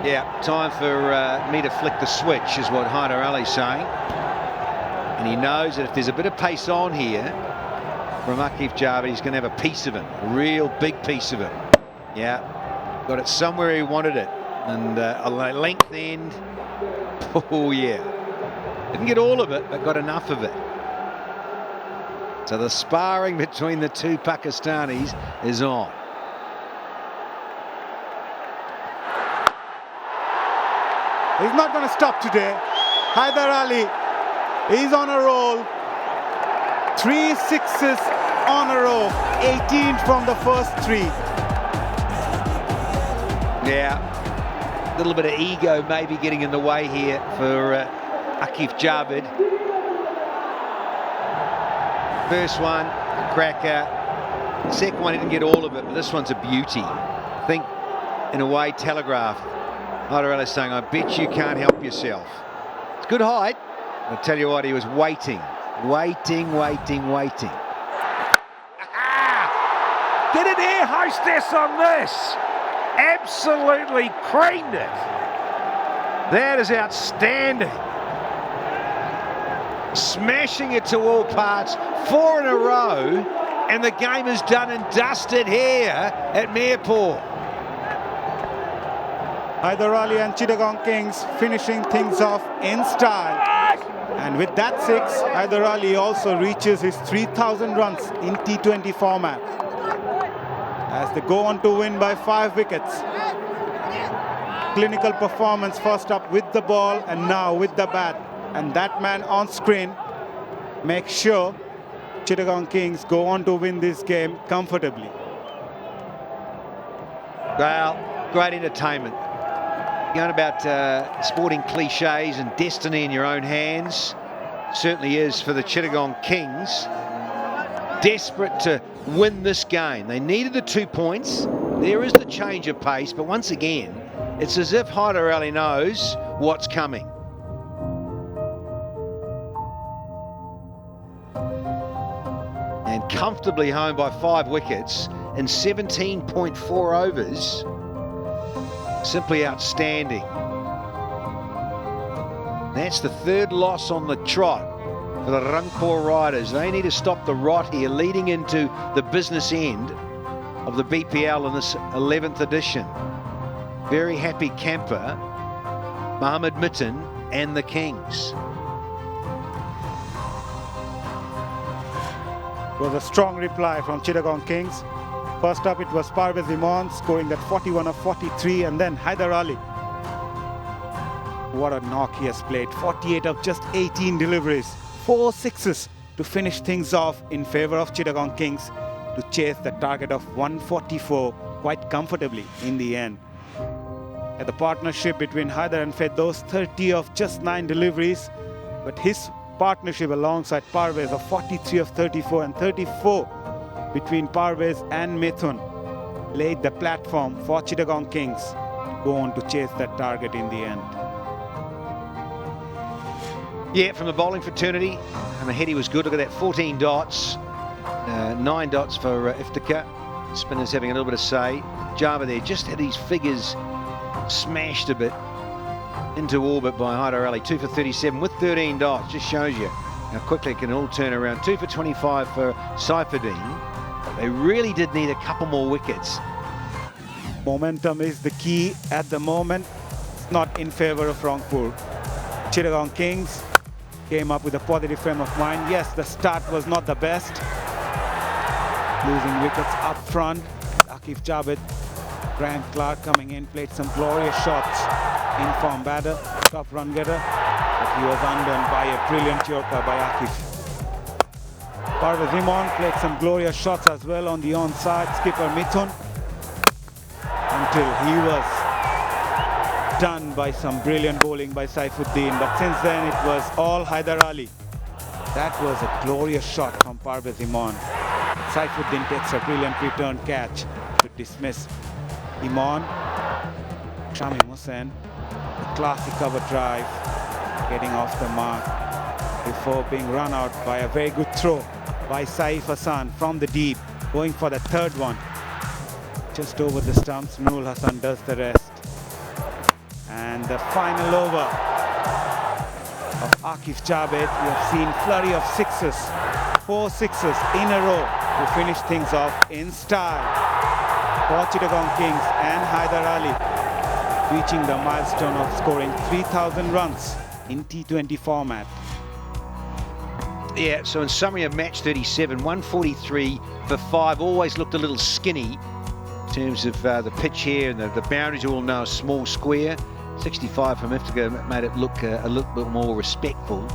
Yeah, time for me to flick the switch is what 𝗿𝗺𝗃𝗍𝗁's saying. And he knows that if there's a bit of pace on here from Aqif Javed, he's going to have a piece of him, a real big piece of him. Yeah, got it somewhere he wanted it. And a length end. Oh, yeah. Didn't get all of it, but got enough of it. So the sparring between the two Pakistanis is on. He's not going to stop today. 𝗿𝗺𝗃𝗍𝗁 is on a roll. 3 sixes on a row. 18 from the first 3. Yeah, a little bit of ego maybe getting in the way here for Aqif Javed. First one, a cracker. The second one, he didn't get all of it, but this one's a beauty. I think, in a way, telegraphed. 𝗿𝗺𝗃𝗍𝗁 saying, I bet you can't help yourself. It's good height. I'll tell you what, he was waiting. Waiting. Get an air hostess on this. Absolutely creamed it. That is outstanding. Smashing it to all parts, 4 in a row, and the game is done and dusted here at Mirpur. 𝗿𝗺𝗃𝗍𝗁 and Chittagong Kings finishing things off in style. And with that 6, 𝗿𝗺𝗃𝗍𝗁 also reaches his 3,000 runs in T20 format. As they go on to win by 5 wickets. Clinical performance first up with the ball and now with the bat. And that man on screen makes sure Chittagong Kings go on to win this game comfortably. Well, great entertainment. Going about sporting cliches and destiny in your own hands. Certainly is for the Chittagong Kings. Desperate to win this game. They needed the 2 points. There is the change of pace, but once again, it's as if 𝗿𝗺𝗃𝗍𝗁 knows what's coming. And comfortably home by 5 wickets in 17.4 overs. Simply outstanding. That's the 3rd loss on the trot for the Rangpur Riders. They need to stop the rot here, leading into the business end of the BPL in this 11th edition. Very happy camper, Mohammed Mitten and the Kings. It was a strong reply from Chittagong Kings. First up, it was Parvez Imran scoring that 41 of 43, and then 𝗿𝗺𝗃𝗍𝗁. What a knock he has played. 48 of just 18 deliveries. 4 sixes to finish things off in favour of Chittagong Kings to chase the target of 144 quite comfortably in the end. At the partnership between Haider and Fed, those 30 of just 9 deliveries, but his partnership alongside Parvez of 43 of 34 and 34 between Parvez and Mithun laid the platform for Chittagong Kings to go on to chase that target in the end. Yeah, from the bowling fraternity, and the heady was good. Look at that, 14 dots, 9 dots for 𝗃𝗃𝗃𝗃. Spinners having a little bit of say. Java there just had these figures smashed a bit into orbit by 𝗿𝗺𝗃𝗃. 2 for 37 with 13 dots. Just shows you how quickly it can all turn around. 2 for 25 for Saifuddin. They really did need a couple more wickets. Momentum is the key at the moment. It's not in favour of Rangpur. Chittagong Kings came up with a positive frame of mind. Yes, the start was not the best. Losing wickets up front. 𝗂𝗃𝗃𝗃, Grant Clark coming in, played some glorious shots. In-form batter, top run getter, but he was undone by a brilliant yorker by 𝗂𝗃. Parvez Imon played some glorious shots as well on the onside. Skipper Mithun, until he was done by some brilliant bowling by Saifuddin. But since then it was all Haider Ali. That was a glorious shot from Parvez Imon. Saifuddin takes a brilliant return catch to dismiss Imon. Shamim Hussain, the classic cover drive, getting off the mark before being run out by a very good throw by Saif Hassan from the deep, going for the third one. Just over the stumps, Nurul Hassan does the rest. And the final over of 𝗂𝗃𝗃𝗃. We have seen flurry of sixes, 4 sixes in a row to finish things off in style for Chittagong Kings and Haider Ali, reaching the milestone of scoring 3,000 runs in T20 format. Yeah, so in summary of match 37, 143 for 5, always looked a little skinny in terms of the pitch here, and the boundaries you all know, a small square. 65 from 𝗃𝗃𝗃 made it look a little bit more respectful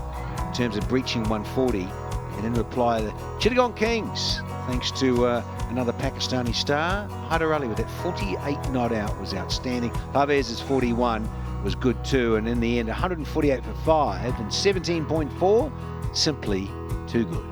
in terms of breaching 140. And in reply, the Chittagong Kings, thanks to another Pakistani star, Haider Ali with that 48 not out was outstanding. Parvez's 41 was good too, and in the end 148 for 5 and 17.4, simply too good.